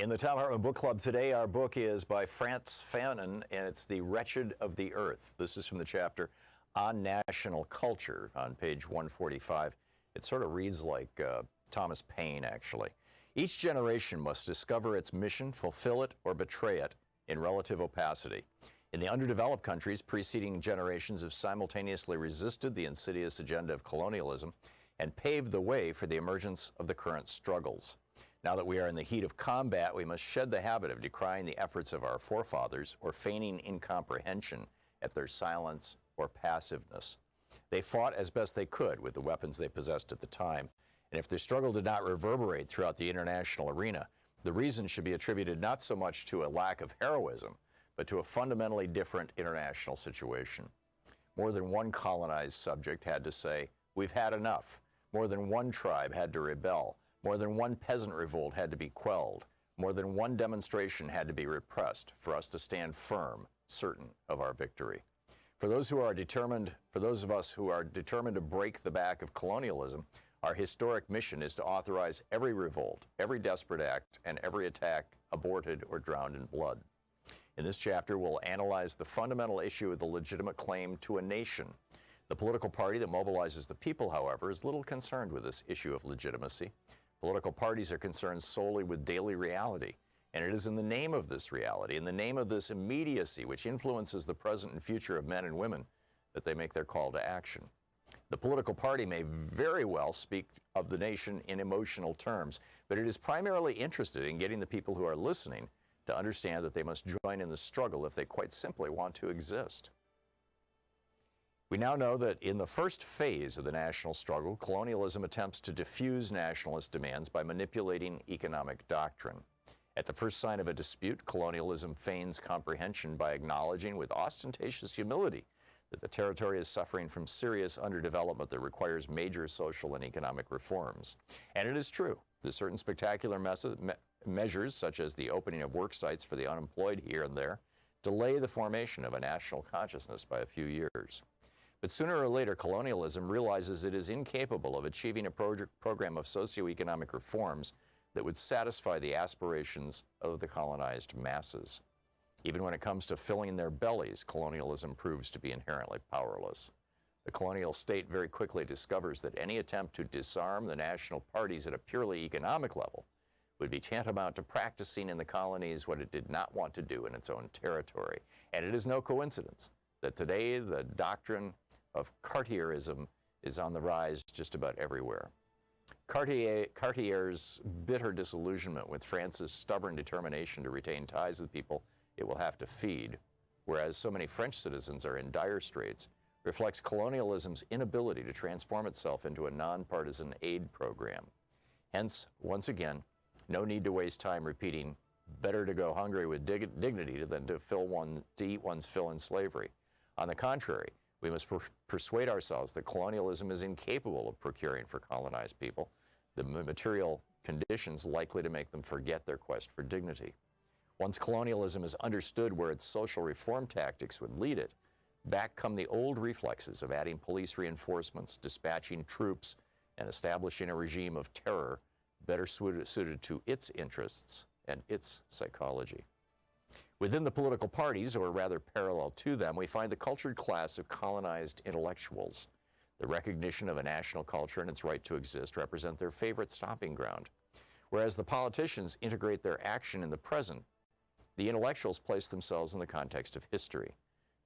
In the Thom Hartmann Book Club today, our book is by Frantz Fanon, and it's The Wretched of the Earth. This is from the chapter on national culture on page 145. It sort of reads like Thomas Paine, actually. Each generation must discover its mission, fulfill it, or betray it in relative opacity. In the underdeveloped countries, preceding generations have simultaneously resisted the insidious agenda of colonialism and paved the way for the emergence of the current struggles. Now that we are in the heat of combat, we must shed the habit of decrying the efforts of our forefathers or feigning incomprehension at their silence or passiveness. They fought as best they could with the weapons they possessed at the time, and if their struggle did not reverberate throughout the international arena, the reason should be attributed not so much to a lack of heroism, but to a fundamentally different international situation. More than one colonized subject had to say, "We've had enough." More than one tribe had to rebel. More than one peasant revolt had to be quelled. More than one demonstration had to be repressed for us to stand firm, certain of our victory. For those of us who are determined to break the back of colonialism, our historic mission is to authorize every revolt, every desperate act, and every attack aborted or drowned in blood. In this chapter, we'll analyze the fundamental issue of the legitimate claim to a nation. The political party that mobilizes the people, however, is little concerned with this issue of legitimacy. Political parties are concerned solely with daily reality, and it is in the name of this reality, in the name of this immediacy which influences the present and future of men and women, that they make their call to action. The political party may very well speak of the nation in emotional terms, but it is primarily interested in getting the people who are listening to understand that they must join in the struggle if they quite simply want to exist. We now know that in the first phase of the national struggle, colonialism attempts to diffuse nationalist demands by manipulating economic doctrine. At the first sign of a dispute, colonialism feigns comprehension by acknowledging with ostentatious humility that the territory is suffering from serious underdevelopment that requires major social and economic reforms. And it is true that certain spectacular measures, such as the opening of work sites for the unemployed here and there, delay the formation of a national consciousness by a few years. But sooner or later, colonialism realizes it is incapable of achieving a program of socioeconomic reforms that would satisfy the aspirations of the colonized masses. Even when it comes to filling their bellies, colonialism proves to be inherently powerless. The colonial state very quickly discovers that any attempt to disarm the national parties at a purely economic level would be tantamount to practicing in the colonies what it did not want to do in its own territory. And it is no coincidence that today the doctrine of Cartierism is on the rise just about everywhere. Cartier's bitter disillusionment with France's stubborn determination to retain ties with people it will have to feed, whereas so many French citizens are in dire straits, reflects colonialism's inability to transform itself into a nonpartisan aid program. Hence, once again, no need to waste time repeating, better to go hungry with dignity than to eat one's fill in slavery. On the contrary, we must persuade ourselves that colonialism is incapable of procuring for colonized people the material conditions likely to make them forget their quest for dignity. Once colonialism is understood where its social reform tactics would lead it, back come the old reflexes of adding police reinforcements, dispatching troops, and establishing a regime of terror better suited to its interests and its psychology. Within the political parties, or rather parallel to them, we find the cultured class of colonized intellectuals. The recognition of a national culture and its right to exist represent their favorite stomping ground. Whereas the politicians integrate their action in the present, the intellectuals place themselves in the context of history.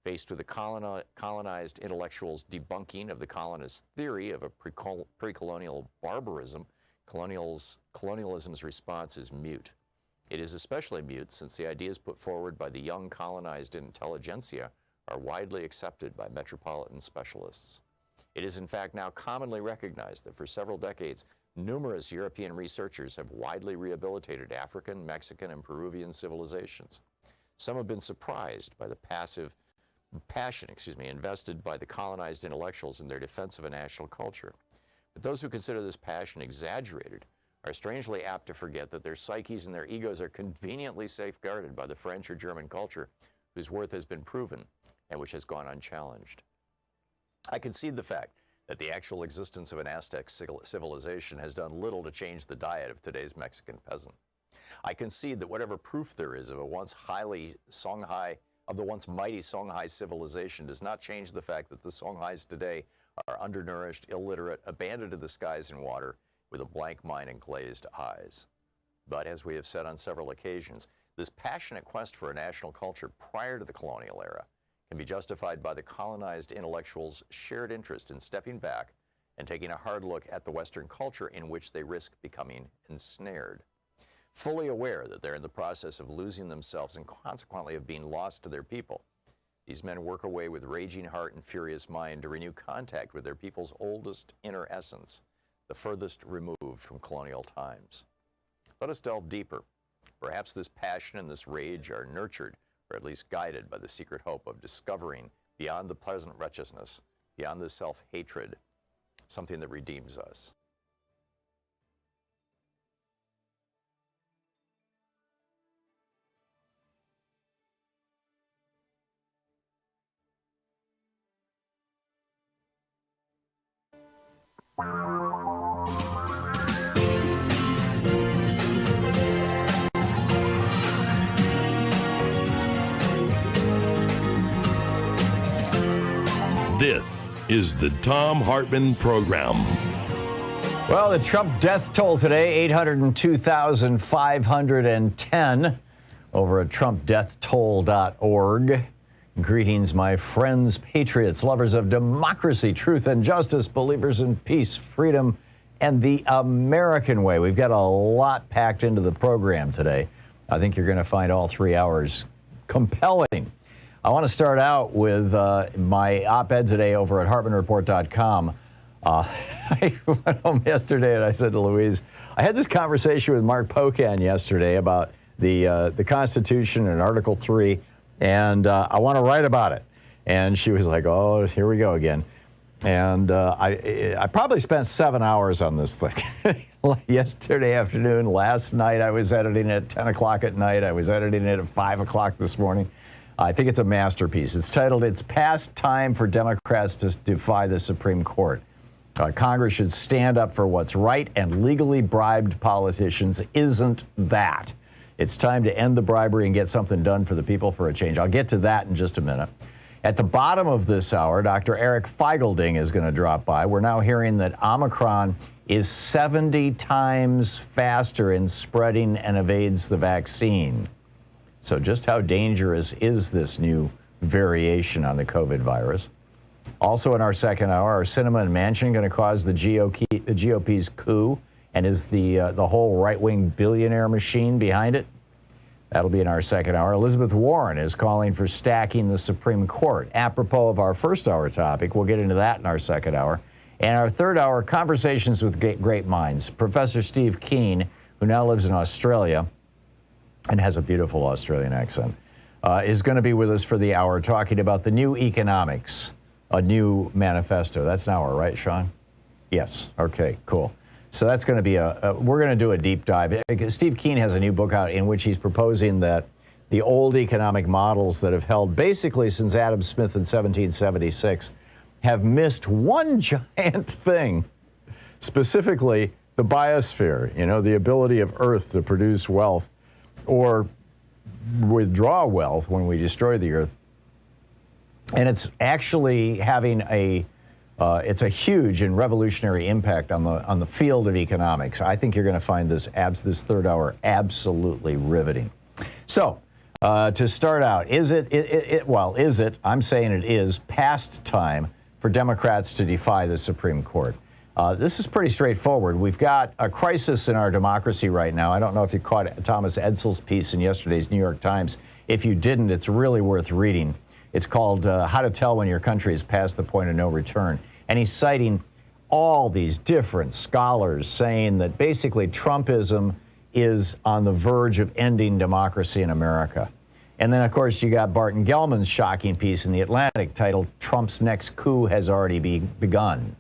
Faced with the colonized intellectuals' debunking of the colonist theory of a pre-colonial barbarism, colonialism's response is mute. It is especially mute since the ideas put forward by the young colonized intelligentsia are widely accepted by metropolitan specialists. It is in fact now commonly recognized that for several decades, numerous European researchers have widely rehabilitated African, Mexican, and Peruvian civilizations. Some have been surprised by the passion invested by the colonized intellectuals in their defense of a national culture. But those who consider this passion exaggerated are strangely apt to forget that their psyches and their egos are conveniently safeguarded by the French or German culture, whose worth has been proven and which has gone unchallenged. I concede the fact that the actual existence of an Aztec civilization has done little to change the diet of today's Mexican peasant. I concede that whatever proof there is of the once mighty Songhai civilization does not change the fact that the Songhais today are undernourished, illiterate, abandoned to the skies and water, with a blank mind and glazed eyes. But as we have said on several occasions, this passionate quest for a national culture prior to the colonial era can be justified by the colonized intellectuals' shared interest in stepping back and taking a hard look at the Western culture in which they risk becoming ensnared. Fully aware that they're in the process of losing themselves and consequently of being lost to their people, these men work away with raging heart and furious mind to renew contact with their people's oldest inner essence, the furthest removed from colonial times. Let us delve deeper. Perhaps this passion and this rage are nurtured, or at least guided, by the secret hope of discovering, beyond the pleasant wretchedness, beyond the self-hatred, something that redeems us. This is the Thom Hartmann Program. Well, the Trump death toll today, 802,510 over at trumpdeathtoll.org. Greetings, my friends, patriots, lovers of democracy, truth, and justice, believers in peace, freedom, and the American way. We've got a lot packed into the program today. I think you're going to find all 3 hours compelling. I want to start out with my op-ed today over at HartmannReport.com. I went home yesterday and I said to Louise, I had this conversation with Mark Pocan yesterday about the Constitution and Article 3, and I want to write about it. And she was like, oh, here we go again. And I probably spent 7 hours on this thing. Yesterday afternoon, last night I was editing it at 10 o'clock at night. I was editing it at 5 o'clock this morning. I think it's a masterpiece. It's titled, It's Past Time for Democrats to Defy the Supreme Court. Congress should stand up for what's right, and legally bribed politicians isn't that. It's time to end the bribery and get something done for the people for a change. I'll get to that in just a minute. At the bottom of this hour, Dr. Eric Feigl-Ding is going to drop by. We're now hearing that Omicron is 70 times faster in spreading and evades the vaccine. So just how dangerous is this new variation on the COVID virus? Also in our second hour, are Sinema and Manchin going to cause the GOP's coup? And is the whole right-wing billionaire machine behind it? That'll be in our second hour. Elizabeth Warren is calling for stacking the Supreme Court. Apropos of our first hour topic, we'll get into that in our second hour. And our third hour, conversations with great minds. Professor Steve Keen, who now lives in Australia and has a beautiful Australian accent, is going to be with us for the hour talking about the new economics, a new manifesto. That's an hour, right, Sean? Yes. Okay, cool. So that's going to be we're going to do a deep dive. Steve Keen has a new book out in which he's proposing that the old economic models that have held basically since Adam Smith in 1776 have missed one giant thing, specifically the biosphere, you know, the ability of Earth to produce wealth or withdraw wealth when we destroy the Earth. And it's actually having it's a huge and revolutionary impact on the field of economics. I think you're going to find this third hour absolutely riveting. So To start out, is it, I'm saying it is, past time for Democrats to defy the Supreme Court? This is pretty straightforward. We've got a crisis in our democracy right now. I don't know if you caught Thomas Edsel's piece in yesterday's New York Times. If you didn't, it's really worth reading. It's called How to Tell When Your Country is Past the Point of No Return. And he's citing all these different scholars saying that basically Trumpism is on the verge of ending democracy in America. And then, of course, you got Barton Gellman's shocking piece in The Atlantic titled Trump's Next Coup Has Already Begun.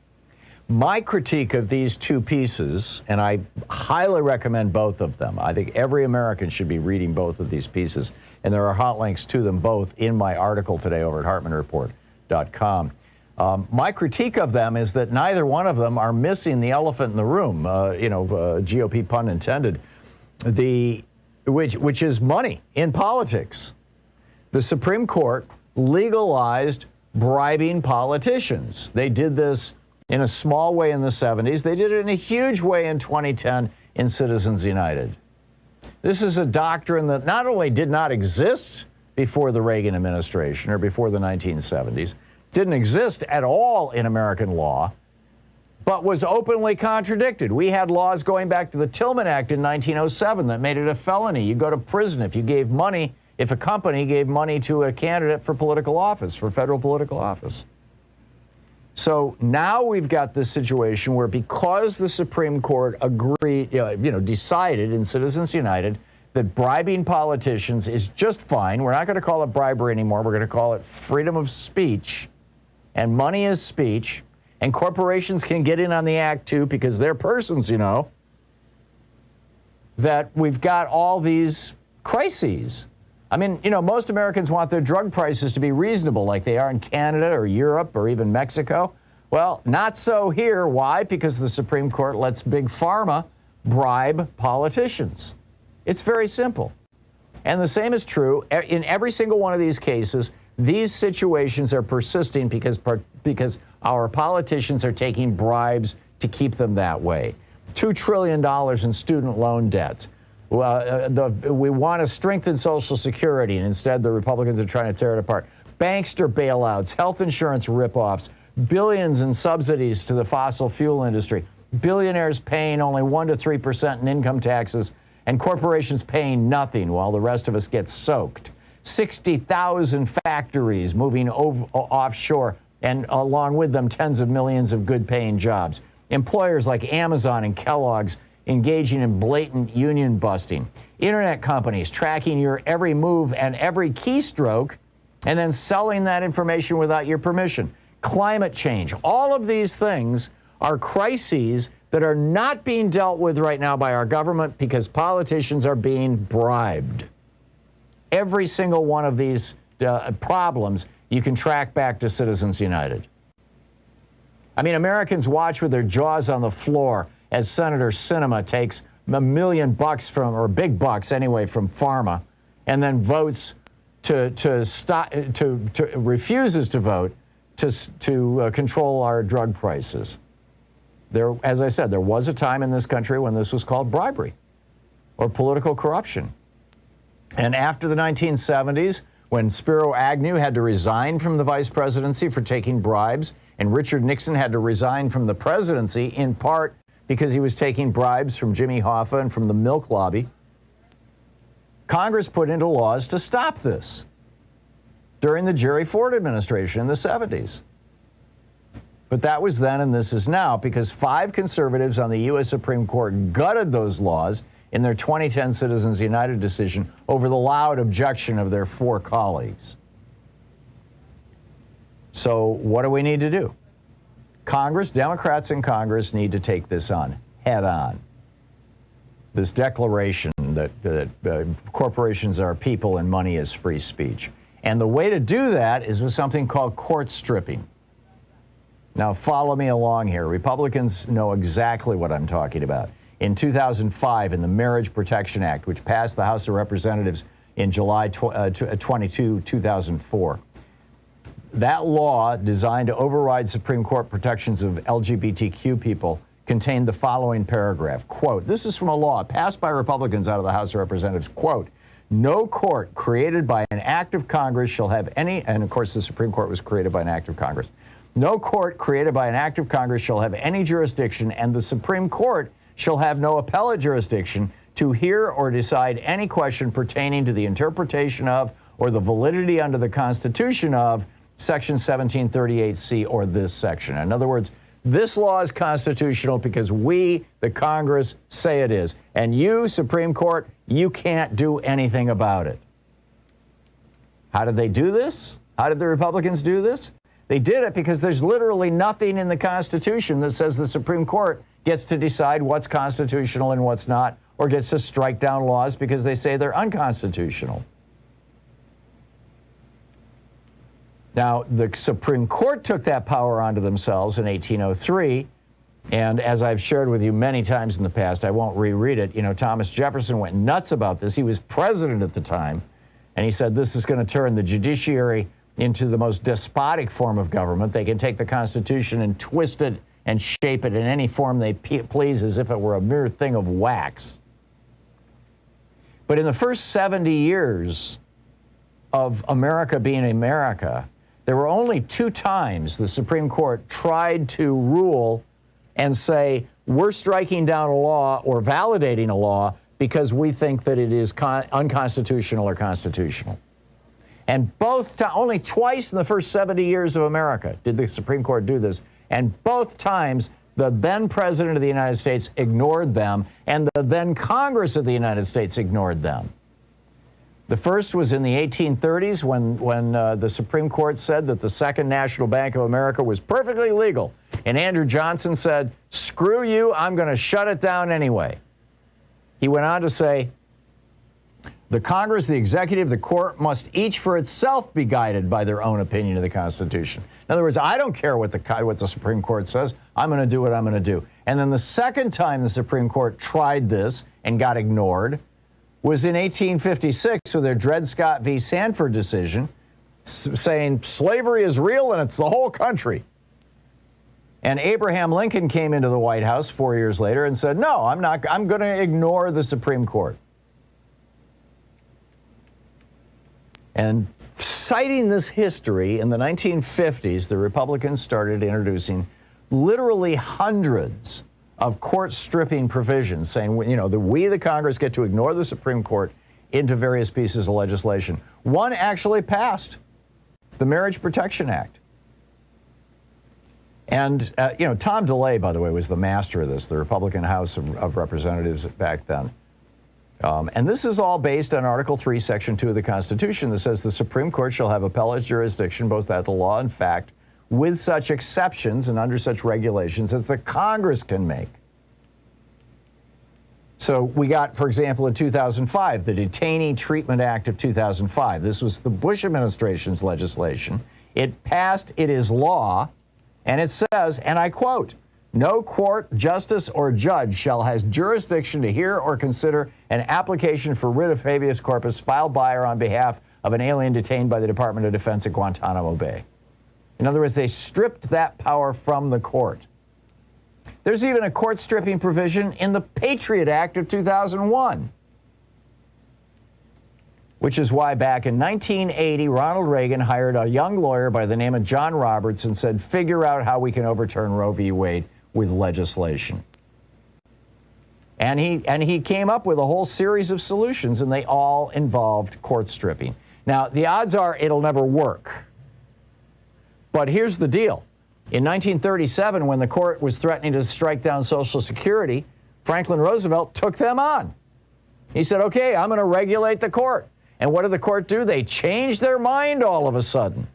My critique of these two pieces, and I highly recommend both of them. I think every American should be reading both of these pieces. And there are hot links to them both in my article today over at HartmannReport.com. My critique of them is that neither one of them are missing the elephant in the room, GOP pun intended, which is money in politics. The Supreme Court legalized bribing politicians. They did this in a small way in the 70s. They did it in a huge way in 2010 in Citizens United. This is a doctrine that not only did not exist before the Reagan administration or before the 1970s, didn't exist at all in American law, but was openly contradicted. We had laws going back to the Tillman Act in 1907 that made it a felony. You go to prison if you gave money, if a company gave money to a candidate for political office, for federal political office. So now we've got this situation where because the Supreme Court decided in Citizens United that bribing politicians is just fine. We're not going to call it bribery anymore. We're going to call it freedom of speech. And money is speech. And corporations can get in on the act, too, because they're persons, that we've got all these crises. I mean, most Americans want their drug prices to be reasonable like they are in Canada or Europe or even Mexico. Well, not so here. Why? Because the Supreme Court lets Big Pharma bribe politicians. It's very simple. And the same is true in every single one of these cases. These situations are persisting because our politicians are taking bribes to keep them that way. $2 trillion in student loan debts. We want to strengthen Social Security, and instead the Republicans are trying to tear it apart. Bankster bailouts, health insurance ripoffs, billions in subsidies to the fossil fuel industry, billionaires paying only 1% to 3% in income taxes, and corporations paying nothing while the rest of us get soaked. 60,000 factories moving offshore, and along with them, tens of millions of good-paying jobs. Employers like Amazon and Kellogg's engaging in blatant union busting. Internet companies tracking your every move and every keystroke and then selling that information without your permission. Climate change. All of these things are crises that are not being dealt with right now by our government because politicians are being bribed. Every single one of these problems you can track back to Citizens United. I mean, Americans watch with their jaws on the floor as Senator Sinema takes $1 million from, or big bucks anyway, from pharma, and then votes refuses to vote to control our drug prices. There, as I said, there was a time in this country when this was called bribery or political corruption. And after the 1970s, when Spiro Agnew had to resign from the vice presidency for taking bribes, and Richard Nixon had to resign from the presidency in part because he was taking bribes from Jimmy Hoffa and from the milk lobby, Congress put into laws to stop this during the Jerry Ford administration in the 70s. But that was then and this is now because 5 conservatives on the U.S. Supreme Court gutted those laws in their 2010 Citizens United decision over the loud objection of their 4 colleagues. So what do we need to do? Congress, Democrats in Congress need to take this on head on. This declaration that corporations are people and money is free speech. And the way to do that is with something called court stripping. Now, follow me along here. Republicans know exactly what I'm talking about. In 2005, in the Marriage Protection Act, which passed the House of Representatives in July 22, 2004, that law, designed to override Supreme Court protections of LGBTQ people, contained the following paragraph, quote, this is from a law passed by Republicans out of the House of Representatives, quote, no court created by an act of Congress shall have any, and of course the Supreme Court was created by an act of Congress. No court created by an act of Congress shall have any jurisdiction, and the Supreme Court shall have no appellate jurisdiction to hear or decide any question pertaining to the interpretation of or the validity under the Constitution of Section 1738C or this section. In other words, this law is constitutional because we, the Congress, say it is. And you, Supreme Court, you can't do anything about it. How did they do this? How did the Republicans do this? They did it because there's literally nothing in the Constitution that says the Supreme Court gets to decide what's constitutional and what's not, or gets to strike down laws because they say they're unconstitutional. Now, the Supreme Court took that power onto themselves in 1803, and as I've shared with you many times in the past, I won't reread it. You know, Thomas Jefferson went nuts about this. He was president at the time, and he said this is going to turn the judiciary into the most despotic form of government. They can take the Constitution and twist it and shape it in any form they please as if it were a mere thing of wax. But in the first 70 years of America being America, there were only 2 times the Supreme Court tried to rule and say, we're striking down a law or validating a law because we think that it is unconstitutional or constitutional. And only twice in the first 70 years of America did the Supreme Court do this. And both times, the then President of the United States ignored them, and the then Congress of the United States ignored them. The first was in the 1830s when the Supreme Court said that the Second National Bank of America was perfectly legal. And Andrew Johnson said, screw you, I'm going to shut it down anyway. He went on to say, the Congress, the executive, the court must each for itself be guided by their own opinion of the Constitution. In other words, I don't care what the Supreme Court says. I'm going to do what I'm going to do. And then the second time the Supreme Court tried this and got ignored was in 1856 with their Dred Scott v. Sanford decision saying slavery is real and it's the whole country. And Abraham Lincoln came into the White House 4 years later and said, no, I'm going to ignore the Supreme Court. And citing this history, in the 1950s, the Republicans started introducing literally hundreds of court-stripping provisions saying, you know, that we, the Congress, get to ignore the Supreme Court into various pieces of legislation. One actually passed, the Marriage Protection Act. And, you know, Tom DeLay, by the way, was the master of this, the Republican House of Representatives back then. And this is all based on Article 3, Section 2 of the Constitution that says the Supreme Court shall have appellate jurisdiction both at the law and fact with such exceptions and under such regulations as the Congress can make. So we got, for example, in 2005, the Detainee Treatment Act of 2005. This was the Bush administration's legislation. It passed, it is law, and it says, and I quote, no court, justice, or judge shall have jurisdiction to hear or consider an application for writ of habeas corpus filed by or on behalf of an alien detained by the Department of Defense at Guantanamo Bay. In other words, they stripped that power from the court. There's even a court-stripping provision in the Patriot Act of 2001, which is why back in 1980, Ronald Reagan hired a young lawyer by the name of John Roberts and said, figure out how we can overturn Roe v. Wade with legislation. And he came up with a whole series of solutions, and they all involved court stripping. Now, the odds are it'll never work. But here's the deal. In 1937, when the court was threatening to strike down Social Security, Franklin Roosevelt took them on. He said, okay, I'm going to regulate the court. And what did the court do? They changed their mind all of a sudden.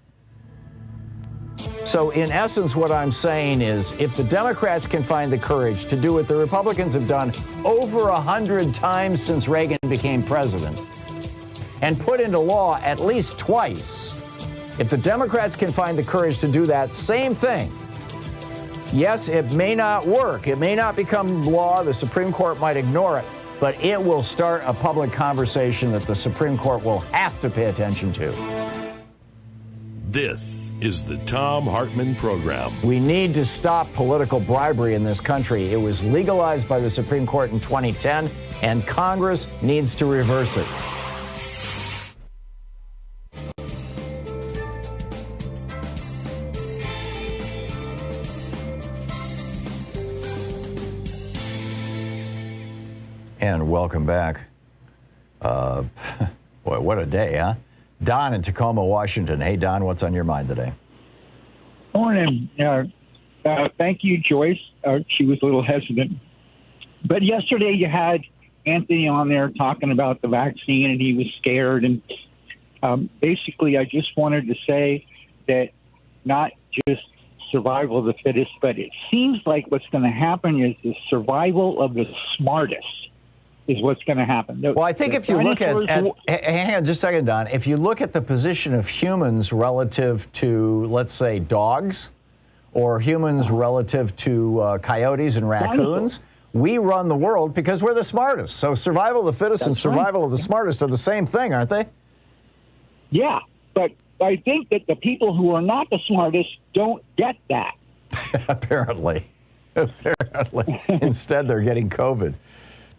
So in essence, what I'm saying is, if the Democrats can find the courage to do what the Republicans have done over 100 times since Reagan became president, and put into law at least twice, if the Democrats can find the courage to do that same thing, yes, it may not work. It may not become law. The Supreme Court might ignore it, but it will start a public conversation that the Supreme Court will have to pay attention to. This is the Thom Hartmann Program. We need to stop political bribery in this country. It was legalized by the Supreme Court in 2010, and Congress needs to reverse it. And welcome back. Boy, what a day, huh? Don in Tacoma, Washington. Hey, Don, what's on your mind today? Morning. Thank you, Joyce. She was a little hesitant. But yesterday you had Anthony on there talking about the vaccine, and he was scared. And basically, I just wanted to say that not just survival of the fittest, but it seems like what's going to happen is the survival of the smartest is what's going to happen. Well, I think if you look at hang on just a second, Don. If you look at the position of humans relative to, let's say, dogs, or humans relative to coyotes and raccoons, we run the world because we're the smartest. So survival of the fittest and survival of the smartest are the same thing, aren't they? Yeah, but I think that the people who are not the smartest don't get that. Apparently. Instead, they're getting COVID.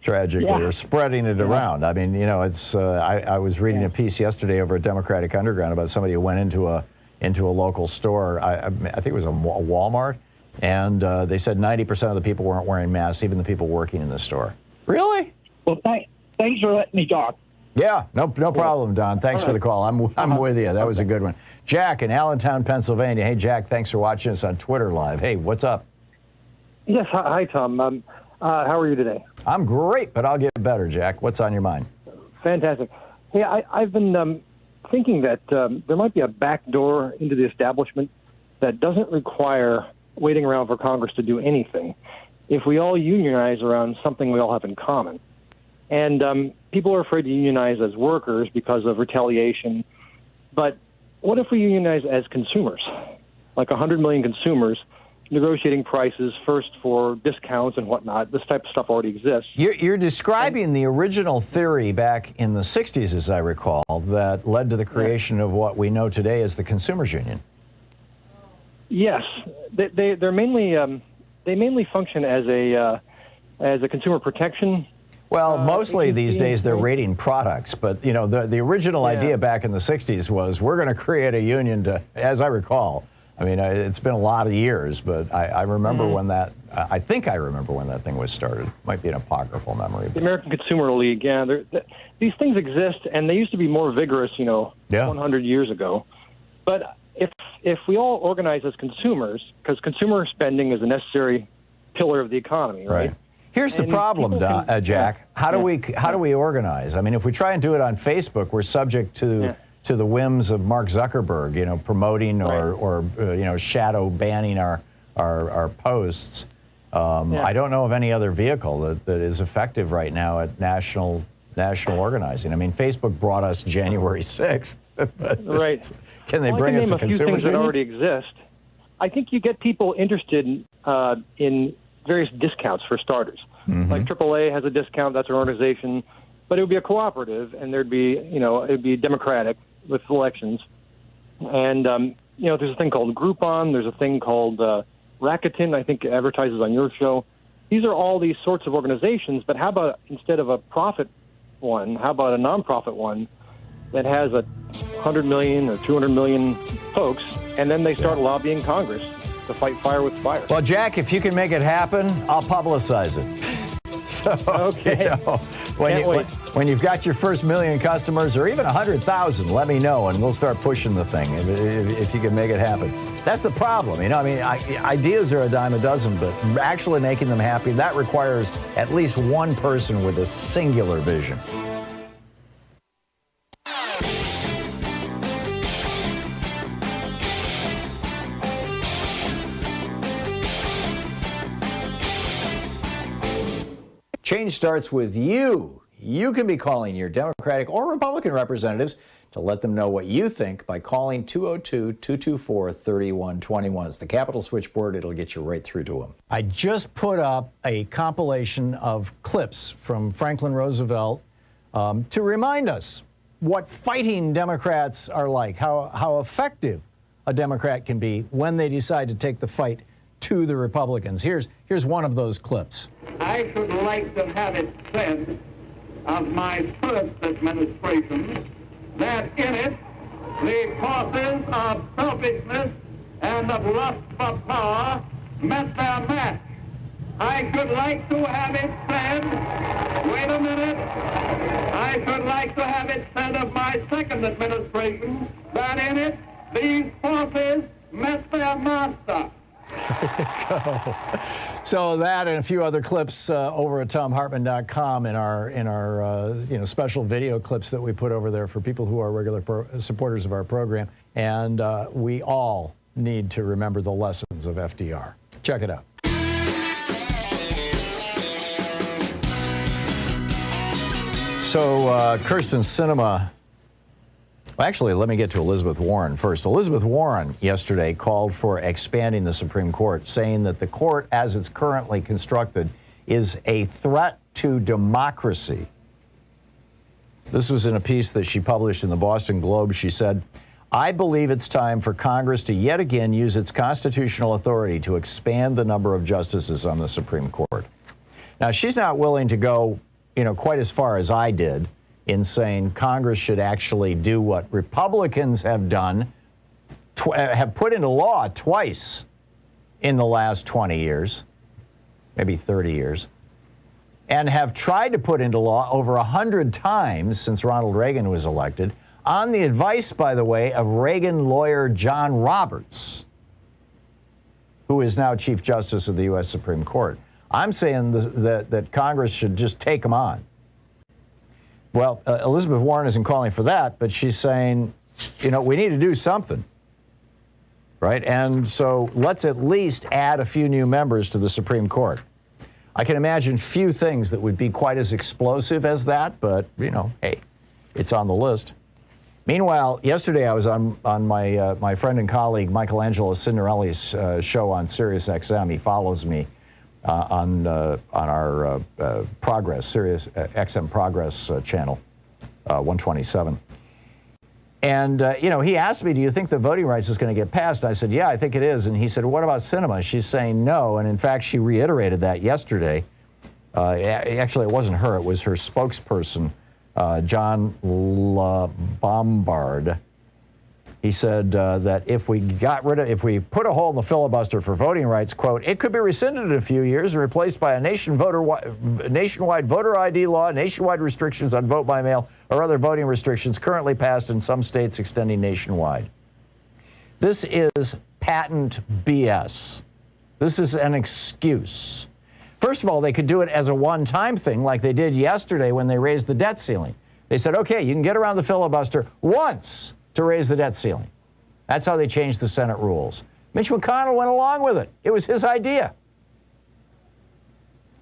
Tragically, or spreading it around. I mean, you know, it's. I was reading a piece yesterday over at Democratic Underground about somebody who went into a local store. I think it was a Walmart, and they said 90% of the people weren't wearing masks, even the people working in the store. Really? Well, thanks for letting me talk. Yeah, no problem, Don. Thanks for the call. I'm with you. That was a good one. Jack in Allentown, Pennsylvania. Hey, Jack. Thanks for watching us on Twitter Live. Hey, what's up? Yes. Hi, Tom. How are you today? I'm great, but I'll get better, Jack. What's on your mind? Fantastic. Hey, I've been thinking that there might be a back door into the establishment that doesn't require waiting around for Congress to do anything. If we all unionize around something we all have in common. And people are afraid to unionize as workers because of retaliation. But what if we unionize as consumers, like 100 million consumers, negotiating prices first for discounts and whatnot? This type of stuff already exists. You're describing the original theory back in the 60s, as I recall, that led to the creation of what we know today as the Consumers Union. Yes, they're mainly they mainly function as a consumer protection. Well, mostly these days they're rating products, but you know the original idea back in the 60s was we're going to create a union to, as I recall. I mean, it's been a lot of years, but I remember when that, I think I remember when that thing was started. Might be an apocryphal memory. The American Consumer League, these things exist, and they used to be more vigorous, 100 years ago. But if we all organize as consumers, because consumer spending is a necessary pillar of the economy, right? Here's the problem, Jack. How do we organize? I mean, if we try and do it on Facebook, we're subject to the whims of Mark Zuckerberg, promoting or shadow banning our posts. I don't know of any other vehicle that is effective right now at national organizing. I mean, Facebook brought us January 6th. But can they bring us a consumer union? I can name a few things that already exist. I think you get people interested in various discounts for starters. Like AAA has a discount, that's an organization, but it would be a cooperative, and there'd be, it would be democratic with elections. And, there's a thing called Groupon, there's a thing called Rakuten, I think advertises on your show. These are all these sorts of organizations, but how about instead of a profit one, how about a nonprofit one that has 100 million or 200 million folks, and then they start lobbying Congress to fight fire with fire? Well, Jack, if you can make it happen, I'll publicize it. So, when you've got your first million customers or even 100,000, let me know and we'll start pushing the thing if you can make it happen. That's the problem. Ideas are a dime a dozen, but actually making them happy, that requires at least one person with a singular vision. Change starts with you. You can be calling your Democratic or Republican representatives to let them know what you think by calling 202-224-3121. It's the Capitol switchboard. It'll get you right through to them. I just put up a compilation of clips from Franklin Roosevelt to remind us what fighting Democrats are like, how effective a Democrat can be when they decide to take the fight to the Republicans. Here's one of those clips. I should like to have it said of my first administration that in it the causes of selfishness and of lust for power met their match. I should like to have it said, wait a minute, I should like to have it said of my second administration that in it, these forces met their master. So that and a few other clips over at ThomHartmann.com in our special video clips that we put over there for people who are regular supporters of our program. And we all need to remember the lessons of FDR. Check it out. So Kirsten Sinema. Well, actually, let me get to Elizabeth Warren first. Elizabeth Warren yesterday called for expanding the Supreme Court, saying that the court, as it's currently constructed, is a threat to democracy. This was in a piece that she published in the Boston Globe. She said, I believe it's time for Congress to yet again use its constitutional authority to expand the number of justices on the Supreme Court. Now, she's not willing to go, quite as far as I did in saying Congress should actually do what Republicans have done, have put into law twice in the last 20 years, maybe 30 years, and have tried to put into law over 100 times since Ronald Reagan was elected, on the advice, by the way, of Reagan lawyer John Roberts, who is now Chief Justice of the U.S. Supreme Court. I'm saying that Congress should just take them on. Well, Elizabeth Warren isn't calling for that, but she's saying, we need to do something, right? And so let's at least add a few new members to the Supreme Court. I can imagine few things that would be quite as explosive as that, but, hey, it's on the list. Meanwhile, yesterday I was on my friend and colleague Michelangelo Signorelli's show on Sirius XM. He follows me on our Progress, Sirius XM Progress channel, 127. And, he asked me, do you think the voting rights is going to get passed? I said, yeah, I think it is. And he said, what about Sinema? She's saying no. And in fact, she reiterated that yesterday. Actually, it wasn't her. It was her spokesperson, John Bombard. He said that if we put a hole in the filibuster for voting rights, quote, it could be rescinded in a few years and replaced by a nationwide voter ID law, nationwide restrictions on vote by mail, or other voting restrictions currently passed in some states extending nationwide. This is patent BS. This is an excuse. First of all, they could do it as a one-time thing like they did yesterday when they raised the debt ceiling. They said, okay, you can get around the filibuster once to raise the debt ceiling. That's how they changed the Senate rules. Mitch McConnell went along with it. It was his idea.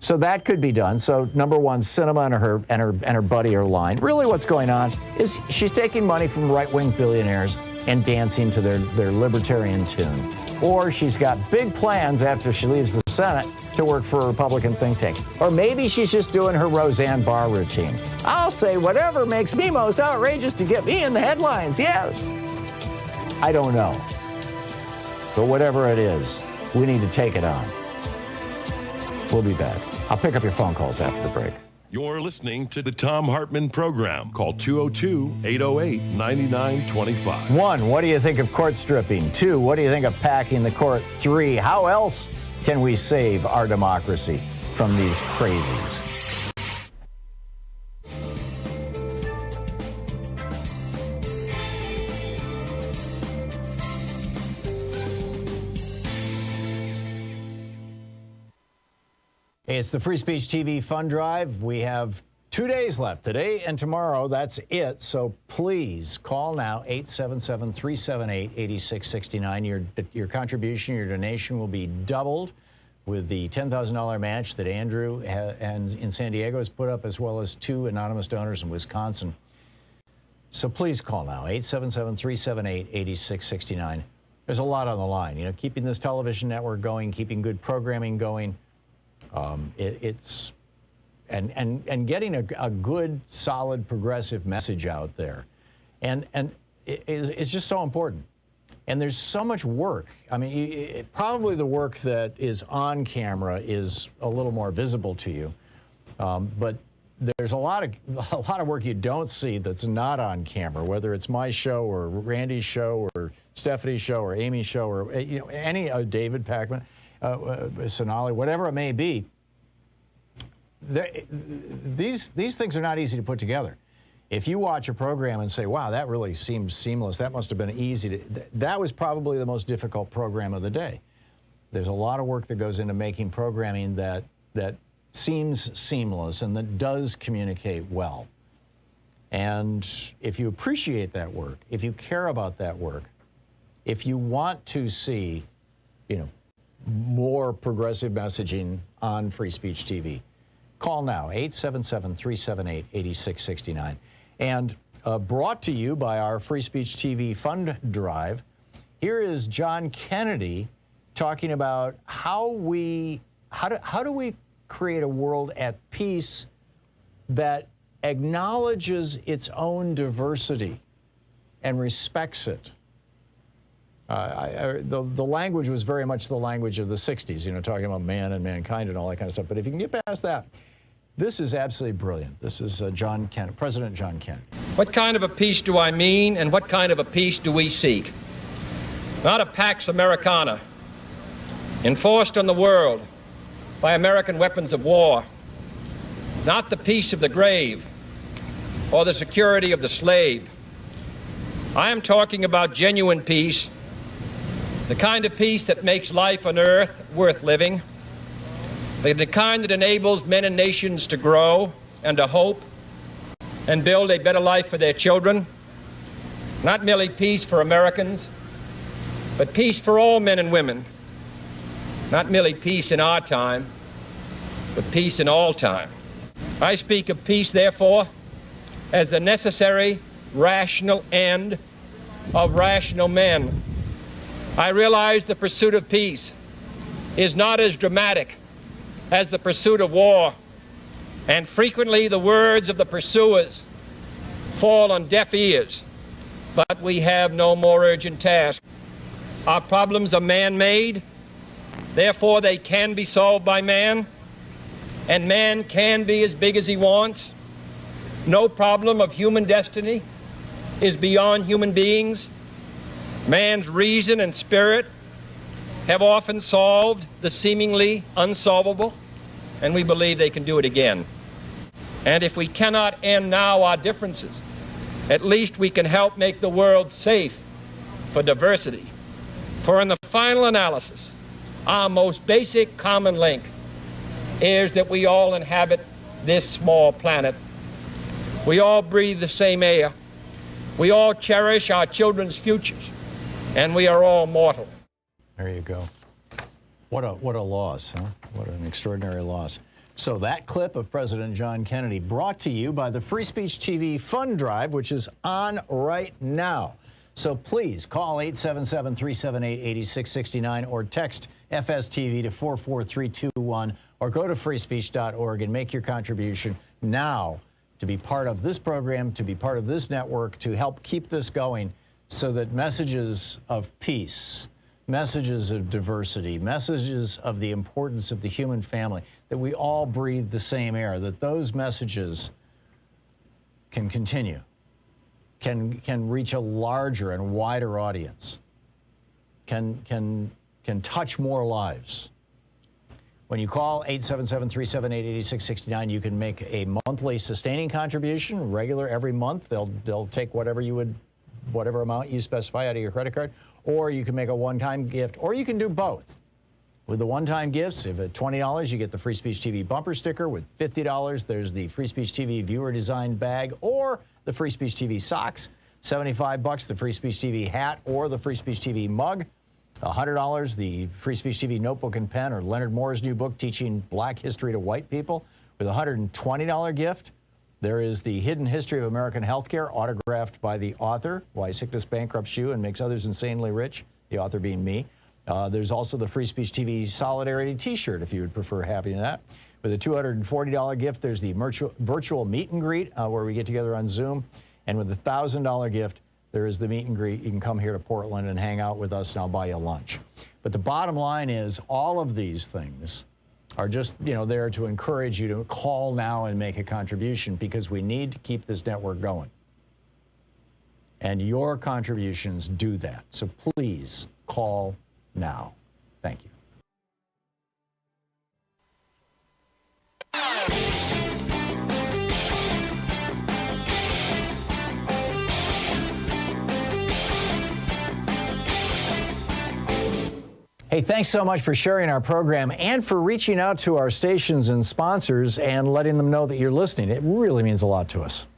So that could be done. So number one, Sinema and her buddy are lying. Really what's going on is she's taking money from right-wing billionaires and dancing to their libertarian tune. Or she's got big plans after she leaves the Senate to work for a Republican think tank. Or maybe she's just doing her Roseanne Barr routine. I'll say whatever makes me most outrageous to get me in the headlines, yes. I don't know. But whatever it is, we need to take it on. We'll be back. I'll pick up your phone calls after the break. You're listening to the Thom Hartmann Program. Call 202-808-9925. 1, what do you think of court stripping? 2, what do you think of packing the court? 3, how else can we save our democracy from these crazies? Hey, it's the Free Speech TV Fund Drive. We have 2 days left, today and tomorrow. That's it. So please call now, 877-378-8669. Your contribution, your donation will be doubled with the $10,000 match that Andrew in San Diego has put up, as well as 2 anonymous donors in Wisconsin. So please call now, 877-378-8669. There's a lot on the line. Keeping this television network going, keeping good programming going. It's getting a good, solid, progressive message out there, and it's just so important. And there's so much work. I mean, probably the work that is on camera is a little more visible to you, but there's a lot of work you don't see that's not on camera. Whether it's my show or Randy's show or Stephanie's show or Amy's show or any David Packman. Sonali, whatever it may be. These things are not easy to put together. If you watch a program and say, wow, that really seems seamless, that must have been easy that was probably the most difficult program of the day. There's a lot of work that goes into making programming that seems seamless and that does communicate well. And if you appreciate that work, if you care about that work, if you want to see, more progressive messaging on Free Speech TV, call now, 877-378-8669. And brought to you by our Free Speech TV fund drive, here is John Kennedy talking about how do we create a world at peace that acknowledges its own diversity and respects it. The language was very much the language of the 60s, talking about man and mankind and all that kind of stuff. But if you can get past that, this is absolutely brilliant. This is President John Kennedy. What kind of a peace do I mean, and what kind of a peace do we seek? Not a Pax Americana, enforced on the world by American weapons of war. Not the peace of the grave or the security of the slave. I am talking about genuine peace, the kind of peace that makes life on earth worth living, the kind that enables men and nations to grow and to hope and build a better life for their children. Not merely peace for Americans, but peace for all men and women. Not merely peace in our time, but peace in all time. I speak of peace, therefore, as the necessary, rational end of rational men. I realize the pursuit of peace is not as dramatic as the pursuit of war, and frequently the words of the pursuers fall on deaf ears. But we have no more urgent task. Our problems are man-made, therefore they can be solved by man, and man can be as big as he wants. No problem of human destiny is beyond human beings. Man's reason and spirit have often solved the seemingly unsolvable, and we believe they can do it again. And if we cannot end now our differences, at least we can help make the world safe for diversity. For in the final analysis, our most basic common link is that we all inhabit this small planet. We all breathe the same air. We all cherish our children's futures, and we are all mortal. There you go. What a loss, huh? What an extraordinary loss. So that clip of President John Kennedy brought to you by the Free Speech TV Fund Drive, which is on right now. So please call 877-378-8669 or text FSTV to 44321 or go to freespeech.org and make your contribution now to be part of this program, to be part of this network, to help keep this going so that messages of peace, messages of diversity, messages of the importance of the human family, that we all breathe the same air, that those messages can continue, can reach a larger and wider audience, can touch more lives. When you call 877-378-8669, you can make a monthly sustaining contribution, regular every month. They'll take whatever amount you specify out of your credit card, or you can make a one-time gift, or you can do both. With the one-time gifts, if at $20, you get the Free Speech TV bumper sticker. With $50, there's the Free Speech TV viewer-designed bag or the Free Speech TV socks. $75, the Free Speech TV hat or the Free Speech TV mug. $100, the Free Speech TV notebook and pen, or Leonard Moore's new book, Teaching Black History to White People. With a $120 gift, there is the Hidden History of American Healthcare, autographed by the author, Why Sickness Bankrupts You and Makes Others Insanely Rich, the author being me. There's also the Free Speech TV Solidarity T-shirt, if you would prefer having that. With a $240 gift, there's the virtual meet and greet, where we get together on Zoom. And with a $1,000 gift, there is the meet and greet. You can come here to Portland and hang out with us, and I'll buy you lunch. But the bottom line is, all of these things are just, there to encourage you to call now and make a contribution, because we need to keep this network going. And your contributions do that. So please call now. Thank you. Hey, thanks so much for sharing our program and for reaching out to our stations and sponsors and letting them know that you're listening. It really means a lot to us.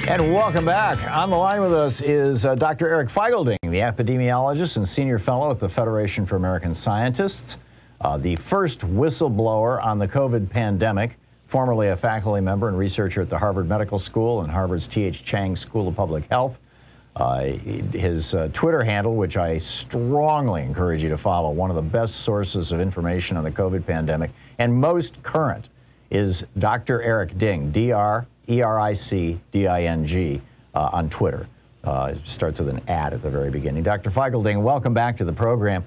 And welcome back. On the line with us is Dr. Eric Feigl-Ding, the epidemiologist and senior fellow at the Federation for American Scientists, the first whistleblower on the COVID pandemic, formerly a faculty member and researcher at the Harvard Medical School and Harvard's T.H. Chang School of Public Health. His Twitter handle, which I strongly encourage you to follow, one of the best sources of information on the COVID pandemic and most current, is Dr. Eric Ding, D-R-E-R-I-C-D-I-N-G, on Twitter. Starts with an ad at the very beginning. Dr. Feigl-Ding, welcome back to the program.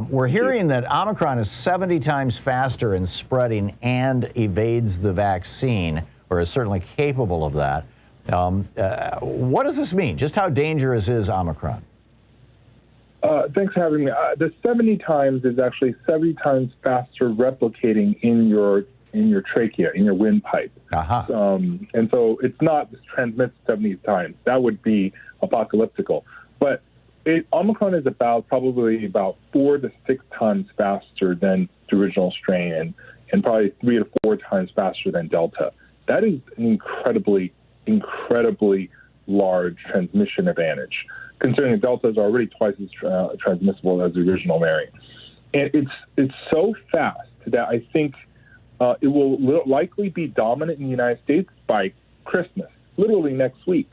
We're hearing that Omicron is 70 times faster in spreading and evades the vaccine, or is certainly capable of that. What does this mean? Just how dangerous is Omicron? Thanks for having me. The 70 times is actually 70 times faster replicating in your trachea, in your windpipe. And so it's not transmits 70 times. That would be apocalyptical. But Omicron is probably about 4 to 6 times faster than the original strain and probably 3 to 4 times faster than Delta. That is an incredibly large transmission advantage, considering that Delta is already twice as transmissible as the original variant. And it's so fast that I think it will likely be dominant in the United States by Christmas, literally next week.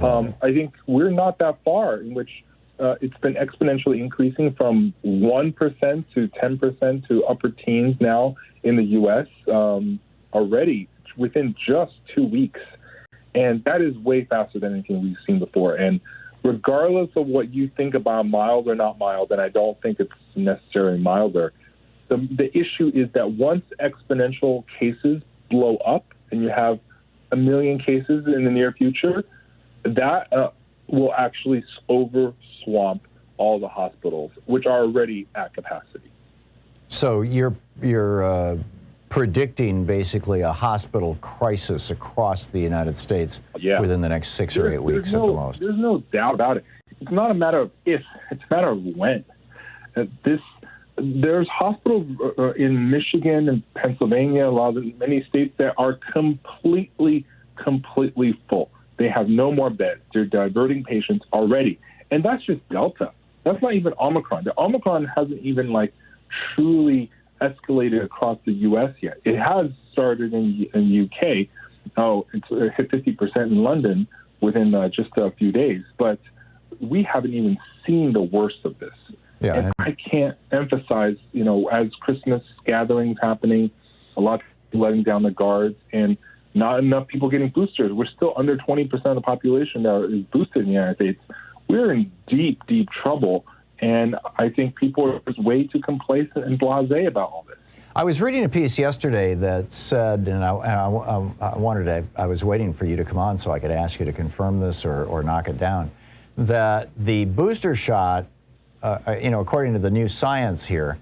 I think we're not that far in which it's been exponentially increasing from 1% to 10% to upper teens now in the U.S. Already within just 2 weeks. And that is way faster than anything we've seen before. And regardless of what you think about mild or not mild, and I don't think it's necessarily milder, the issue is that once exponential cases blow up and you have 1 million cases in the near future, that will actually swamp all the hospitals, which are already at capacity. So you're predicting basically a hospital crisis across the United States within the next 6 or 8 weeks at the most. There's no doubt about it. It's not a matter of if, it's a matter of when. There's hospitals in Michigan and Pennsylvania, many states that are completely full. They have no more beds. They're diverting patients already. And that's just Delta. That's not even Omicron. The Omicron hasn't even truly escalated across the U.S. yet. It has started in UK. It's hit 50% in London within just a few days. But we haven't even seen the worst of this. Yeah, and I can't emphasize, as Christmas gatherings happening, a lot of people letting down the guards, and not enough people getting boosters. We're still under 20% of the population that is boosted in the United States. We're in deep, deep trouble. And I think people are just way too complacent and blasé about all this. I was reading a piece yesterday that said, and I was waiting for you to come on so I could ask you to confirm this or knock it down, that the booster shot, according to the new science here,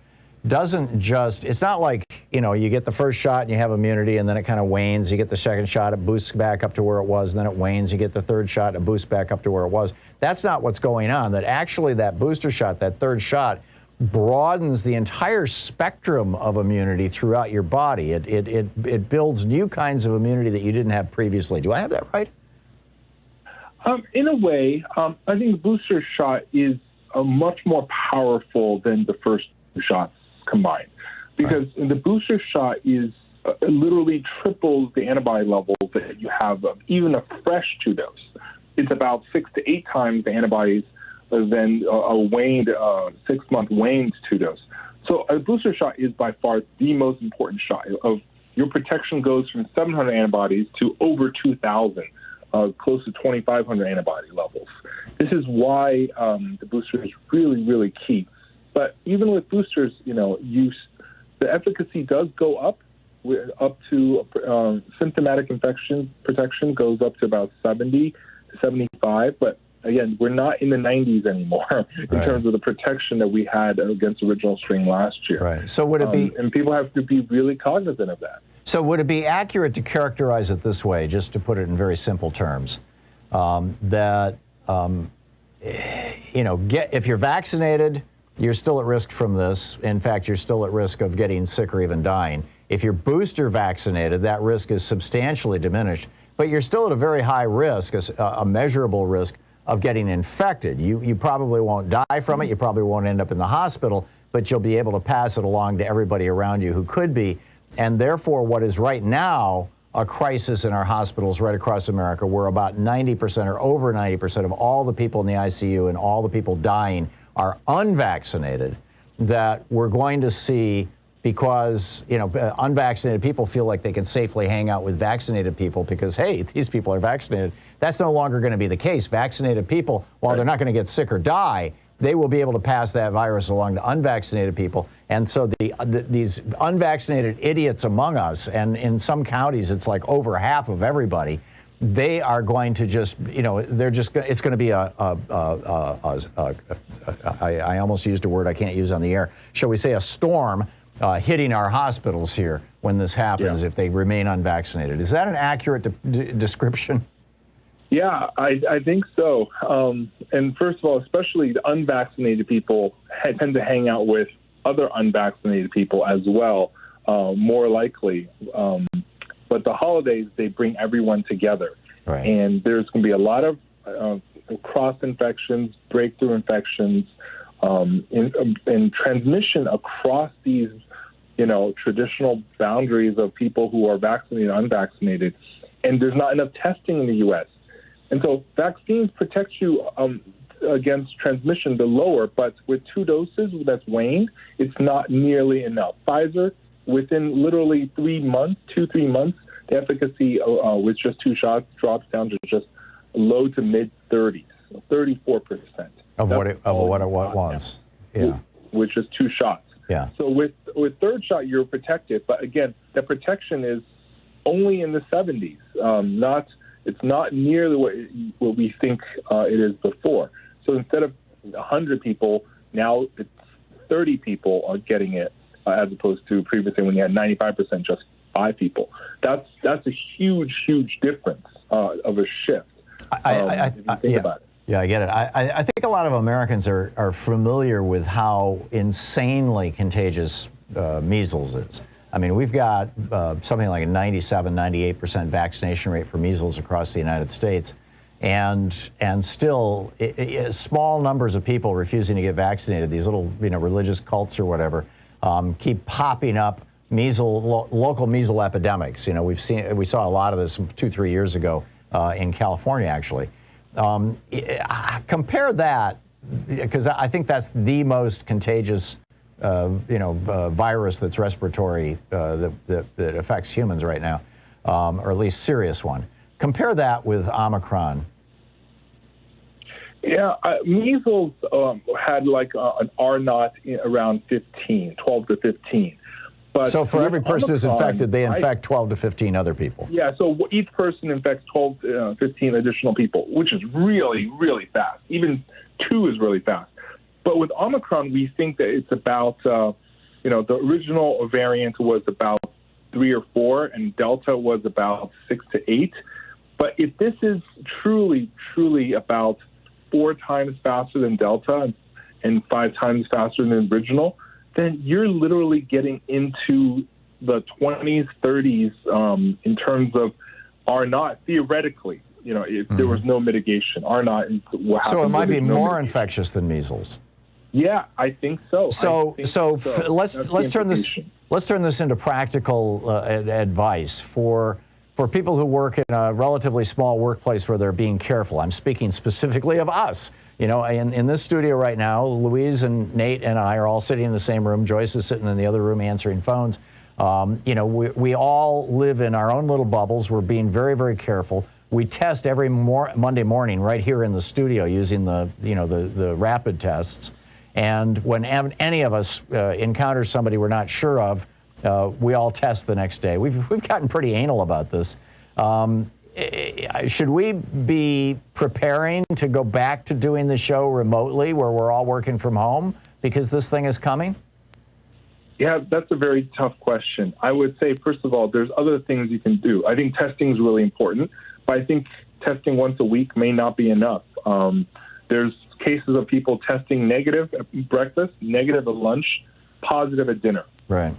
doesn't just, it's not like, you get the first shot and you have immunity and then it kind of wanes. You get the second shot, it boosts back up to where it was, and then it wanes. You get the third shot, it boosts back up to where it was. That's not what's going on. That actually that booster shot, that third shot, broadens the entire spectrum of immunity throughout your body. It builds new kinds of immunity that you didn't have previously. Do I have that right? In a way, I think the booster shot is much more powerful than the first two shots combined, because the booster shot is literally triples the antibody levels that you have of even a fresh 2-dose. It's about 6 to 8 times the antibodies than a waned 6-month waned 2-dose. So a booster shot is by far the most important shot. Your protection goes from 700 antibodies to over 2,000, close to 2,500 antibody levels. This is why the booster is really, really key. But even with boosters, use, the efficacy does go up to symptomatic infection protection goes up to about 70 to 75. But again, we're not in the 90s anymore in terms of the protection that we had against the original strain last year. Right. So would it be? And people have to be really cognizant of that. So would it be accurate to characterize it this way, just to put it in very simple terms, that if you're vaccinated, you're still at risk from this. In fact, you're still at risk of getting sick or even dying. If you're booster vaccinated, that risk is substantially diminished, but you're still at a very high risk, a measurable risk of getting infected. You probably won't die from it. You probably won't end up in the hospital, but you'll be able to pass it along to everybody around you who could be. And therefore, what is right now a crisis in our hospitals right across America, where about 90% or over 90% of all the people in the ICU and all the people dying are unvaccinated, that we're going to see, because unvaccinated people feel like they can safely hang out with vaccinated people because, hey, these people are vaccinated. That's no longer going to be the case. Vaccinated people, while they're not going to get sick or die, they will be able to pass that virus along to unvaccinated people. And so these unvaccinated idiots among us, and in some counties it's like over half of everybody, they are going to just, it's going to be I almost used a word I can't use on the air, shall we say a storm hitting our hospitals here when this happens, if they remain unvaccinated. Is that an accurate description? Yeah, I think so. And first of all, especially the unvaccinated people tend to hang out with other unvaccinated people as well, more likely. But the holidays, they bring everyone together. Right. And there's going to be a lot of cross-infections, breakthrough infections, and transmission across these, traditional boundaries of people who are vaccinated and unvaccinated. And there's not enough testing in the U.S. And so vaccines protect you against transmission, the lower, but with 2 doses that's waned, it's not nearly enough. Pfizer, within literally 3 months, 3 months, the efficacy with just 2 shots drops down to just low to mid-30s, 34%. Of what it was. Yeah. With just 2 shots. Yeah. So with third shot, you're protected. But again, the protection is only in the 70s, it's not nearly what we think it is before. So instead of 100 people, now it's 30 people are getting it, as opposed to previously when you had 95%, just 5 people. That's a huge, huge difference of a shift. If you think about it. Yeah, I get it. I think a lot of Americans are familiar with how insanely contagious measles is. I mean, we've got something like a 97, 98% vaccination rate for measles across the United States, and still small numbers of people refusing to get vaccinated. These little, religious cults or whatever keep popping up. Local measles epidemics. We saw a lot of this 2-3 years ago in California, actually. Compare that, because I think that's the most contagious virus that's respiratory that affects humans right now, or at least serious one. Compare that with Omicron. Yeah, measles had like an R0 around 12 to 15. But so for every person who's infected, they infect 12 to 15 other people. Yeah, so each person infects 12 to 15 additional people, which is really, really fast. Even 2 is really fast. But with Omicron, we think that it's about, the original variant was about 3 or 4, and Delta was about 6 to 8. But if this is truly, truly about 4 times faster than Delta and 5 times faster than the original, then you're literally getting into the 20s, 30s in terms of R0, theoretically. If there was no mitigation, R0 is what happens. So it might be more infectious than measles. Yeah, I think so. Let's turn this into practical advice for people who work in a relatively small workplace where they're being careful. I'm speaking specifically of us. In this studio right now, Louise and Nate and I are all sitting in the same room. Joyce is sitting in the other room answering phones. We all live in our own little bubbles. We're being very, very careful. We test every Monday morning right here in the studio using the rapid tests. And when any of us encounters somebody we're not sure of, we all test the next day. We've gotten pretty anal about this. Should we be preparing to go back to doing the show remotely, where we're all working from home, because this thing is coming? Yeah, that's a very tough question. I would say, first of all, there's other things you can do. I think testing is really important, but I think testing once a week may not be enough. There's cases of people testing negative at breakfast, negative at lunch, positive at dinner. Right.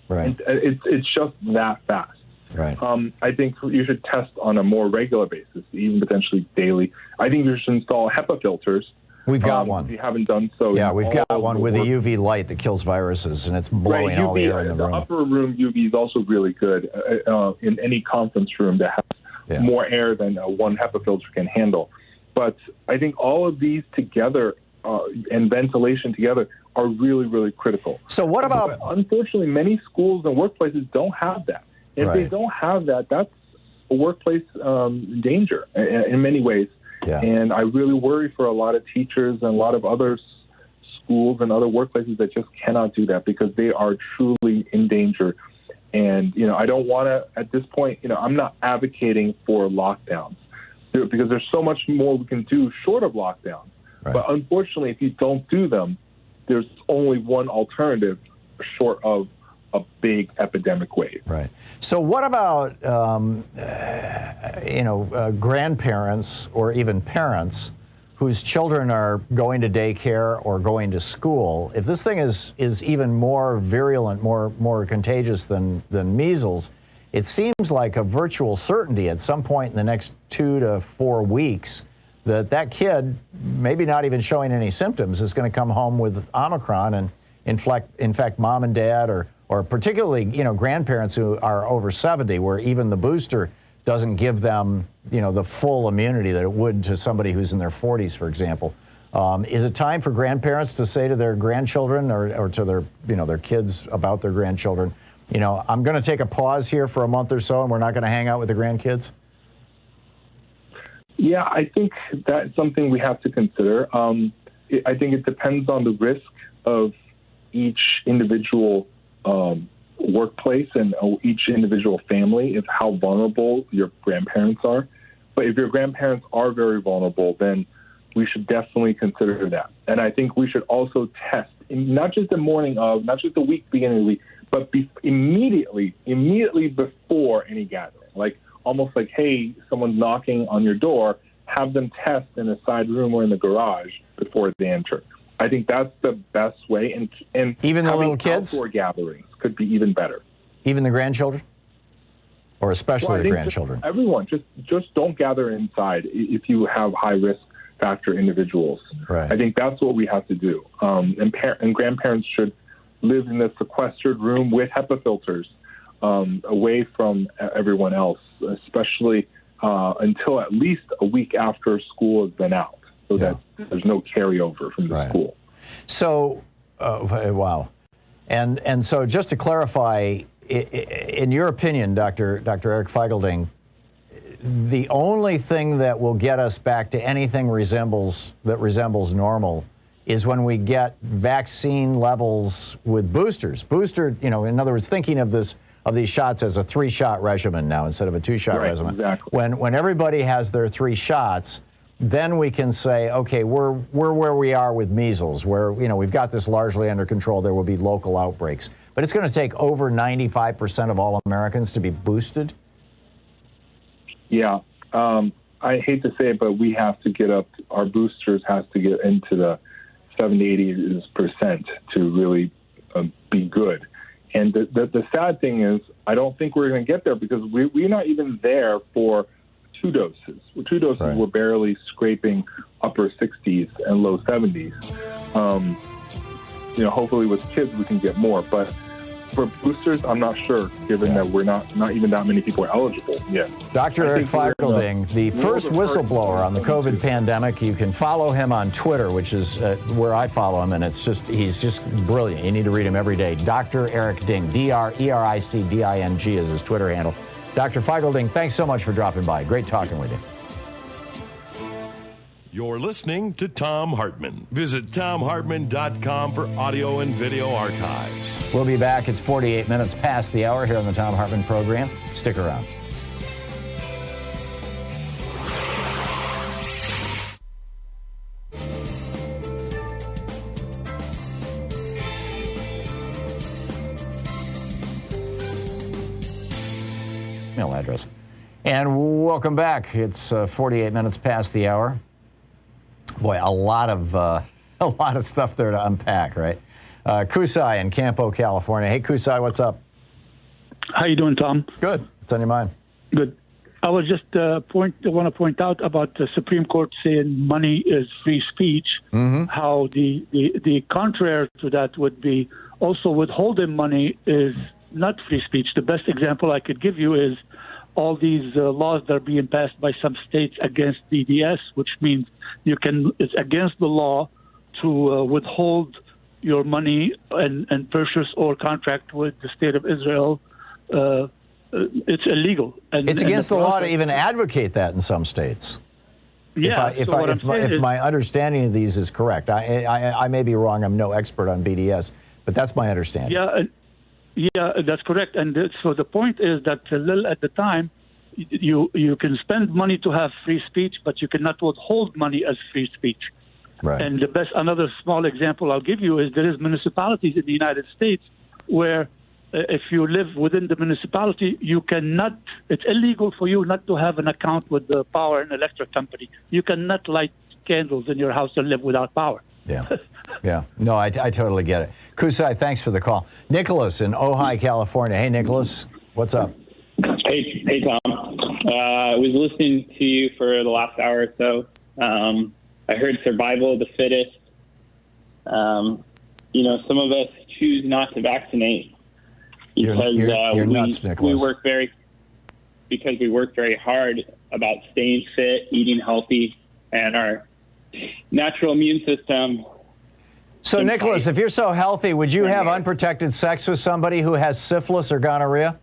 And it's just that fast. Right. I think you should test on a more regular basis, even potentially daily. I think you should install HEPA filters. We've got one. If you haven't done so. Yeah, we've got one with a UV light that kills viruses, and it's blowing all the air in the room. The upper room UV is also really good in any conference room that has more air than one HEPA filter can handle. But I think all of these together and ventilation together are really, really critical. So what about... But unfortunately, many schools and workplaces don't have that. If they don't have that, that's a workplace danger in many ways. Yeah. And I really worry for a lot of teachers and a lot of other schools and other workplaces that just cannot do that because they are truly in danger. And, I don't want to, at this point, I'm not advocating for lockdowns because there's so much more we can do short of lockdowns. Right. But unfortunately, if you don't do them, there's only one alternative short of a big epidemic wave. Right. So what about, grandparents or even parents whose children are going to daycare or going to school? If this thing is even more virulent, more contagious than measles, it seems like a virtual certainty at some point in the next 2 to 4 weeks that kid, maybe not even showing any symptoms, is going to come home with Omicron and infect mom and dad or particularly, grandparents who are over 70, where even the booster doesn't give them, the full immunity that it would to somebody who's in their 40s, for example. Is it time for grandparents to say to their grandchildren or to their kids about their grandchildren, I'm going to take a pause here for a month or so and we're not going to hang out with the grandkids? Yeah, I think that's something we have to consider. I think it depends on the risk of each individual workplace and each individual family, of how vulnerable your grandparents are. But if your grandparents are very vulnerable, then we should definitely consider that. And I think we should also test, not just the morning of, not just the beginning of the week, but immediately before any gathering. Almost like, hey, someone's knocking on your door, have them test in a side room or in the garage before they enter. I think that's the best way. And even the little kids? Outdoor gatherings could be even better. Even the grandchildren? Or especially the grandchildren? Everyone. Just don't gather inside if you have high risk factor individuals. Right. I think that's what we have to do. And grandparents should live in a sequestered room with HEPA filters away from everyone else, especially until at least a week after school has been out, so that there's no carryover from the school. So, wow. And so just to clarify, in your opinion, Dr. Eric Feigl-Ding, the only thing that will get us back to anything that resembles normal is when we get vaccine levels with boosters. In other words, thinking of these shots as a 3-shot regimen now instead of a 2-shot regimen. Exactly. When everybody has their 3 shots, then we can say, okay, we're where we are with measles, where we've got this largely under control. There will be local outbreaks, but it's going to take over 95% of all Americans to be boosted. Yeah, I hate to say it, but we have to get up. Our boosters has to get into the 70-80% to really be good. And the sad thing is, I don't think we're going to get there because we're not even there for 2 doses. 2 doses, right. We're barely scraping upper 60s and low 70s. Hopefully with kids we can get more. But for boosters, I'm not sure, given that we're not even that many people are eligible yet. Dr. Eric Feigl-Ding, the first whistleblower on the COVID pandemic. You can follow him on Twitter, which is where I follow him, and he's just brilliant. You need to read him every day. Dr. Eric Ding, DRERICDING is his Twitter handle. Dr. Feigl-Ding, thanks so much for dropping by. Great talking with you. You're listening to Thom Hartmann. Visit thomhartmann.com for audio and video archives. We'll be back. It's 48 minutes past the hour here on the Thom Hartmann Program. Stick around. Email address. And welcome back. It's 48 minutes past the hour. Boy, a lot of stuff there to unpack, right? Kusai in Campo, California. Hey, Kusai, what's up? How you doing, Tom? Good. What's on your mind? Good. I was just want to point out about the Supreme Court saying money is free speech. Mm-hmm. How the contrary to that would be also withholding money is not free speech. The best example I could give you is all these laws that are being passed by some states against BDS, which means it's against the law to withhold your money and purchase or contract with the state of Israel. It's illegal. It's against the law to even advocate that in some states. Yeah. If my understanding of these is correct, I may be wrong. I'm no expert on BDS, but that's my understanding. Yeah, that's correct. And so the point is that at the time, you can spend money to have free speech, but you cannot withhold money as free speech. Right. And another small example I'll give you is there is municipalities in the United States where if you live within the municipality, you cannot, it's illegal for you not to have an account with the power and electric company. You cannot light candles in your house and live without power. Yeah. Yeah. No, I totally get it. Kusai, thanks for the call. Nicholas in Ojai, California. Hey, Nicholas, what's up? Hey, Tom. I was listening to you for the last hour or so. I heard survival of the fittest. Some of us choose not to vaccinate because you're nuts, Nicholas. we work very hard about staying fit, eating healthy, and our natural immune system. So, Nicholas, if you're so healthy, would you have unprotected sex with somebody who has syphilis or gonorrhea?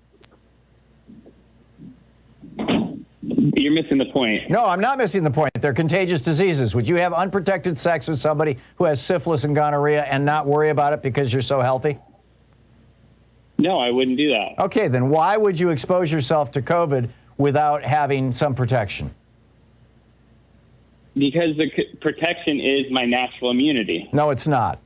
You're missing the point. No, I'm not missing the point. They're contagious diseases. Would you have unprotected sex with somebody who has syphilis and gonorrhea and not worry about it because you're so healthy? No, I wouldn't do that. Okay, then why would you expose yourself to COVID without having some protection? Because the protection is my natural immunity. No, it's not.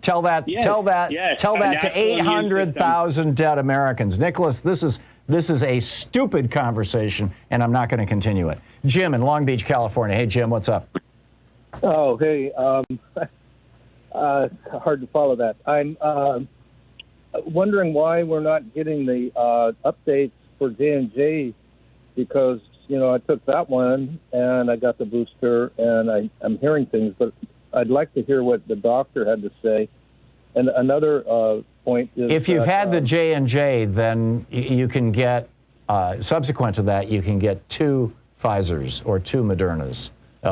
Tell that to 800,000 dead Americans. Nicholas, this is a stupid conversation, and I'm not going to continue it. Jim in Long Beach, California. Hey, Jim, what's up? Oh, hey. Hard to follow that. I'm wondering why we're not getting the updates for J&J because, I took that one and I got the booster and I'm hearing things, but I'd like to hear what the doctor had to say. And another point is if you've had the J&J, then you can get, subsequent to that, you can get 2 Pfizers or 2 Modernas.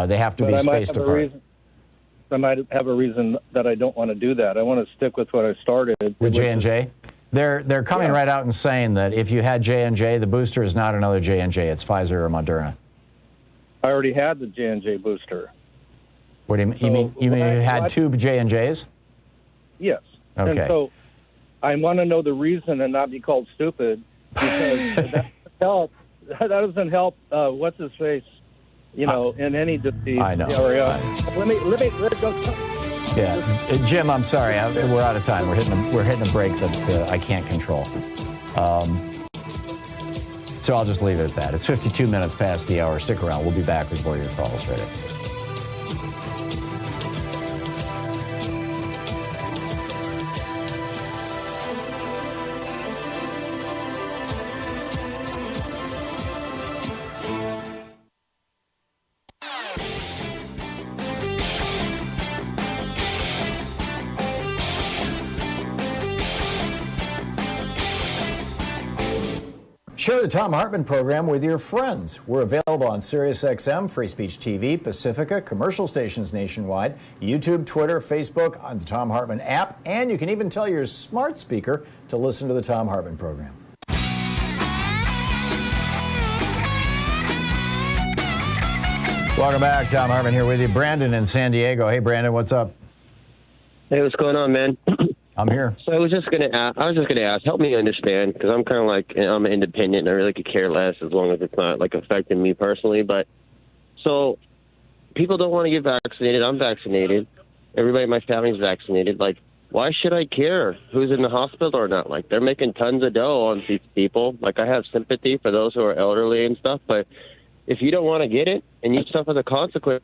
They have to be spaced apart. I might have a reason that I don't want to do that. I want to stick with what I started. With J&J? They're coming right out and saying that if you had J&J, the booster is not another J&J. It's Pfizer or Moderna. I already had the J&J booster. What do you mean? You mean you had 2 J&Js? Yes. Okay. And so I want to know the reason and not be called stupid because that doesn't help. What's his face? In any disease. I know. Let me go. Yeah, Jim, I'm sorry. We're out of time. We're hitting a break that I can't control. So I'll just leave it at that. It's 52 minutes past the hour. Stick around. We'll be back with more of your calls right after. Share the Thom Hartmann Program with your friends. We're available on SiriusXM, Free Speech TV, Pacifica, commercial stations nationwide, YouTube, Twitter, Facebook, on the Thom Hartmann app, and you can even tell your smart speaker to listen to the Thom Hartmann Program. Welcome back. Thom Hartmann here with you. Brandon in San Diego. Hey, Brandon, what's up? Hey, what's going on, man? I'm here. So I was just gonna ask, help me understand, because I'm kind of like, I'm independent and I really could care less as long as it's not like affecting me personally. But so people don't want to get vaccinated. I'm vaccinated. Everybody in my family's vaccinated. Like, why should I care who's in the hospital or not? Like, they're making tons of dough on these people. Like, I have sympathy for those who are elderly and stuff, but if you don't want to get it and you suffer the consequence,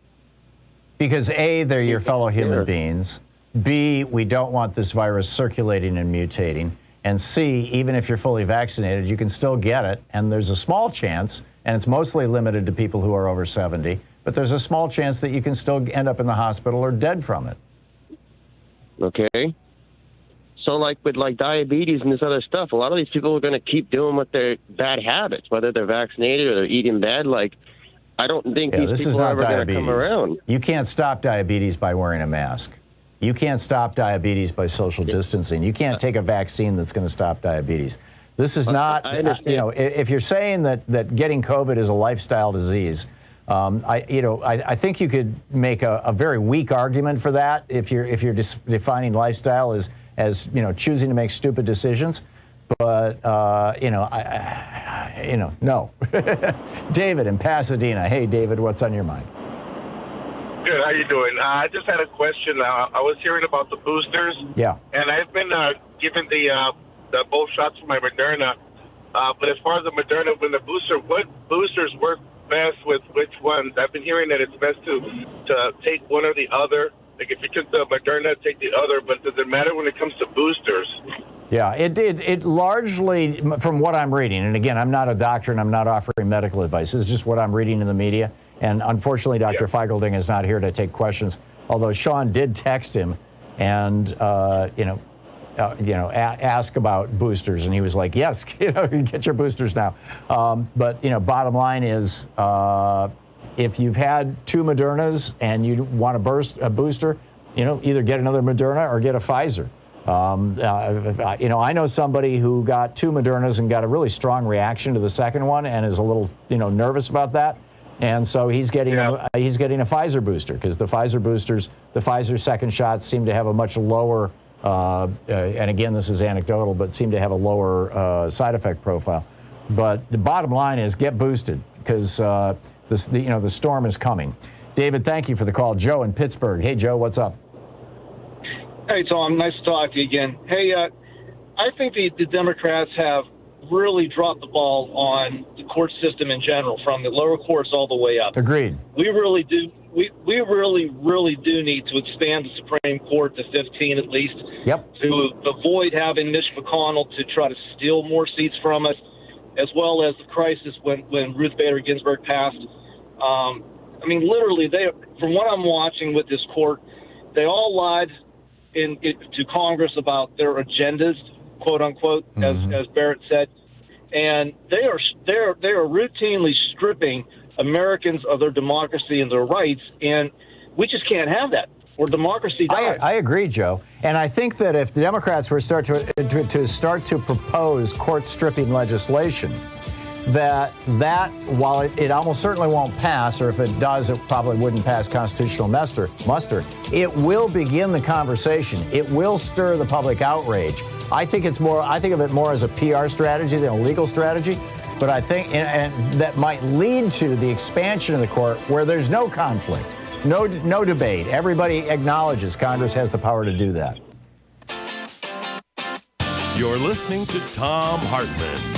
Because A, they're your fellow human beings. B, we don't want this virus circulating and mutating. And C, even if you're fully vaccinated, you can still get it. And there's a small chance, and it's mostly limited to people who are over 70, but there's a small chance that you can still end up in the hospital or dead from it. Okay. So like with like diabetes and this other stuff, a lot of these people are going to keep doing what their bad habits, whether they're vaccinated or they're eating bad. Like, I don't think these people are ever going to come around. You can't stop diabetes by wearing a mask. You can't stop diabetes by social distancing. You can't take a vaccine that's going to stop diabetes. This is not, you know, if you're saying that getting COVID is a lifestyle disease, I think you could make a very weak argument for that if you're defining lifestyle as you know, choosing to make stupid decisions. But no. David in Pasadena. Hey, David, what's on your mind? Good. How you doing? I just had a question. I was hearing about the boosters. Yeah. And I've been given the both shots for my Moderna. But as far as the Moderna, when the booster, what boosters work best with which ones? I've been hearing that it's best to take one or the other. Like if you took the Moderna, take the other. But does it matter when it comes to boosters? Yeah, it largely, from what I'm reading, and again, I'm not a doctor and I'm not offering medical advice. This is just what I'm reading in the media. And unfortunately, Dr. Feigl-Ding is not here to take questions. Although Sean did text him and ask about boosters, and he was like, "Yes, you get your boosters now." But bottom line is, if you've had 2 Modernas and you want a booster, either get another Moderna or get a Pfizer. I know somebody who got 2 Modernas and got a really strong reaction to the second one and is a little, nervous about that. And so he's getting a Pfizer booster because the Pfizer second shots seem to have a much lower, and again, this is anecdotal, but seem to have a lower side effect profile. But the bottom line is get boosted because the storm is coming. David, thank you for the call. Joe in Pittsburgh. Hey, Joe, what's up? Hey, Tom. Nice to talk to you again. Hey, I think the Democrats have really dropped the ball on the court system in general, from the lower courts all the way up. Agreed. We really do. We really do need to expand the Supreme Court to 15 at least. Yep. To avoid having Mitch McConnell to try to steal more seats from us, as well as the crisis when Ruth Bader Ginsburg passed. Literally, from what I'm watching with this court, they all lied to Congress about their agendas, quote unquote, as Barrett said, and they are routinely stripping Americans of their democracy and their rights, and we just can't have that. Or democracy dies. I agree, Joe, and I think that if the Democrats were start to propose court stripping legislation, that while it almost certainly won't pass, or if it does, it probably wouldn't pass constitutional muster, it will begin the conversation. It will stir the public outrage. I think of it more as a PR strategy than a legal strategy, but I think and that might lead to the expansion of the court where there's no conflict, no debate. Everybody acknowledges Congress has the power to do that. You're listening to Thom Hartmann.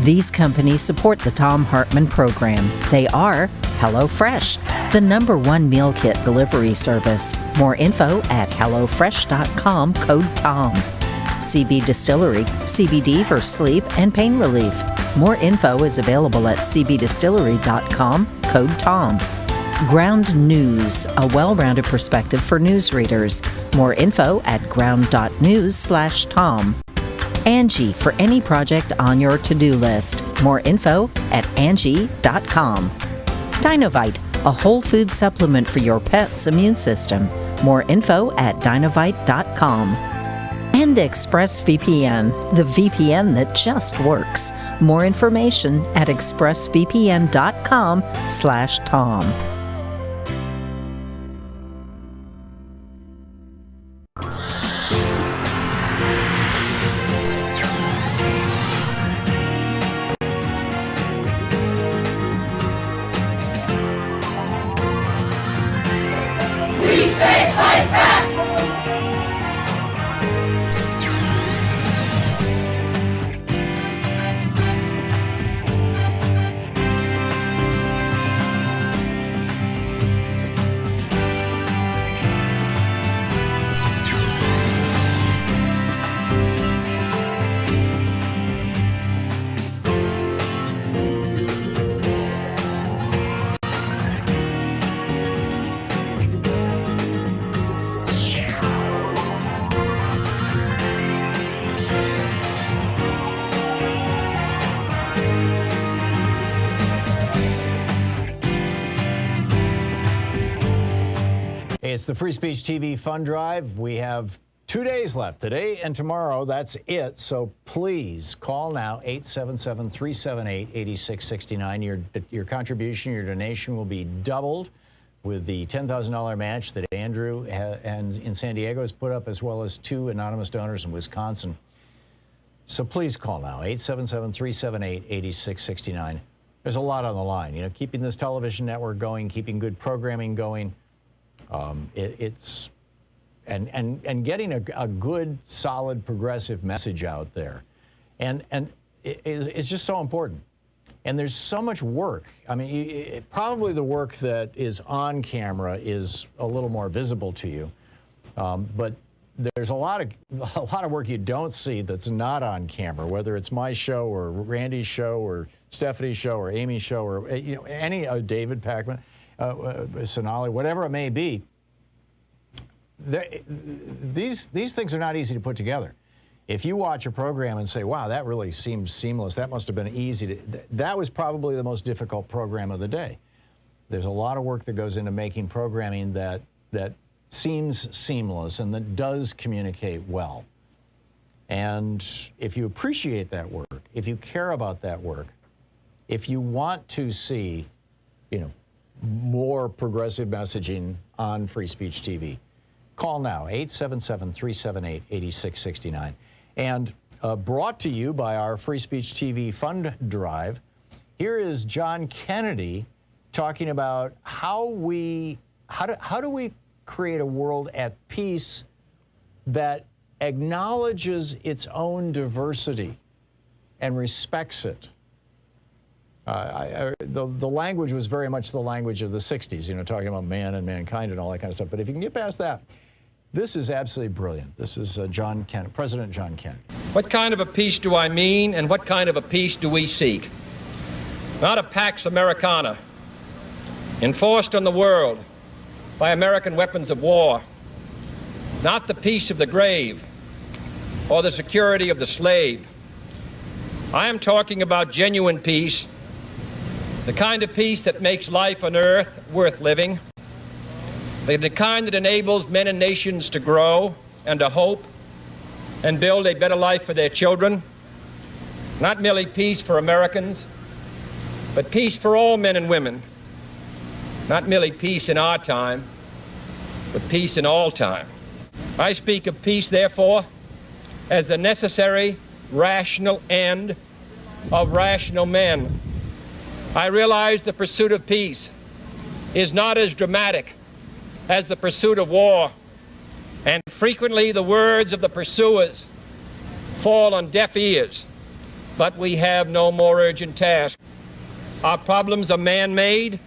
These companies support the Thom Hartmann Program. They are HelloFresh, the #1 meal kit delivery service. More info at HelloFresh.com, code TOM. CB Distillery, CBD for sleep and pain relief. More info is available at CBDistillery.com, code TOM. Ground News, a well-rounded perspective for news readers. More info at ground.news/Tom. Angie, for any project on your to-do list. More info at Angie.com. Dinovite, a whole food supplement for your pet's immune system. More info at Dinovite.com. And ExpressVPN, the VPN that just works. More information at expressvpn.com/Tom. Hey, it's the Free Speech TV Fund Drive. We have 2 days left, today and tomorrow. That's it. So please call now, 877-378-8669. Your contribution, your donation will be doubled with the $10,000 match that Andrew in San Diego has put up, as well as 2 anonymous donors in Wisconsin. So please call now, 877-378-8669. There's a lot on the line. You know, keeping this television network going, keeping good programming going. It's getting a good, solid, progressive message out there, and it's just so important. And there's so much work. I mean, probably the work that is on camera is a little more visible to you, but there's a lot of work you don't see that's not on camera. Whether it's my show or Randy's show or Stephanie's show or Amy's show or any David Pakman. Sonali, whatever it may be, these things are not easy to put together. If you watch a program and say, wow, that really seems seamless, that must have been easy, that was probably the most difficult program of the day. There's a lot of work that goes into making programming that seems seamless and that does communicate well. And if you appreciate that work, if you care about that work, if you want to see, more progressive messaging on Free Speech TV, call now, 877-378-8669. And brought to you by our Free Speech TV Fund Drive, here is John Kennedy talking about how do we create a world at peace that acknowledges its own diversity and respects it. The language was very much the language of the 60s, talking about man and mankind and all that kind of stuff. But if you can get past that, this is absolutely brilliant. This is President John Kennedy. What kind of a peace do I mean, and what kind of a peace do we seek? Not a Pax Americana, enforced on the world by American weapons of war. Not the peace of the grave or the security of the slave. I am talking about genuine peace, the kind of peace that makes life on earth worth living, the kind that enables men and nations to grow and to hope and build a better life for their children. Not merely peace for Americans, but peace for all men and women. Not merely peace in our time, but peace in all time. I speak of peace, therefore, as the necessary, rational end of rational men. I realize the pursuit of peace is not as dramatic as the pursuit of war, and frequently the words of the pursuers fall on deaf ears, but we have no more urgent task. Our problems are man-made,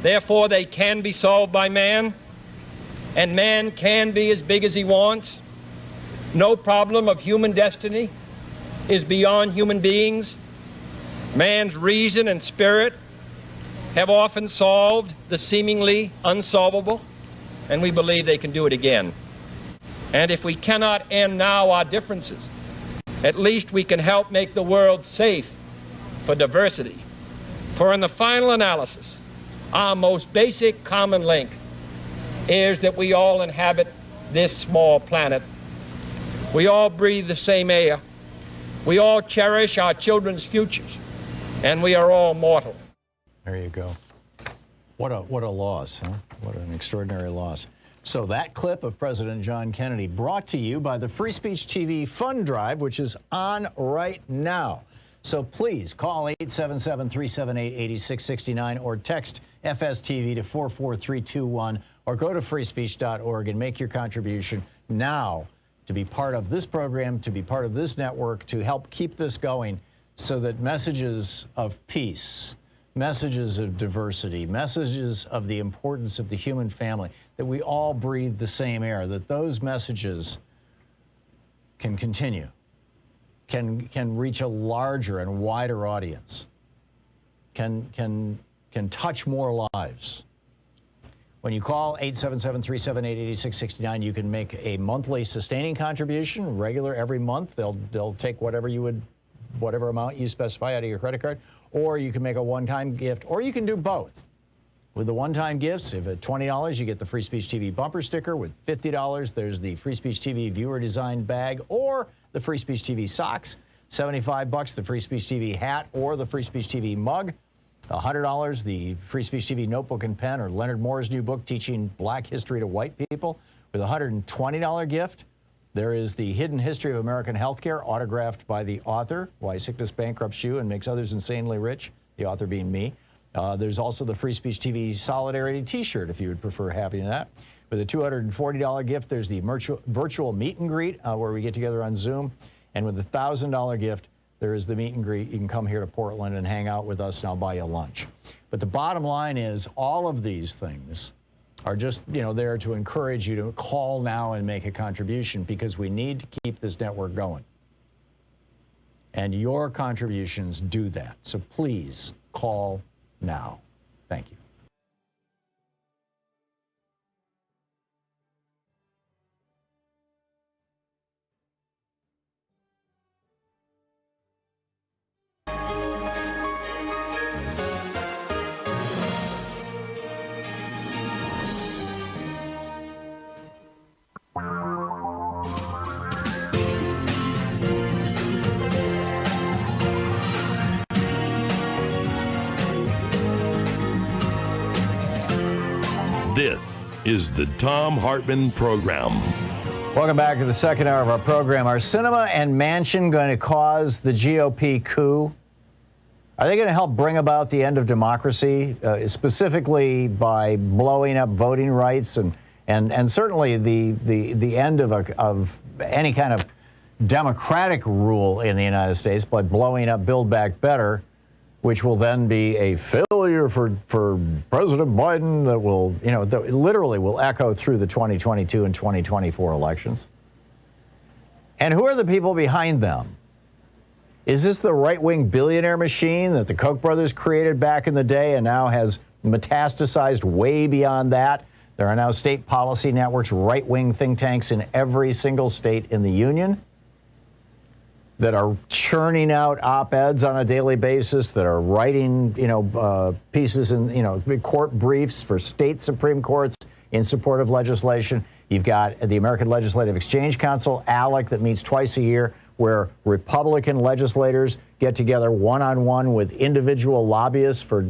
therefore they can be solved by man, and man can be as big as he wants. No problem of human destiny is beyond human beings. Man's reason and spirit have often solved the seemingly unsolvable, and we believe they can do it again. And if we cannot end now our differences, at least we can help make the world safe for diversity. For in the final analysis, our most basic common link is that we all inhabit this small planet. We all breathe the same air. We all cherish our children's futures, and we are all mortal. There you go. What a loss, huh? What an extraordinary loss. So that clip of President John Kennedy brought to you by the Free Speech TV Fund Drive, which is on right now. So please call 877-378-8669 or text FSTV to 44321 or go to freespeech.org and make your contribution now to be part of this program, to be part of this network, to help keep this going so that messages of peace, messages of diversity, messages of the importance of the human family, that we all breathe the same air, that those messages can continue, can reach a larger and wider audience, can touch more lives. When you call 877-378-8669, you can make a monthly sustaining contribution, regular every month. They'll take whatever amount you specify out of your credit card, or you can make a one-time gift, or you can do both. with the one-time gifts. If at $20, you get the Free Speech TV bumper sticker. With $50, there's the Free Speech TV viewer-designed bag or the Free Speech TV socks. $75, the Free Speech TV hat or the Free Speech TV mug. $100, the Free Speech TV notebook and pen or Leonard Moore's new book, Teaching Black History to White People. With a $120 gift, there is the Hidden History of American Healthcare, autographed by the author, Why Sickness Bankrupts You and Makes Others Insanely Rich, the author being me. There's also the Free Speech TV Solidarity T-shirt, if you would prefer having that. With a $240 gift, there's the virtual meet and greet, where we get together on Zoom. And with a $1,000 gift, there is the meet and greet. You can come here to Portland and hang out with us, and I'll buy you lunch. But the bottom line is all of these things are just, there to encourage you to call now and make a contribution, because we need to keep this network going. And your contributions do that. So please call now. Thank you. This is the Thom Hartmann Program. Welcome back to the second hour of our program. Are Sinema and Manchin going to cause the GOP coup? Are they going to help bring about the end of democracy, specifically by blowing up voting rights and certainly the end of any kind of democratic rule in the United States by blowing up Build Back Better, which will then be a failure for President Biden that will, that literally will echo through the 2022 and 2024 elections? And who are the people behind them? Is this the right-wing billionaire machine that the Koch brothers created back in the day and now has metastasized way beyond that? There are now state policy networks, right-wing think tanks in every single state in the union that are churning out op-eds on a daily basis, that are writing, pieces in, court briefs for state Supreme Courts in support of legislation. You've got the American Legislative Exchange Council, ALEC, that meets twice a year, where Republican legislators get together one-on-one with individual lobbyists for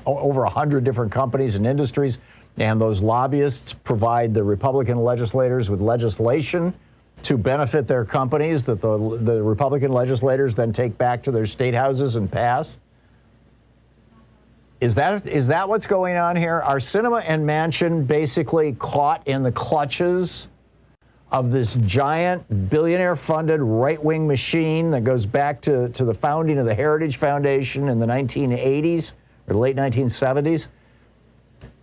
over 100 different companies and industries. And those lobbyists provide the Republican legislators with legislation to benefit their companies that the Republican legislators then take back to their state houses and pass. Is that what's going on here? Are Sinema and Manchin basically caught in the clutches of this giant billionaire-funded right-wing machine that goes back to the founding of the Heritage Foundation in the 1980s or late 1970s?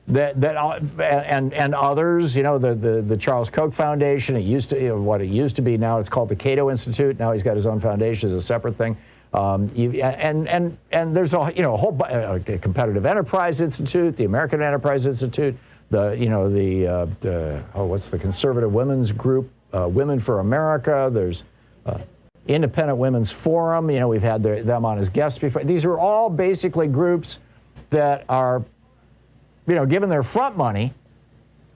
And others, the Charles Koch Foundation. It used to, what it used to be. Now it's called the Cato Institute. Now he's got his own foundation as a separate thing. And there's a whole Competitive Enterprise Institute, the American Enterprise Institute, what's the Conservative Women's Group, Women for America. There's Independent Women's Forum. We've had them on as guests before. These are all basically groups that are, given their front money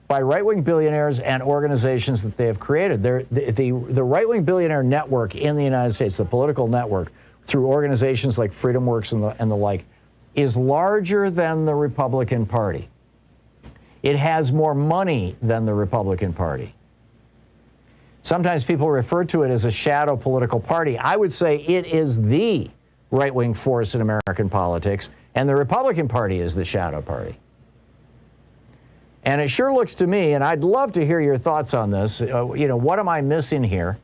by right-wing billionaires and organizations that they have created. The right-wing billionaire network in the United States, the political network, through organizations like Freedom Works and the like, is larger than the Republican Party. It has more money than the Republican Party. Sometimes people refer to it as a shadow political party. I would say it is the right-wing force in American politics, and the Republican Party is the shadow party. And it sure looks to me, and I'd love to hear your thoughts on this, what am I missing here?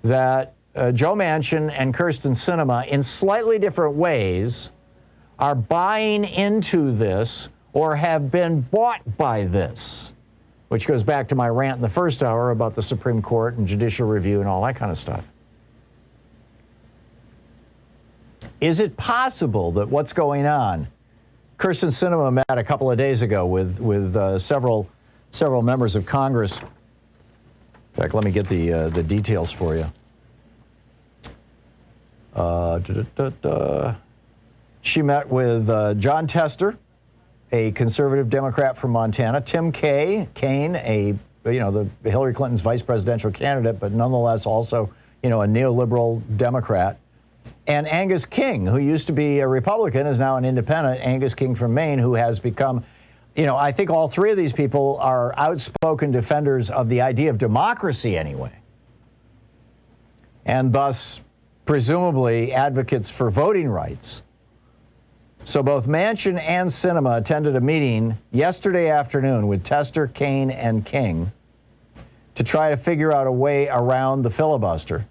That Joe Manchin and Kyrsten Sinema, in slightly different ways, are buying into this or have been bought by this, which goes back to my rant in the first hour about the Supreme Court and judicial review and all that kind of stuff. Is it possible that what's going on? Kyrsten Sinema met a couple of days ago with several members of Congress. In fact, let me get the details for you. She met with John Tester, a conservative Democrat from Montana, Tim Kaine, the Hillary Clinton's vice presidential candidate, but nonetheless also, a neoliberal Democrat. And Angus King, who used to be a Republican, is now an independent. Angus King from Maine, who has become, I think all three of these people are outspoken defenders of the idea of democracy anyway. And thus, presumably, advocates for voting rights. So both Manchin and Sinema attended a meeting yesterday afternoon with Tester, Kaine, and King to try to figure out a way around the filibuster.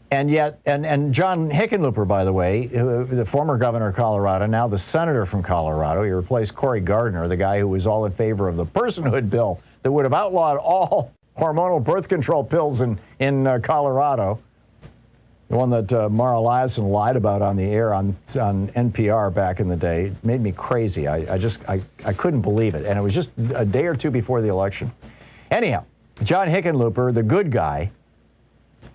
And yet, and John Hickenlooper, by the way, the former governor of Colorado, now the senator from Colorado, he replaced Cory Gardner, the guy who was all in favor of the personhood bill that would have outlawed all hormonal birth control pills in Colorado. The one that Mara Liasson lied about on the air on NPR back in the day. It made me crazy. I couldn't believe it. And it was just a day or two before the election. Anyhow, John Hickenlooper, the good guy,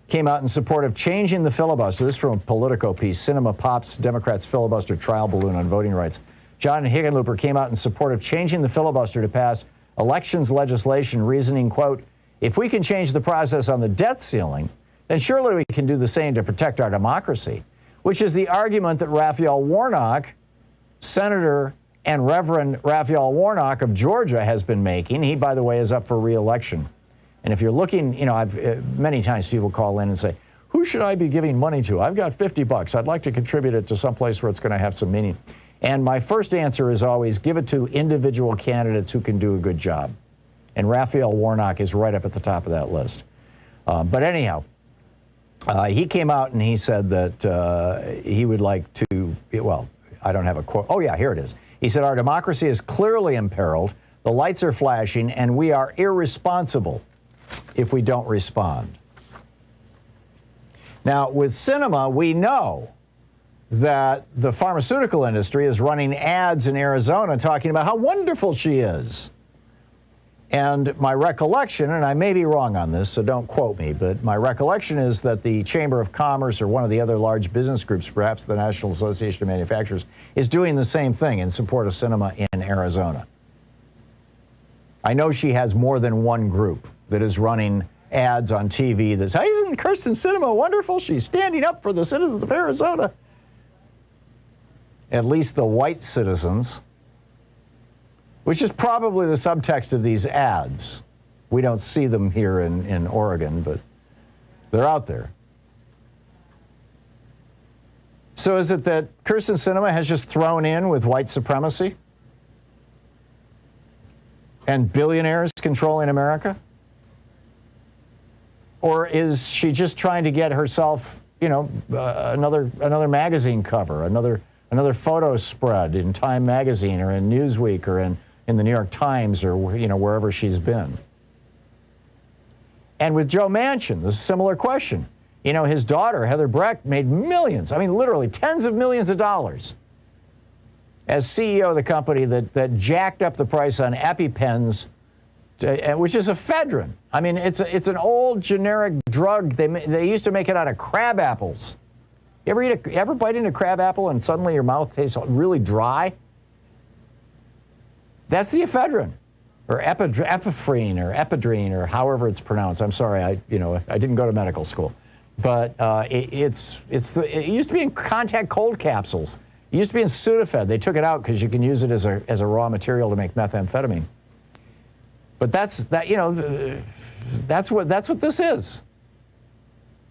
came out in support of changing the filibuster. This is from a Politico piece, Sinema Pops Democrats Filibuster Trial Balloon on Voting Rights. John Hickenlooper came out in support of changing the filibuster to pass elections legislation, reasoning, quote, if we can change the process on the debt ceiling, then surely we can do the same to protect our democracy, which is the argument that Raphael Warnock, Senator and Reverend Raphael Warnock of Georgia, has been making. He, by the way, is up for re-election. And if you're looking, many times people call in and say, who should I be giving money to? I've got $50. I'd like to contribute it to some place where it's going to have some meaning. And my first answer is always give it to individual candidates who can do a good job. And Raphael Warnock is right up at the top of that list. But anyhow, he came out and he said that he would like to, well, I don't have a quote. Oh, yeah, here it is. He said, our democracy is clearly imperiled. The lights are flashing, and we are irresponsible if we don't respond. Now, with Sinema, we know that the pharmaceutical industry is running ads in Arizona talking about how wonderful she is. And my recollection, and I may be wrong on this, so don't quote me, but my recollection is that the Chamber of Commerce or one of the other large business groups, perhaps the National Association of Manufacturers, is doing the same thing in support of Sinema in Arizona. I know she has more than one group that is running ads on TV that says, isn't Kirsten Sinema wonderful? She's standing up for the citizens of Arizona. At least the white citizens. Which is probably the subtext of these ads. We don't see them here in Oregon, but they're out there. So is it that Kirsten Sinema has just thrown in with white supremacy? And billionaires controlling America? Or is she just trying to get herself, another magazine cover, another photo spread in Time Magazine or in Newsweek or in the New York Times or, wherever she's been? And with Joe Manchin, this is a similar question. His daughter, Heather Breck, made millions, literally tens of millions of dollars as CEO of the company that jacked up the price on EpiPens, which is ephedrine. It's an old generic drug. They used to make it out of crab apples. You ever bite into a crab apple and suddenly your mouth tastes really dry? That's the ephedrine, or epinephrine, or epidrine, or however it's pronounced. I'm sorry, I didn't go to medical school, but it used to be in contact cold capsules. It used to be in Sudafed. They took it out because you can use it as a raw material to make methamphetamine. But that's what this is.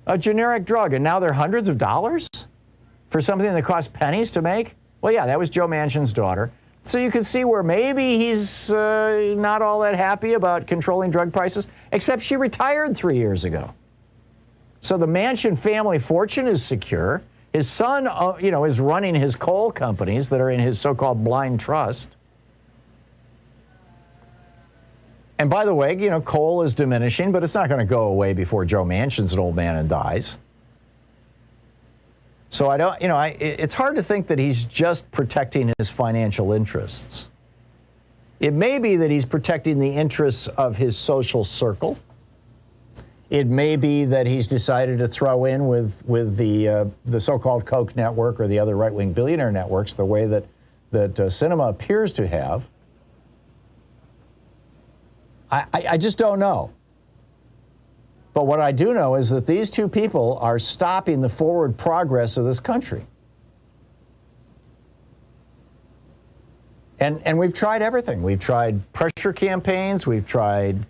A generic drug, and now they're hundreds of dollars for something that costs pennies to make? Well, yeah, that was Joe Manchin's daughter. So you can see where maybe he's not all that happy about controlling drug prices, except she retired 3 years ago. So the Manchin family fortune is secure. His son, is running his coal companies that are in his so-called blind trust. And by the way, coal is diminishing, but it's not going to go away before Joe Manchin's an old man and dies. So it's hard to think that he's just protecting his financial interests. It may be that he's protecting the interests of his social circle. It may be that he's decided to throw in with the so-called Koch network or the other right-wing billionaire networks the way that Sinema appears to have. I just don't know. But what I do know is that these two people are stopping the forward progress of this country. And we've tried everything. We've tried pressure campaigns. We've tried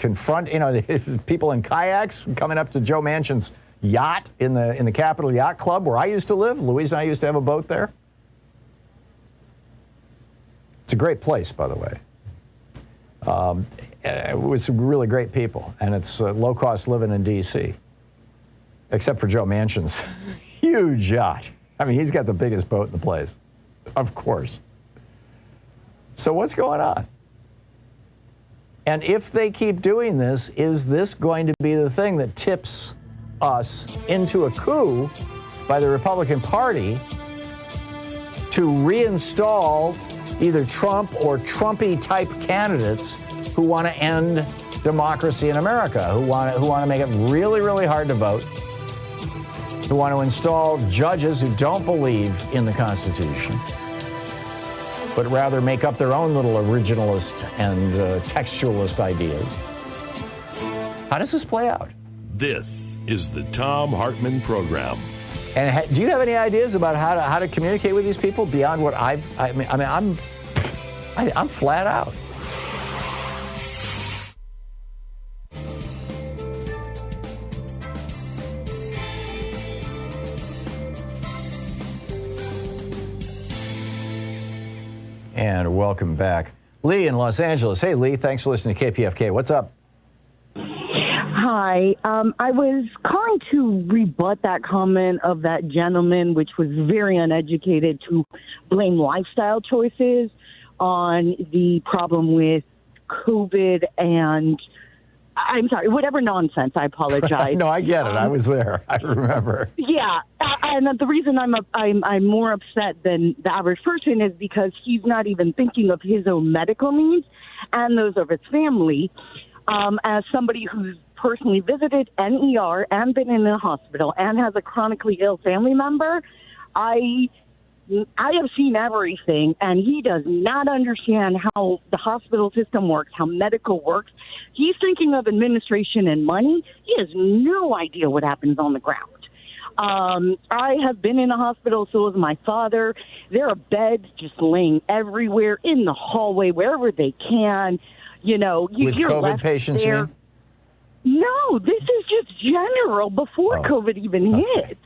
people in kayaks coming up to Joe Manchin's yacht in the Capitol Yacht Club where I used to live. Louise and I used to have a boat there. It's a great place, by the way. It was really great people, and it's low-cost living in D.C., except for Joe Manchin's huge yacht. I mean, he's got the biggest boat in the place, of course. So what's going on? And if they keep doing this, is this going to be the thing that tips us into a coup by the Republican Party to reinstall either Trump or Trumpy-type candidates who want to end democracy in America, who want to make it really, really hard to vote, who want to install judges who don't believe in the Constitution, but rather make up their own little originalist and textualist ideas. How does this play out? This is the Thom Hartmann Program. And do you have any ideas about how to communicate with these people beyond what I'm flat out. And welcome back. Lee in Los Angeles. Hey, Lee, thanks for listening to KPFK. What's up? Hi. I was calling to rebut that comment of that gentleman, which was very uneducated, to blame lifestyle choices on the problem with COVID and, I'm sorry, whatever nonsense. I apologize. No, I get it. I was there. I remember. Yeah. And the reason I'm more upset than the average person is because he's not even thinking of his own medical needs and those of his family. As somebody who's personally visited an ER and been in a hospital and has a chronically ill family member, I have seen everything, and he does not understand how the hospital system works, how medical works. He's thinking of administration and money. He has no idea what happens on the ground. I have been in a hospital, so has my father. There are beds just laying everywhere in the hallway, wherever they can. You know, with you're COVID left patients, there. you mean? No, this is just general before COVID even hits.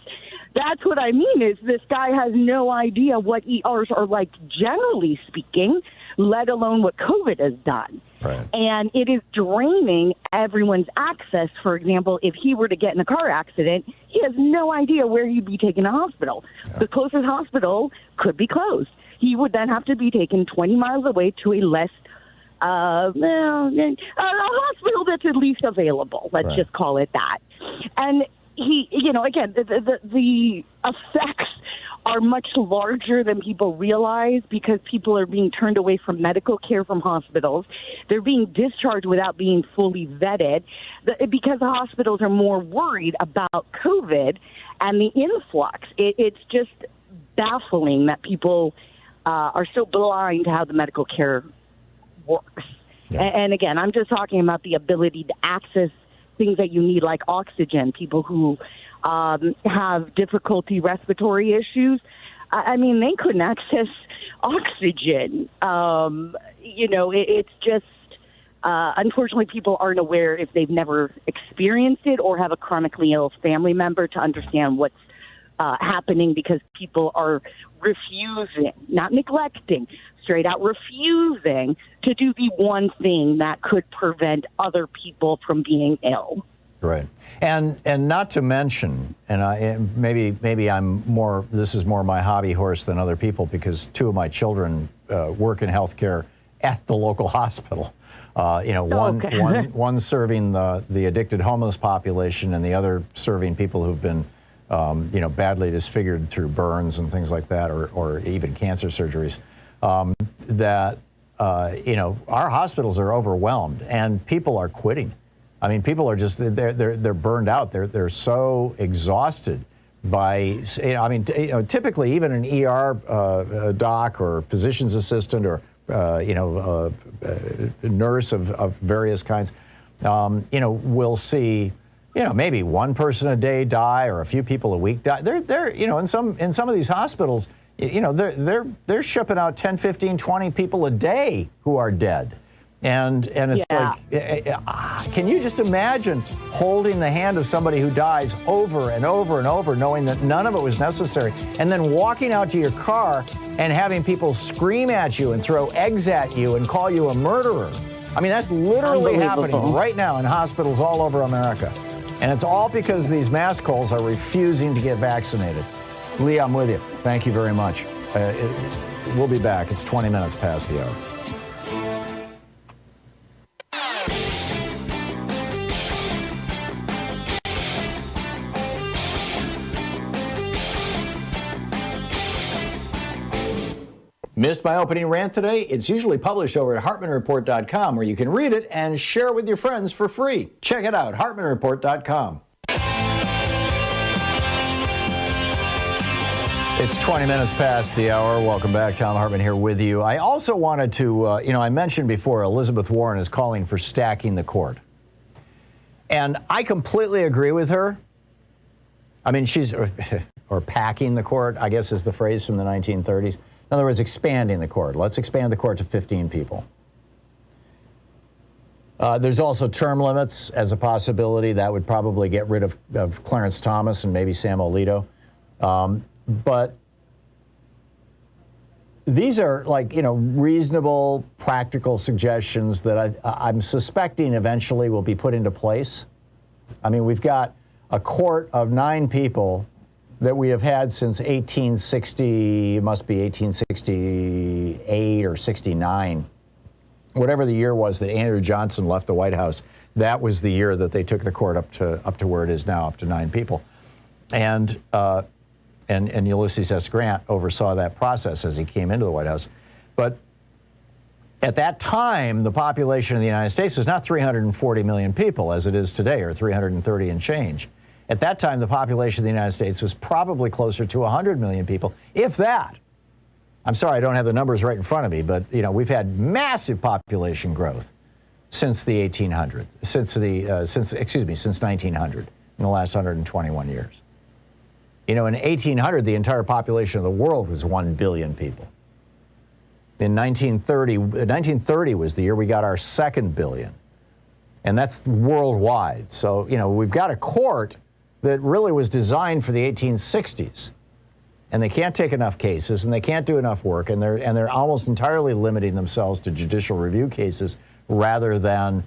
That's what I mean is this guy has no idea what ERs are like generally speaking, let alone what COVID has done. Right. And it is draining everyone's access. For example, if he were to get in a car accident, he has no idea where he'd be taken to hospital. Yeah. The closest hospital could be closed. He would then have to be taken 20 miles away to a less a hospital that's at least available. Let's just call it that. And he, you know, again, the effects are much larger than people realize because people are being turned away from medical care from hospitals. They're being discharged without being fully vetted because the hospitals are more worried about COVID and the influx. It's just baffling that people are so blind to how the medical care works. Yeah. And again, I'm just talking about the ability to access things that you need, like oxygen. People who have difficulty respiratory issues, I mean, they couldn't access oxygen. You know, it's just, unfortunately, people aren't aware if they've never experienced it or have a chronically ill family member to understand what's happening because people are refusing, not neglecting, straight out refusing to do the one thing that could prevent other people from being ill. Right. And not to mention, and maybe I'm more, this is more my hobby horse than other people because two of my children work in healthcare at the local hospital. You know, one serving the addicted homeless population and the other serving people who've been you know, badly disfigured through burns and things like that, or even cancer surgeries. You know, our hospitals are overwhelmed and people are quitting. I mean, people are just they're burned out. They're so exhausted by. I mean, typically even an ER doc or physician's assistant or nurse of various kinds, will see, maybe one person a day die or a few people a week die. They're in some of these hospitals, they're shipping out 10, 15, 20 people a day who are dead. And it's like, can you just imagine holding the hand of somebody who dies over and over and over, knowing that none of it was necessary, and then walking out to your car and having people scream at you and throw eggs at you and call you a murderer? I mean, that's literally happening right now in hospitals all over America. And it's all because these mask holes are refusing to get vaccinated. Lee, I'm with you. Thank you very much. We'll be back. It's 20 minutes past the hour. Missed my opening rant today? It's usually published over at HartmannReport.com, where you can read it and share it with your friends for free. Check it out, HartmannReport.com. It's 20 minutes past the hour. Welcome back. Thom Hartmann here with you. I also wanted to, I mentioned before, Elizabeth Warren is calling for stacking the court. And I completely agree with her. I mean, or packing the court, I guess is the phrase from the 1930s. In other words, expanding the court. Let's expand the court to 15 people. There's also term limits as a possibility. That would probably get rid of Clarence Thomas and maybe Sam Alito. But these are reasonable, practical suggestions that I'm suspecting eventually will be put into place. I mean, we've got a court of 9 people that we have had since 1860, it must be 1868 or 69. Whatever the year was that Andrew Johnson left the White House, that was the year that they took the court up to where it is now, up to 9 people. And Ulysses S. Grant oversaw that process as he came into the White House. But at that time, the population of the United States was not 340 million people as it is today, or 330 and change. At that time, the population of the United States was probably closer to 100 million people, if that. I'm sorry, I don't have the numbers right in front of me, but we've had massive population growth since the 1800s, since 1900, in the last 121 years. In 1800, the entire population of the world was 1 billion people. In 1930 was the year we got our 2nd billion, and that's worldwide. So we've got a court that really was designed for the 1860s, and they can't take enough cases, and they can't do enough work, and they're almost entirely limiting themselves to judicial review cases rather than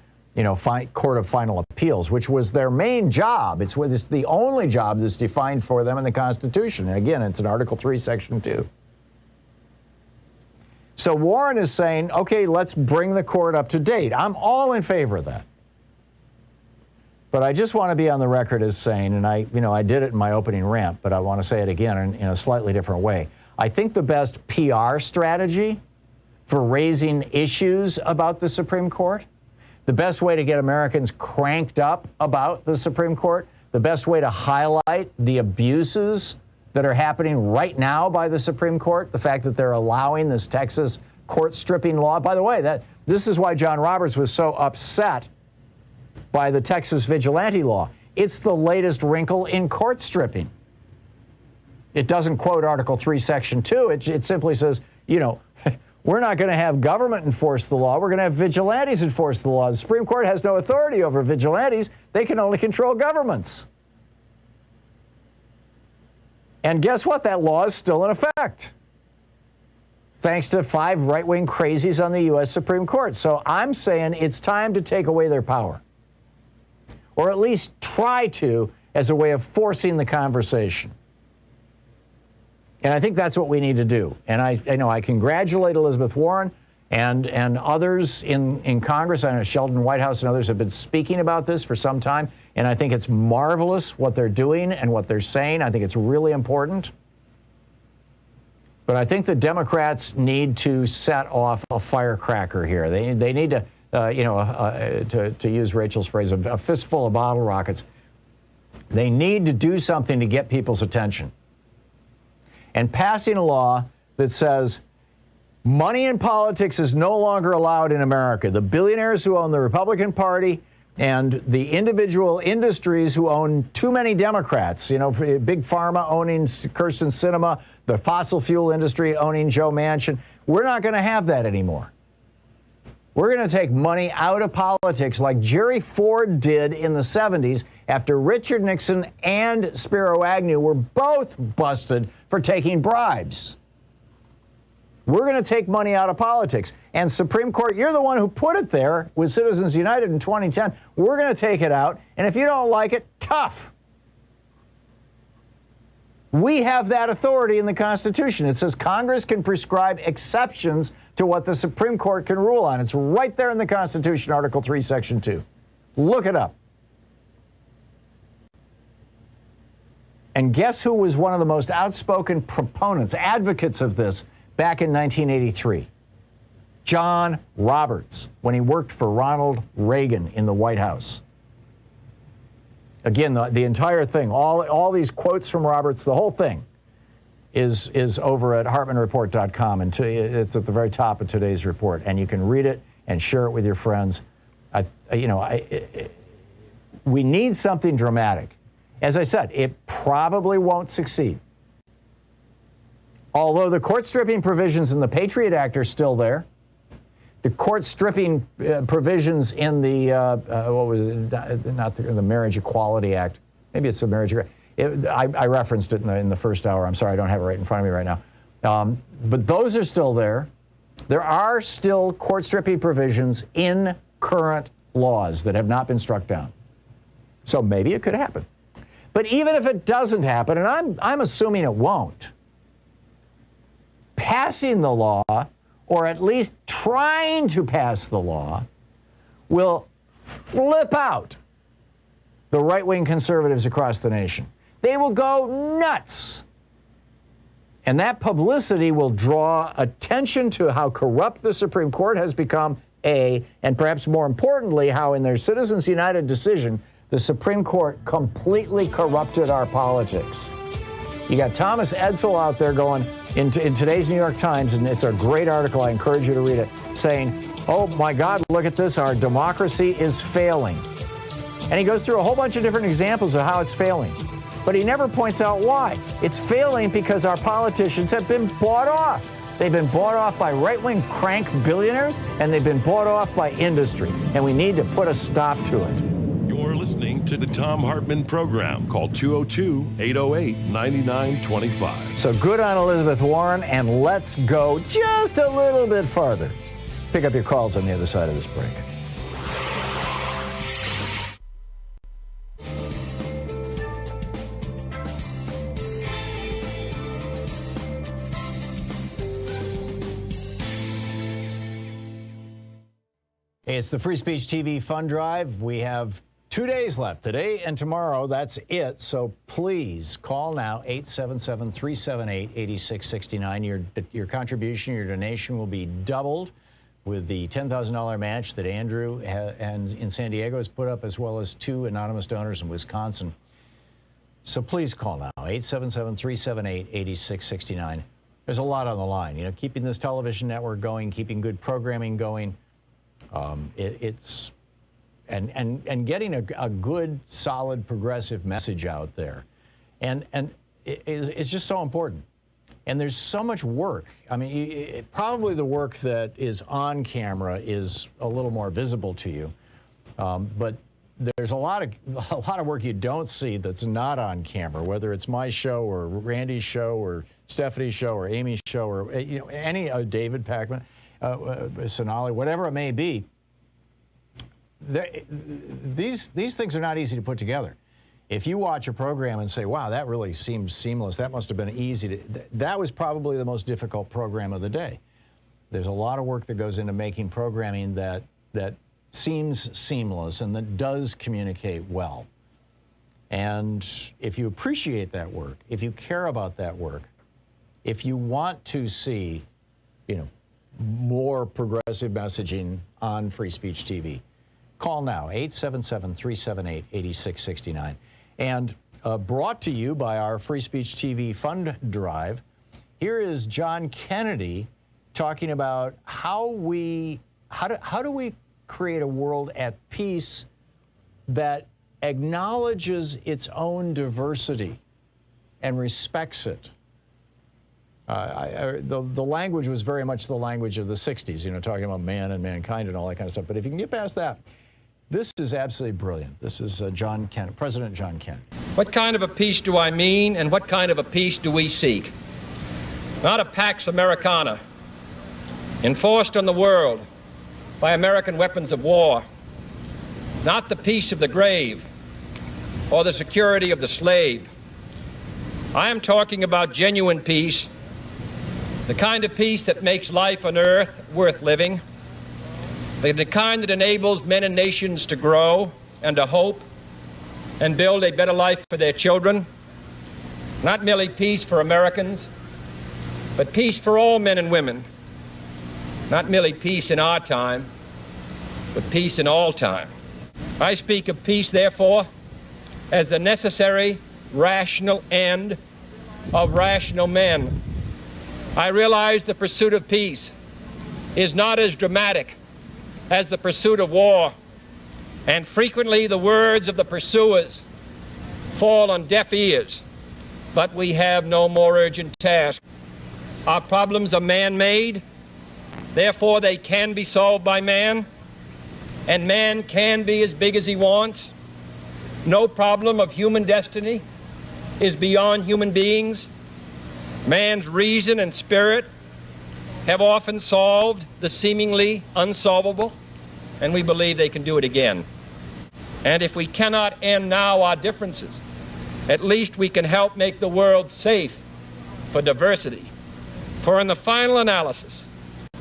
Court of Final Appeals, which was their main job. It's the only job that's defined for them in the Constitution. And again, it's in Article 3, Section 2. So Warren is saying, okay, let's bring the court up to date. I'm all in favor of that. But I just want to be on the record as saying, and I did it in my opening rant, but I want to say it again in a slightly different way. I think the best PR strategy for raising issues about the Supreme Court, the best way to get Americans cranked up about the Supreme Court, the best way to highlight the abuses that are happening right now by the Supreme Court, the fact that they're allowing this Texas court stripping law. By the way, this is why John Roberts was so upset by the Texas vigilante law. It's the latest wrinkle in court stripping. It doesn't quote Article 3, Section 2. It simply says, we're not going to have government enforce the law. We're going to have vigilantes enforce the law. The Supreme Court has no authority over vigilantes. They can only control governments. And guess what? That law is still in effect, thanks to 5 right-wing crazies on the U.S. Supreme Court. So I'm saying it's time to take away their power, or at least try to, as a way of forcing the conversation. And I think that's what we need to do. And I congratulate Elizabeth Warren and others in Congress. I know Sheldon Whitehouse and others have been speaking about this for some time. And I think it's marvelous what they're doing and what they're saying. I think it's really important. But I think the Democrats need to set off a firecracker here. They need to use Rachel's phrase, a fistful of bottle rockets. They need to do something to get people's attention. And passing a law that says money in politics is no longer allowed in America. The billionaires who own the Republican Party and the individual industries who own too many Democrats, Big Pharma owning Kirsten Sinema, the fossil fuel industry owning Joe Manchin, we're not going to have that anymore. We're going to take money out of politics like Jerry Ford did in the 70s after Richard Nixon and Spiro Agnew were both busted for taking bribes. We're going to take money out of politics. And Supreme Court, you're the one who put it there with Citizens United in 2010. We're going to take it out. And if you don't like it, tough. We have that authority in the Constitution. It says Congress can prescribe exceptions to what the Supreme Court can rule on. It's right there in the Constitution, Article 3, Section 2. Look it up. And guess who was one of the most outspoken proponents, advocates of this back in 1983? John Roberts, when he worked for Ronald Reagan in the White House. Again, the entire thing, all these quotes from Roberts, the whole thing is over at HartmannReport.com, and it's at the very top of today's report, and you can read it and share it with your friends. We need something dramatic. As I said, it probably won't succeed. Although the court stripping provisions in the Patriot Act are still there, the court stripping provisions in the the Marriage Equality Act, maybe it's the Marriage Equality. I referenced it in the first hour. I'm sorry, I don't have it right in front of me right now. But those are still there. There are still court stripping provisions in current laws that have not been struck down. So maybe it could happen. But even if it doesn't happen, and I'm assuming it won't, passing the law, or at least trying to pass the law, will flip out the right-wing conservatives across the nation. They will go nuts. And that publicity will draw attention to how corrupt the Supreme Court has become, and perhaps more importantly, how in their Citizens United decision, the Supreme Court completely corrupted our politics. You got Thomas Edsall out there going in today's New York Times, and it's a great article, I encourage you to read it, saying, oh my God, look at this, our democracy is failing. And he goes through a whole bunch of different examples of how it's failing. But he never points out why. It's failing because our politicians have been bought off. They've been bought off by right-wing crank billionaires, and they've been bought off by industry. And we need to put a stop to it. You're listening to the Thom Hartmann Program. Call 202-808-9925. So good on Elizabeth Warren, and let's go just a little bit farther. Pick up your calls on the other side of this break. Hey, it's the Free Speech TV Fund Drive. We have 2 days left, today and tomorrow. That's it. So please call now, 877-378-8669. Your contribution, your donation will be doubled with the $10,000 match that Andrew in San Diego has put up, as well as 2 anonymous donors in Wisconsin. So please call now, 877-378-8669. There's a lot on the line. Keeping this television network going, keeping good programming going. It's getting a good, solid, progressive message out there, and it's just so important. And there's so much work. I mean, probably the work that is on camera is a little more visible to you, but there's a lot of work you don't see that's not on camera. Whether it's my show or Randy's show or Stephanie's show or Amy's show or any David Pakman. Sonali, whatever it may be, these things are not easy to put together. If you watch a program and say, wow, that really seems seamless, that must have been easy that was probably the most difficult program of the day. There's a lot of work that goes into making programming that seems seamless and that does communicate well. And if you appreciate that work, if you care about that work, if you want to see, more progressive messaging on Free Speech TV. Call now, 877-378-8669. And brought to you by our Free Speech TV fund drive, here is John Kennedy talking about how do we create a world at peace that acknowledges its own diversity and respects it. The language was very much the language of the 60s, you know, talking about man and mankind and all that kind of stuff. But if you can get past that, this is absolutely brilliant. This is President John Kennedy. What kind of a peace do I mean, and what kind of a peace do we seek? Not a Pax Americana enforced on the world by American weapons of war. Not the peace of the grave or the security of the slave. I am talking about genuine peace, the kind of peace that makes life on earth worth living, the kind that enables men and nations to grow and to hope and build a better life for their children. Not merely peace for Americans, but peace for all men and women. Not merely peace in our time, but peace in all time. I speak of peace, therefore, as the necessary, rational end of rational men. I realize the pursuit of peace is not as dramatic as the pursuit of war, and frequently the words of the pursuers fall on deaf ears, but we have no more urgent task. Our problems are man-made, therefore they can be solved by man, and man can be as big as he wants. No problem of human destiny is beyond human beings. Man's reason and spirit have often solved the seemingly unsolvable, and we believe they can do it again. And if we cannot end now our differences, at least we can help make the world safe for diversity. For in the final analysis,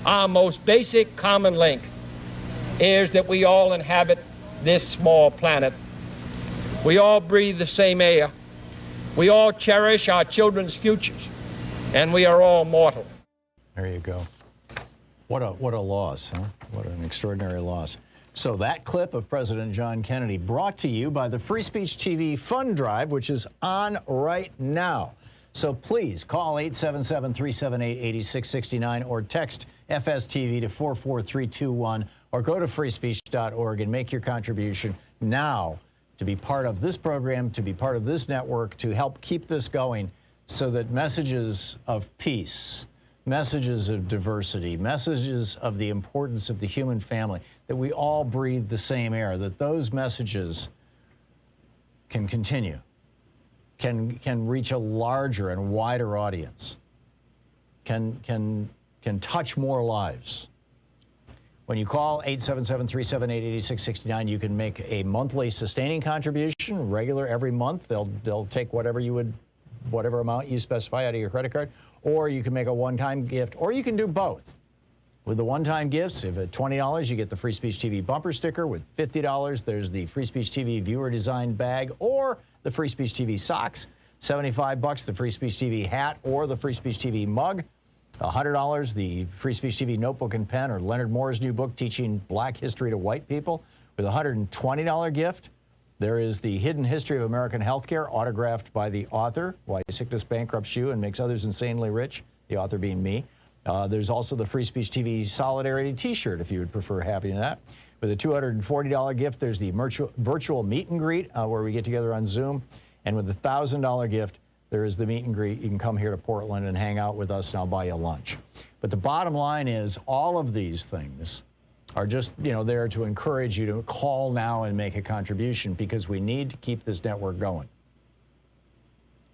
our most basic common link is that we all inhabit this small planet. We all breathe the same air. We all cherish our children's futures, and we are all mortal. There you go. What a loss, huh? What an extraordinary loss. So that clip of President John Kennedy brought to you by the Free Speech TV Fund Drive, which is on right now. So please call 877-378-8669 or text FSTV to 44321 or go to freespeech.org and make your contribution now to be part of this program, to be part of this network, to help keep this going so that messages of peace, messages of diversity, messages of the importance of the human family, that we all breathe the same air, that those messages can continue, can reach a larger and wider audience, can touch more lives. When you call 877-378-8669, you can make a monthly sustaining contribution, regular every month. They'll take whatever amount you specify out of your credit card, or you can make a one-time gift, or you can do both. With the one-time gifts, if at $20, you get the Free Speech TV bumper sticker. With $50, there's the Free Speech TV viewer-designed bag or the Free Speech TV socks. $75, the Free Speech TV hat or the Free Speech TV mug. $100, the Free Speech TV notebook and pen or Leonard Moore's new book, Teaching Black History to White People. With a $120 gift, there is the Hidden History of American Healthcare, autographed by the author, Why Sickness Bankrupts You and Makes Others Insanely Rich, the author being me. There's also the Free Speech TV Solidarity T-shirt, if you would prefer having that. With a $240 gift, there's the virtual meet and greet, where we get together on Zoom. And with a $1,000 gift, there is the meet and greet. You can come here to Portland and hang out with us, and I'll buy you lunch. But the bottom line is all of these things are just, there to encourage you to call now and make a contribution, because we need to keep this network going.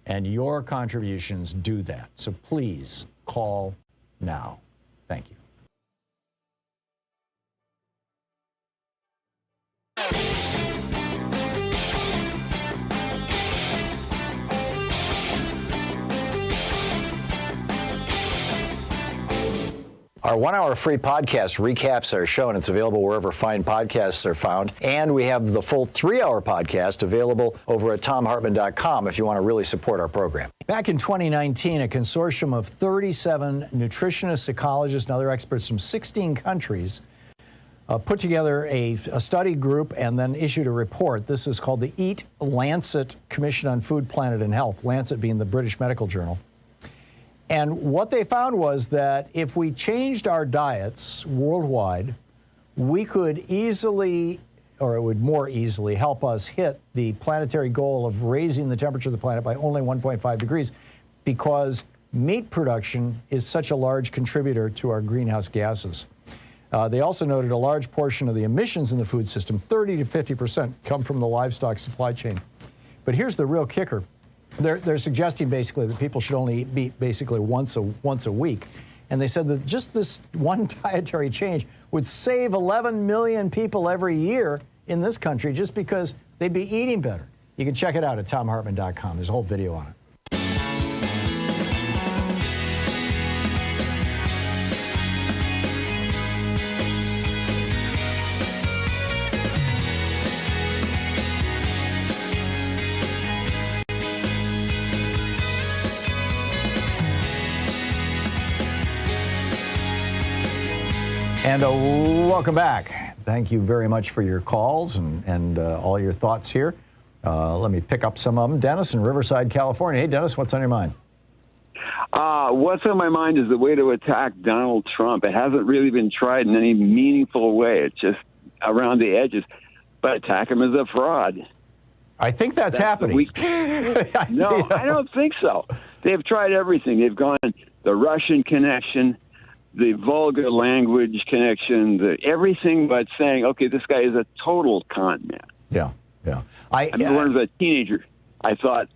And your contributions do that. So please call now. Thank you. Our 1-hour free podcast recaps our show, and it's available wherever fine podcasts are found. And we have the full 3-hour podcast available over at thomhartmann.com if you want to really support our program. Back in 2019, a consortium of 37 nutritionists, psychologists, and other experts from 16 countries put together a study group and then issued a report. This is called the Eat Lancet Commission on Food, Planet, and Health, Lancet being the British medical journal. And what they found was that if we changed our diets worldwide, we could easily, or it would more easily, help us hit the planetary goal of raising the temperature of the planet by only 1.5 degrees, because meat production is such a large contributor to our greenhouse gases. They also noted a large portion of the emissions in the food system, 30 to 50%, come from the livestock supply chain. But here's the real kicker. They're suggesting basically that people should only eat meat basically once a week. And they said that just this one dietary change would save 11 million people every year in this country just because they'd be eating better. You can check it out at thomhartmann.com. There's a whole video on it. And welcome back. Thank you very much for your calls and all your thoughts here. Let me pick up some of them. Dennis in Riverside, California. Hey, Dennis, what's on your mind? What's on my mind is the way to attack Donald Trump. It hasn't really been tried in any meaningful way. It's just around the edges. But attack him as a fraud. I think that's happening. No, I don't think so. They've tried everything. They've gone the Russian connection, the vulgar language connection, everything but saying, okay, this guy is a total con man. Yeah. I remember when I was a teenager, I thought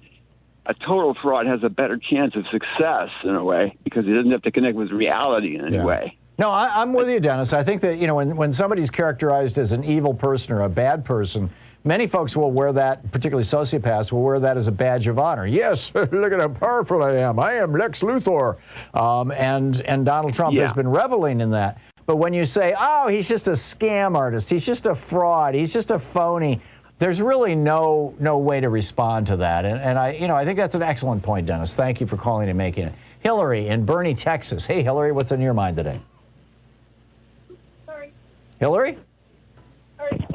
a total fraud has a better chance of success in a way because he doesn't have to connect with reality in any way. No, I'm with you, Dennis. I think that, when somebody's characterized as an evil person or a bad person, many folks will wear that, particularly sociopaths, will wear that as a badge of honor. Yes, look at how powerful I am. I am Lex Luthor. And Donald Trump has been reveling in that. But when you say, oh, he's just a scam artist, he's just a fraud, he's just a phony, there's really no way to respond to that. And I think that's an excellent point, Dennis. Thank you for calling and making it. Hillary in Bernie, Texas. Hey, Hillary, what's on your mind today? Sorry. Hillary? Sorry.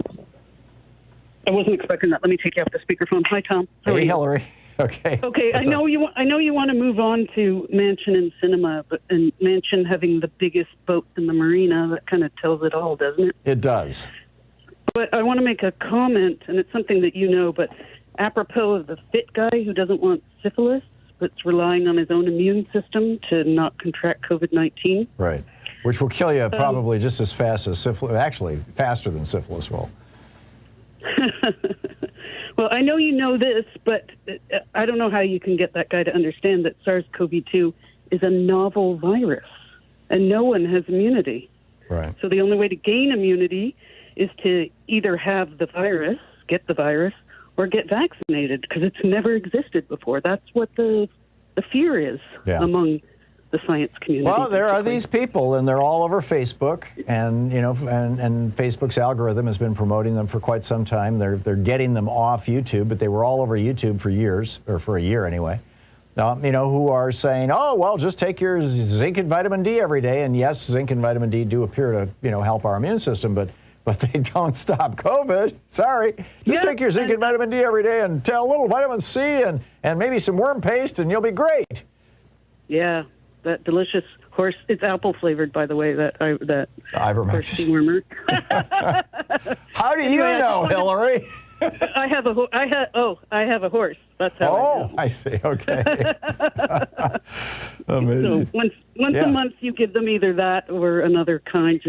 I wasn't expecting that. Let me take you off the speakerphone. Hi, Tom. Hey, Hillary. Okay. Okay. I know you want to move on to Manchin and Sinema, and Manchin having the biggest boat in the marina, that kind of tells it all, doesn't it? It does. But I want to make a comment, and it's something that you know, but apropos of the fit guy who doesn't want syphilis, but's relying on his own immune system to not contract COVID-19. Right. Which will kill you probably just as fast as syphilis, actually faster than syphilis will. Well, I know you know this, but I don't know how you can get that guy to understand that SARS-CoV-2 is a novel virus, and no one has immunity. Right. So the only way to gain immunity is to either have the virus, get the virus, or get vaccinated, because it's never existed before. That's what the fear is among the science community. Well, there are these people, and they're all over Facebook, and and Facebook's algorithm has been promoting them for quite some time. They're getting them off YouTube, but they were all over YouTube for years, or for a year anyway. Who are saying, oh, well, just take your zinc and vitamin D every day. And yes, zinc and vitamin D do appear to help our immune system, but they don't stop COVID. Sorry. Just take your zinc and vitamin D every day and a little vitamin C and maybe some worm paste, and you'll be great. Yeah. That delicious horse, it's apple flavored, by the way, that horse dewormer. How do you know, Hillary? I have a horse. That's how I know. I see. Okay. Amazing. So once a month you give them either that or another kind,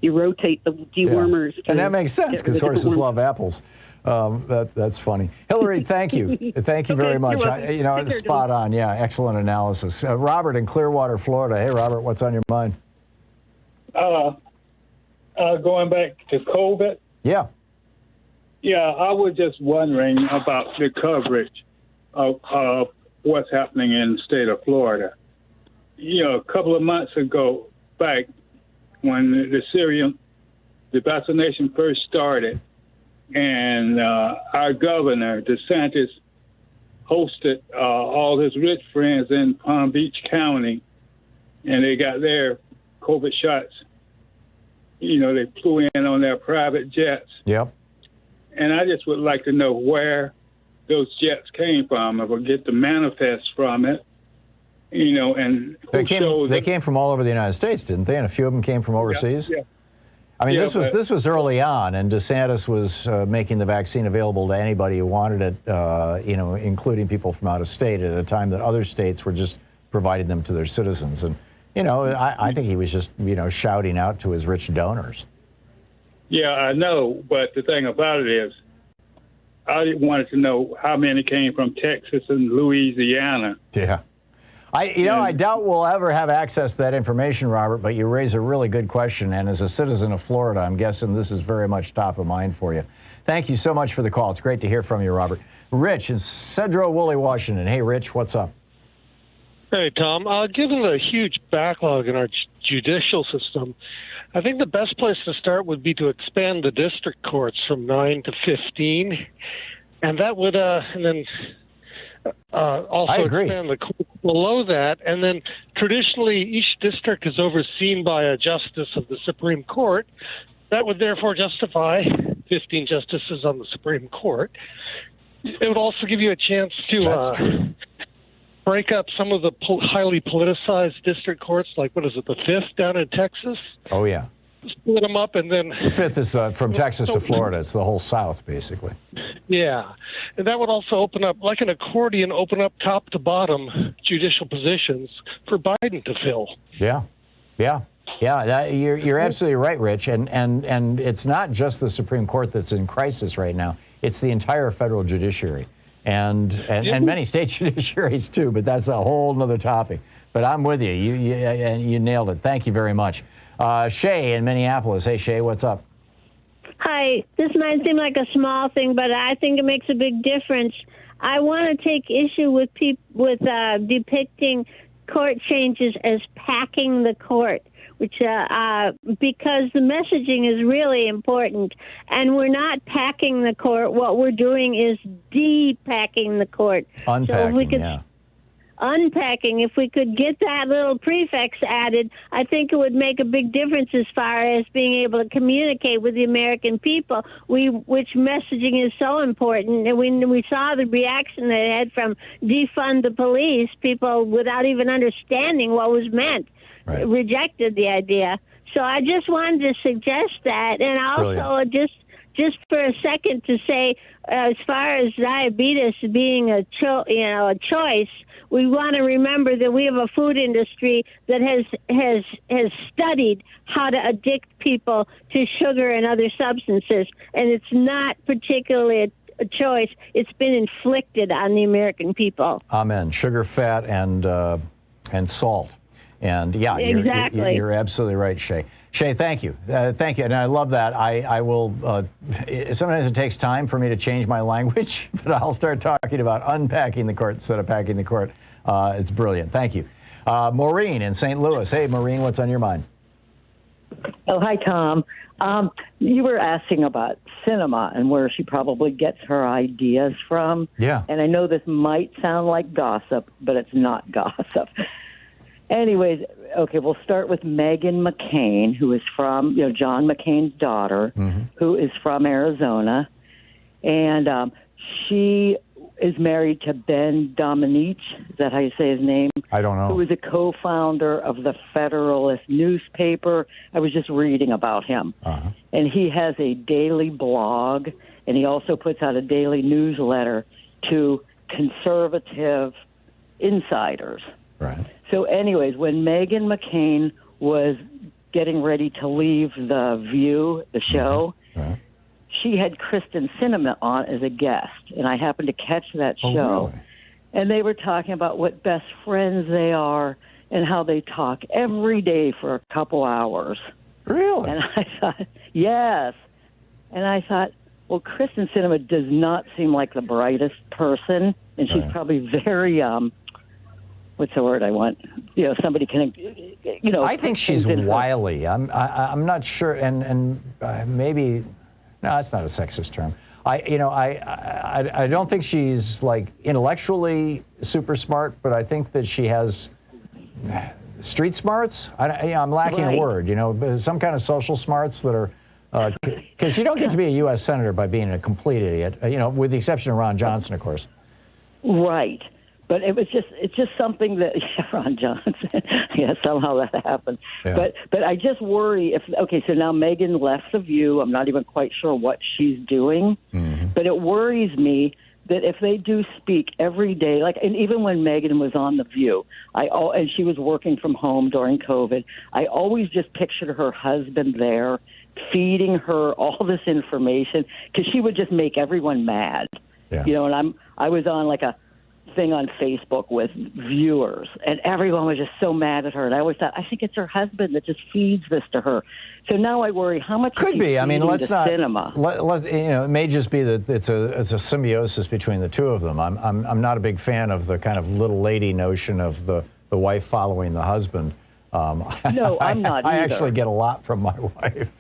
you rotate the dewormers. And that makes sense because horses love apples. That's funny. Hillary, thank you. Thank you very much. It's spot on. Yeah, excellent analysis. Robert in Clearwater, Florida. Hey, Robert, what's on your mind? Going back to COVID. Yeah. Yeah, I was just wondering about the coverage of what's happening in the state of Florida. A couple of months ago, fact, when the vaccination first started, and our governor, DeSantis, hosted all his rich friends in Palm Beach County, and they got their COVID shots. You know, they flew in on their private jets. Yep. And I just would like to know where those jets came from. If I get the manifest from it, you know, and they came from all over the United States, didn't they? And a few of them came from overseas. Yeah. I mean, this was early on, and DeSantis was making the vaccine available to anybody who wanted it, you know, including people from out of state at a time that other states were just providing them to their citizens. And, you know, I think he was just, you know, shouting out to his rich donors. Yeah, I know, but the thing about it is, I wanted to know how many came from Texas and Louisiana. Yeah. I doubt we'll ever have access to that information, Robert, but you raise a really good question. And as a citizen of Florida, I'm guessing this is very much top of mind for you. Thank you so much for the call. It's great to hear from you, Robert. Rich in Cedro Woolley, Washington. Hey, Rich, what's up? Hey, Tom. Given the huge backlog in our judicial system, I think the best place to start would be to expand the district courts from 9 to 15. And that would, and then also expand the court below that. And then traditionally, each district is overseen by a justice of the Supreme Court. That would therefore justify 15 justices on the Supreme Court. It would also give you a chance to break up some of the highly politicized district courts, like, what is it, the 5th down in Texas? Oh, yeah. Split them up, and then... The 5th is from Texas to Florida. It's the whole South, basically. Yeah. And that would also open up, like an accordion, open up top to bottom judicial positions for Biden to fill. Yeah. Yeah. Yeah, you're absolutely right, Rich. And it's not just the Supreme Court that's in crisis right now. It's the entire federal judiciary. And many state judiciaries too, but that's a whole nother topic. But I'm with you. You nailed it. Thank you very much. Shay in Minneapolis. Hey, Shay, what's up? Hi. This might seem like a small thing, but I think it makes a big difference. I want to take issue with depicting court changes as packing the court, which because the messaging is really important, and we're not packing the court. What we're doing is de-packing the court. Unpacking, Unpacking. If we could get that little prefix added, I think it would make a big difference as far as being able to communicate with the American people, which messaging is so important. And when we saw the reaction that it had from defund the police, people, without even understanding what was meant, rejected the idea. So I just wanted to suggest that. And also just for a second to say, as far as diabetes being a choice, we want to remember that we have a food industry that has studied how to addict people to sugar and other substances, and it's not particularly a choice. It's been inflicted on the American people. Amen. Sugar, fat, and salt. And yeah, exactly. You're absolutely right, Shay. Shay, thank you. Thank you. And I love that. I will, sometimes it takes time for me to change my language, but I'll start talking about unpacking the court instead of packing the court. It's brilliant. Thank you. Maureen in St. Louis. Hey, Maureen, what's on your mind? Oh, hi, Tom. You were asking about Sinema and where she probably gets her ideas from. Yeah. And I know this might sound like gossip, but it's not gossip. Anyways, okay, we'll start with Meghan McCain, who is from, John McCain's daughter, who is from Arizona. And she is married to Ben Dominique. Is that how you say his name? I don't know. Who is a co-founder of the Federalist newspaper. I was just reading about him. And he has a daily blog, and he also puts out a daily newsletter to conservative insiders. Right. So anyways, when Meghan McCain was getting ready to leave The View, the show, she had Kristen Sinema on as a guest, and I happened to catch that show. Really? And they were talking about what best friends they are and how they talk every day for a couple hours. Really? And I thought, yes. And I thought, well, Kristen Sinema does not seem like the brightest person, and she's probably very what's the word I want? Somebody can, I think she's wily. I'm not sure, and maybe, no, that's not a sexist term. I don't think she's like intellectually super smart, but I think that she has street smarts. I'm lacking a word. Some kind of social smarts that are. Because you don't get to be a U.S. senator by being a complete idiot. With the exception of Ron Johnson, of course. Right. But it's just something that Ron Johnson, somehow that happened. Yeah. But I just worry so now Megan left The View. I'm not even quite sure what she's doing, but it worries me that if they do speak every day, and even when Megan was on The View, and she was working from home during COVID, I always just pictured her husband there feeding her all this information because she would just make everyone mad. Yeah. And I was on like a thing on Facebook with viewers, and everyone was just so mad at her. And I always thought, I think it's her husband that just feeds this to her. So now I worry how much could be. I mean, let's not. Sinema. It may just be that it's a symbiosis between the two of them. I'm not a big fan of the kind of little lady notion of the wife following the husband. No, I'm not either. I actually get a lot from my wife.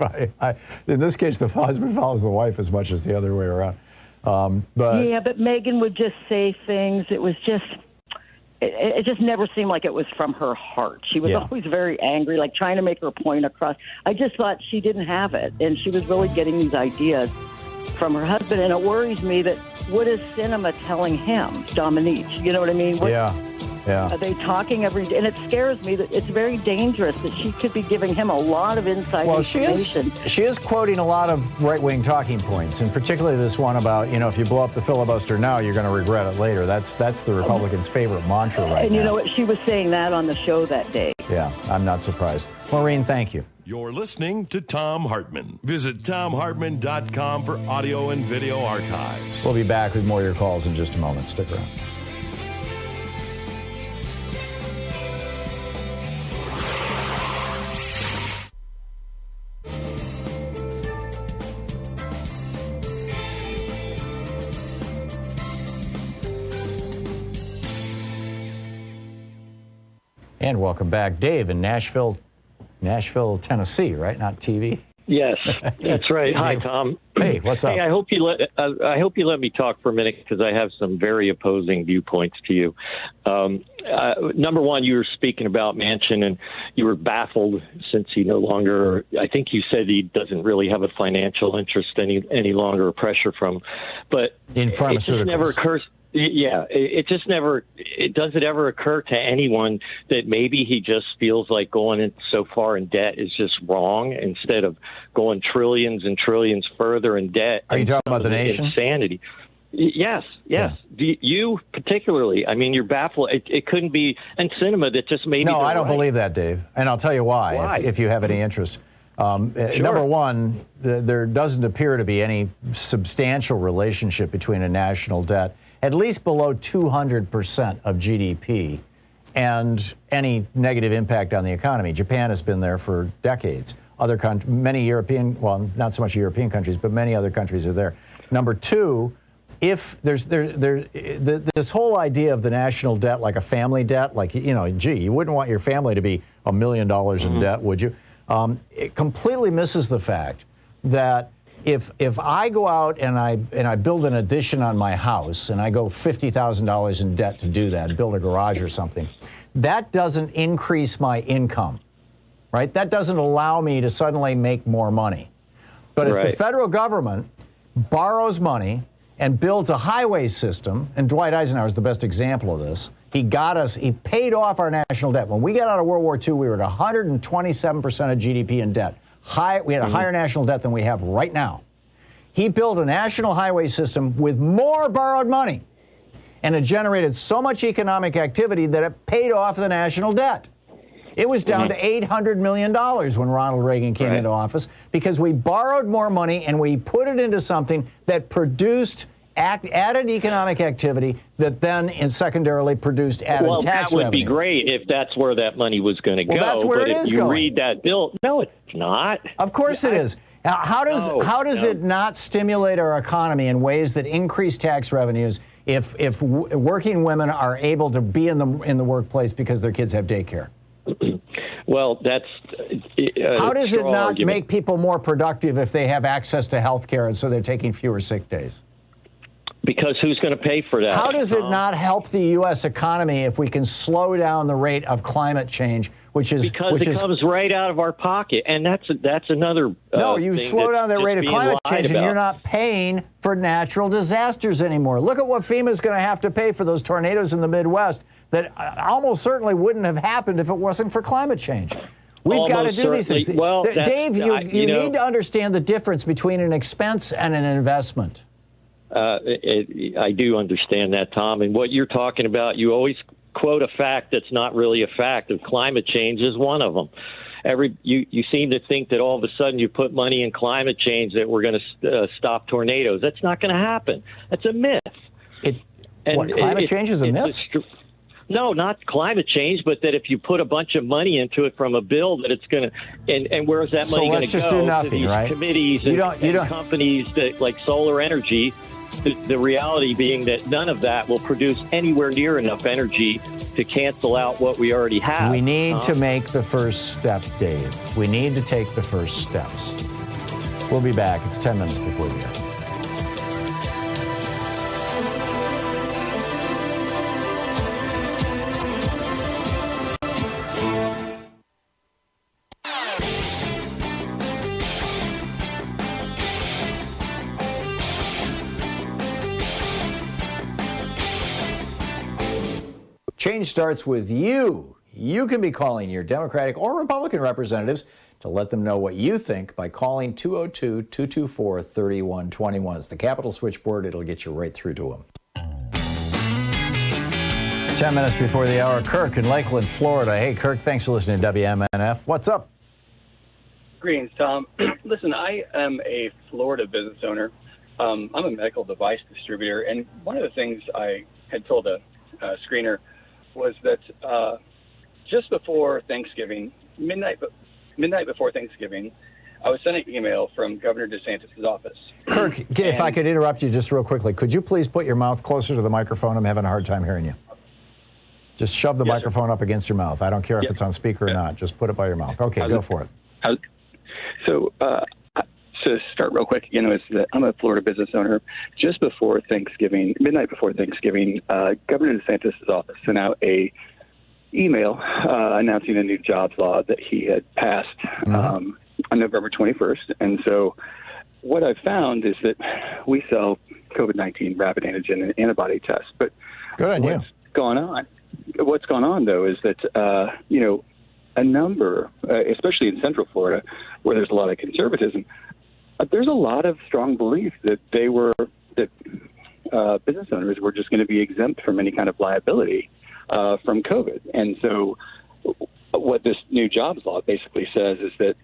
In this case, the husband follows the wife as much as the other way around. But Megan would just say things. It was just, it just never seemed like it was from her heart. She was always very angry, like trying to make her point across. I just thought she didn't have it, and she was really getting these ideas from her husband. And it worries me that what is Sinema telling him, Dominique? You know what I mean? Yeah. Are they talking every day? And it scares me that it's very dangerous that she could be giving him a lot of inside information. She is quoting a lot of right-wing talking points, and particularly this one about, if you blow up the filibuster now, you're going to regret it later. That's the Republicans' favorite mantra right now. And you know what? She was saying that on the show that day. Yeah, I'm not surprised. Maureen, thank you. You're listening to Thom Hartmann. Visit ThomHartmann.com for audio and video archives. We'll be back with more of your calls in just a moment. Stick around. And welcome back. Dave in Nashville, Tennessee, right? Not TV. Yes, that's right. Hi, Tom. Hey, what's up? Hey, I hope you let me talk for a minute because I have some very opposing viewpoints to you. Number one, you were speaking about Manchin, and you were baffled since he no longer. I think you said he doesn't really have a financial interest any longer, or pressure from. But in pharmaceuticals, it just never occurs. Yeah, it just never. Does it ever occur to anyone that maybe he just feels like going in so far in debt is just wrong instead of going trillions and trillions further in debt? Are you talking about the nation? Insanity. Yes. Yeah. You particularly. I mean, you're baffled. It couldn't be. And Sinema that just maybe. No, I don't believe that, Dave. And I'll tell you why. If you have any interest. Sure. Number one, there doesn't appear to be any substantial relationship between a national debt, at least below 200% of GDP, and any negative impact on the economy. Japan has been there for decades. Other countries, many European, well, not so much European countries, but many other countries are there. Number two, if this whole idea of the national debt like a family debt, like, you wouldn't want your family to be $1 million in debt, would you? It completely misses the fact that if I go out and I build an addition on my house and I go $50,000 in debt to do that, build a garage or something, that doesn't increase my income, right? That doesn't allow me to suddenly make more money. But if the federal government borrows money and builds a highway system, and Dwight Eisenhower is the best example of this, he paid off our national debt. When we got out of World War II, we were at 127% of GDP in debt. We had a higher national debt than we have right now. He built a national highway system with more borrowed money, and it generated so much economic activity that it paid off the national debt. It was down to $800 million when Ronald Reagan came into office because we borrowed more money and we put it into something that produced added economic activity that then secondarily produced added tax revenue. Well, that would be great if that's where that money was going to go. That's where it is going. If you read that bill, no, it's not. Of course it is. How does it not stimulate our economy in ways that increase tax revenues if working women are able to be in the workplace because their kids have daycare? Well, that's how does it not argument. make people more productive if they have access to health care and so they're taking fewer sick days? Because who's going to pay for that? How does it not help the U.S. economy if we can slow down the rate of climate change, which it comes right out of our pocket, and that's another. No, you slow down the rate of climate change, and you're about. not paying for natural disasters anymore. Look at what FEMA's going to have to pay for those tornadoes in the Midwest that almost certainly wouldn't have happened if it wasn't for climate change. We've got to do these things. Well, Dave, you need to understand the difference between an expense and an investment. I do understand that, Tom. And what you're talking about, you always quote a fact that's not really a fact, and climate change is one of them. You seem to think that all of a sudden you put money in climate change that we're going to stop tornadoes. That's not going to happen. That's a myth. Climate change is a myth? No, not climate change, but that if you put a bunch of money into it from a bill, that it's going to, and where's that money going to go? So let's just do nothing, to these right? Committees and companies that like solar energy. The reality being that none of that will produce anywhere near enough energy to cancel out what we already have. We need to make the first step, Dave. We need to take the first steps. We'll be back. It's 10 minutes before the hour. Change starts with you. You can be calling your Democratic or Republican representatives to let them know what you think by calling 202-224-3121. It's the Capitol switchboard. It'll get you right through to them. 10 minutes before the hour, Kirk in Lakeland, Florida. Hey, Kirk, thanks for listening to WMNF. What's up? Greetings, Tom. Listen, I am a Florida business owner. I'm a medical device distributor, and one of the things I had told a screener was that just before Thanksgiving, midnight before Thanksgiving, I was sent an email from Governor DeSantis' office. Kirk, if I could interrupt you just real quickly, could you please put your mouth closer to the microphone? I'm having a hard time hearing you. Just shove the microphone up against your mouth. I don't care if it's on speaker or not. Just put it by your mouth. Okay, go for it. So to start real quick, is that I'm a Florida business owner. Just before Thanksgiving, midnight before Thanksgiving, Governor DeSantis' office sent out a email announcing a new jobs law that he had passed on November 21st. And so what I've found is that we sell COVID-19 rapid antigen and antibody tests. But what's going on, though, is that, a number, especially in Central Florida, where there's a lot of conservatism, there's a lot of strong belief that business owners were just going to be exempt from any kind of liability from COVID. And so what this new jobs law basically says is that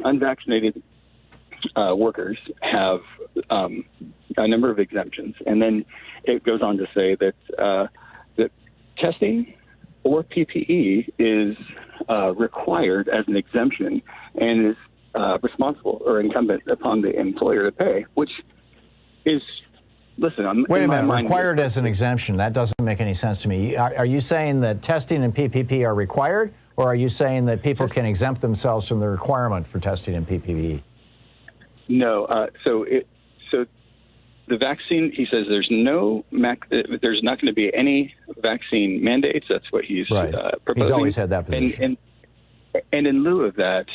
unvaccinated workers have a number of exemptions. And then it goes on to say that that testing or PPE is required as an exemption and is responsible or incumbent upon the employer to pay, which is, listen, wait a minute, required as an exemption. That doesn't make any sense to me. Are you saying that testing and PPE are required, or are you saying that people can exempt themselves from the requirement for testing and PPE? No. So the vaccine, he says there's not going to be any vaccine mandates. That's what he's proposing. He's always had that position. And in lieu of that,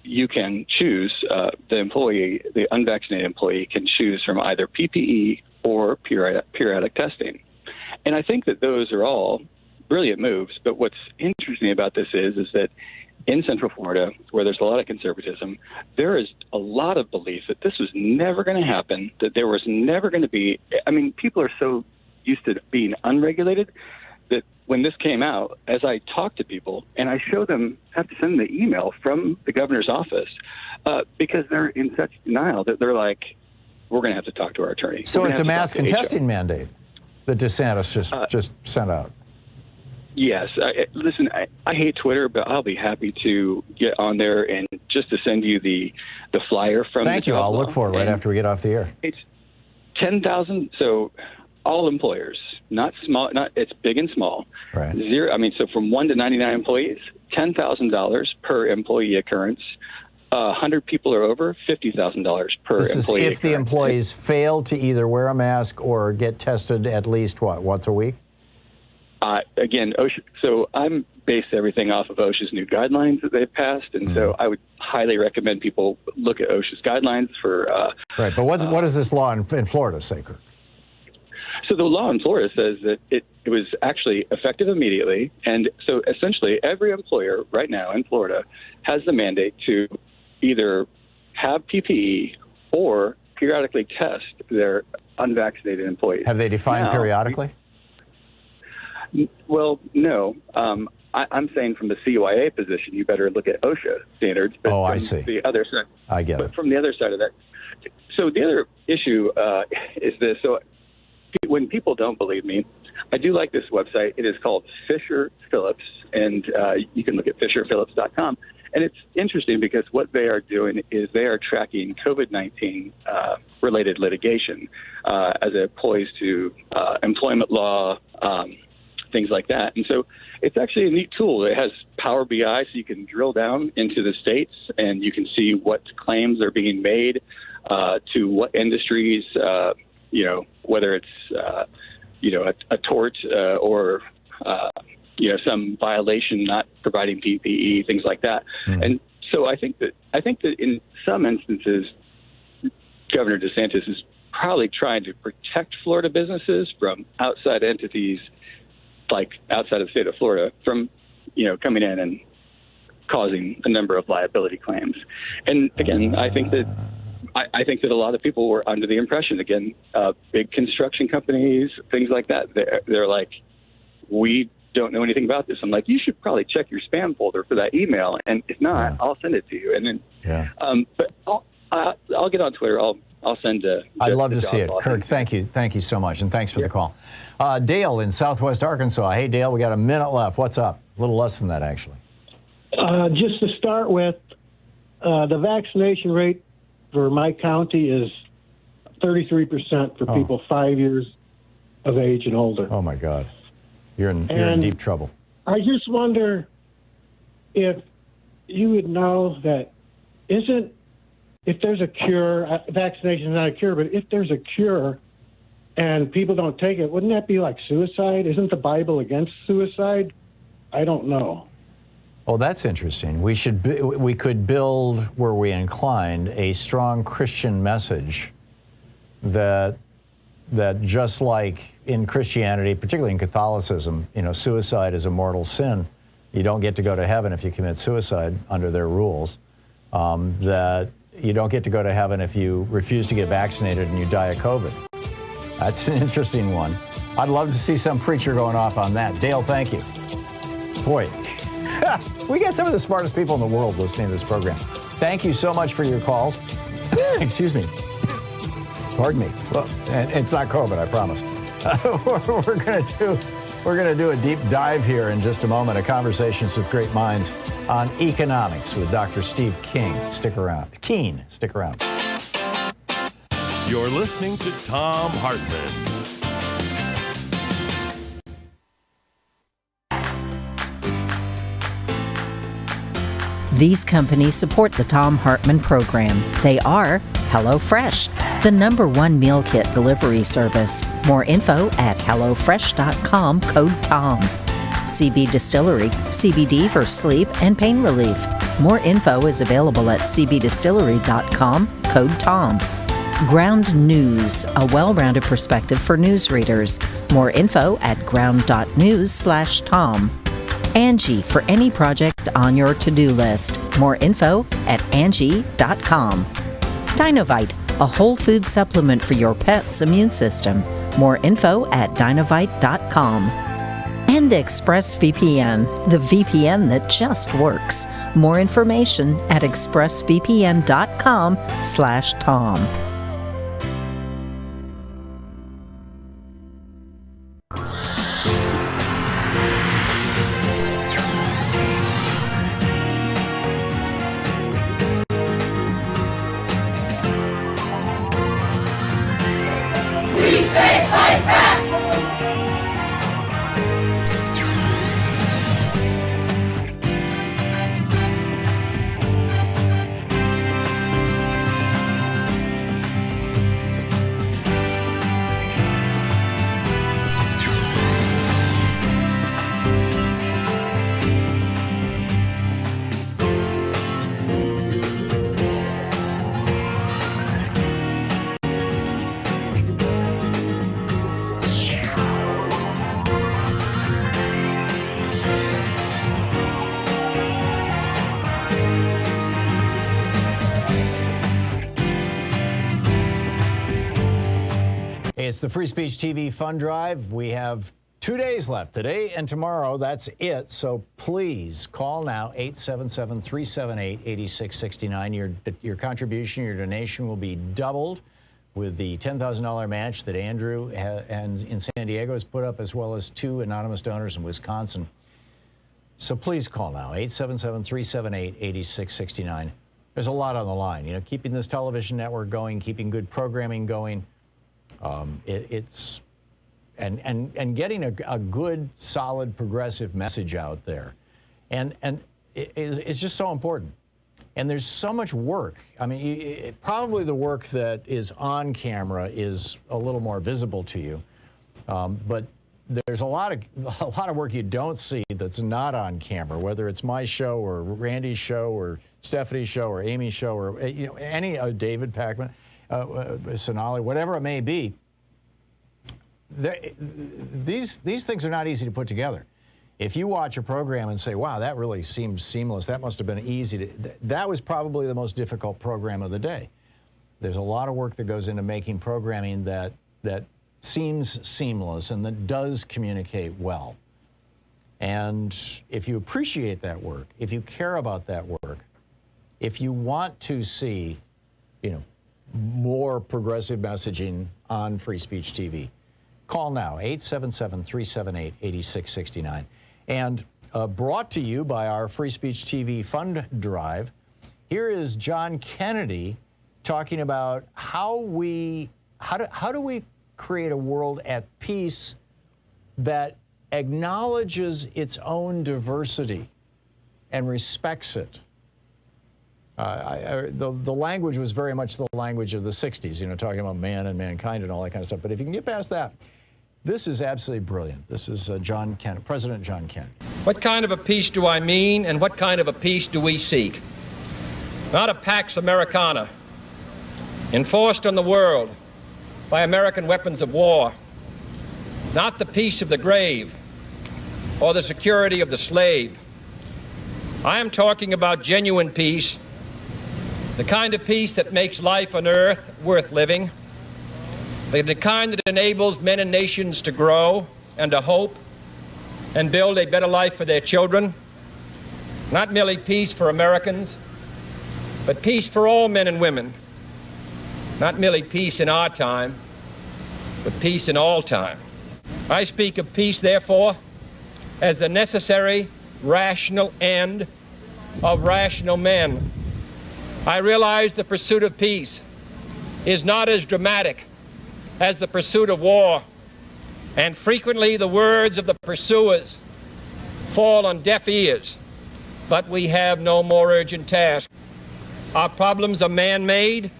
you can choose, the unvaccinated employee can choose from either PPE or periodic testing. And I think that those are all brilliant moves. But what's interesting about this is that in Central Florida, where there's a lot of conservatism, there is a lot of belief that this was never going to happen, that there was never going to be, people are so used to being unregulated that when this came out, as I talk to people and I show them, have to send them the email from the governor's office because they're in such denial that they're like, we're going to have to talk to our attorney. So it's a mask and testing mandate that DeSantis just sent out. Yes. Listen, I hate Twitter, but I'll be happy to get on there and just to send you the the flyer from. Thank you. I'll look for it right after we get off the air. It's 10,000. So all employers, not small, it's big and small. Right. Zero. I mean, so from 1 to 99 employees, $10,000 per employee occurrence. 100 people or over, $50,000 per this employee. Is if the employees fail to either wear a mask or get tested at least once a week. Again, OSHA. So I'm based everything off of OSHA's new guidelines that they've passed, and so I would highly recommend people look at OSHA's guidelines for. Right, but what does this law in Florida say, Kirk? So the law in Florida says that it was actually effective immediately, and so essentially every employer right now in Florida has the mandate to either have PPE or periodically test their unvaccinated employees. Have they defined periodically? Well, no. I'm saying from the CYA position, you better look at OSHA standards. But I see. The other side, I get it. But from the other side of that, so the other issue is this. So when people don't believe me, I do like this website. It is called Fisher Phillips, and you can look at fisherphillips.com. And it's interesting because what they are doing is they are tracking COVID-19 related litigation as opposed to employment law, things like that. And so it's actually a neat tool. It has Power BI, so you can drill down into the states and you can see what claims are being made to what industries, whether it's, a tort or some violation not providing PPE, things like that. And so I think that in some instances, Governor DeSantis is probably trying to protect Florida businesses from outside entities, like outside of the state of Florida, from coming in and causing a number of liability claims. And again, I think that a lot of people were under the impression, again, big construction companies, things like that, they're like, we don't know anything about this. I'm like, you should probably check your spam folder for that email, and if not, I'll send it to you. And then, but I'll get on Twitter. I'll send. I'd love to see it, Kirk. Thank you so much, and thanks for the call. Dale in Southwest Arkansas. Hey, Dale, we got a minute left. What's up? A little less than that, actually. Just to start with, the vaccination rate for my county is 33% for people 5 years of age and older. Oh my God. You're in deep trouble. I just wonder if you would know that if there's a cure, vaccination is not a cure, but if there's a cure and people don't take it, wouldn't that be like suicide? Isn't the Bible against suicide? I don't know. Oh, that's interesting. We could build, were we inclined, a strong Christian message that just like in Christianity, particularly in Catholicism, suicide is a mortal sin. You don't get to go to heaven if you commit suicide under their rules. That you don't get to go to heaven if you refuse to get vaccinated and you die of COVID. That's an interesting one. I'd love to see some preacher going off on that. Dale, thank you. Boy, we got some of the smartest people in the world listening to this program. Thank you so much for your calls. Excuse me. Pardon me. Well, it's not COVID, I promise. We're going to do a deep dive here in just a moment of Conversations with Great Minds on economics with Dr. Steve King. Stick around. Stick around. You're listening to Thom Hartmann. These companies support the Thom Hartmann Program. They are HelloFresh, the #1 meal kit delivery service. More info at HelloFresh.com, code TOM. CB Distillery, CBD for sleep and pain relief. More info is available at cbdistillery.com, code TOM. Ground News, a well-rounded perspective for news readers. More info at ground.news/Tom. Angie, for any project on your to-do list. More info at Angie.com. Dinovite, a whole food supplement for your pet's immune system. More info at Dinovite.com. And ExpressVPN, the VPN that just works. More information at expressvpn.com/Tom. Hey, it's the Free Speech TV Fund Drive. We have 2 days left, today and tomorrow. That's it. So please call now, 877-378-8669. Your contribution, your donation will be doubled with the $10,000 match that Andrew in San Diego has put up, as well as 2 anonymous donors in Wisconsin. So please call now, 877-378-8669. There's a lot on the line. You know, keeping this television network going, keeping good programming going. It's getting a good, solid, progressive message out there, and it's just so important. And there's so much work. I mean, probably the work that is on camera is a little more visible to you, but there's a lot of work you don't see that's not on camera. Whether it's my show or Randy's show or Stephanie's show or Amy's show or any David Pakman. Sonali, whatever it may be, these things are not easy to put together. If you watch a program and say, wow, that really seems seamless, that must have been easy, that was probably the most difficult program of the day. There's a lot of work that goes into making programming that seems seamless and that does communicate well. And if you appreciate that work, if you care about that work, if you want to see, more progressive messaging on Free Speech TV, call now, 877-378-8669. And brought to you by our Free Speech TV Fund Drive, here is John Kennedy talking about how do we create a world at peace that acknowledges its own diversity and respects it. The language was very much the language of the 60s, talking about man and mankind and all that kind of stuff. But if you can get past that, this is absolutely brilliant. This is President John Kennedy. What kind of a peace do I mean, and what kind of a peace do we seek? Not a Pax Americana, enforced on the world by American weapons of war. Not the peace of the grave or the security of the slave. I am talking about genuine peace, the kind of peace that makes life on earth worth living, the kind that enables men and nations to grow and to hope and build a better life for their children. Not merely peace for Americans, but peace for all men and women. Not merely peace in our time, but peace in all time. I speak of peace, therefore, as the necessary, rational end of rational men. I realize the pursuit of peace is not as dramatic as the pursuit of war, and frequently the words of the pursuers fall on deaf ears, but we have no more urgent task. Our problems are man-made,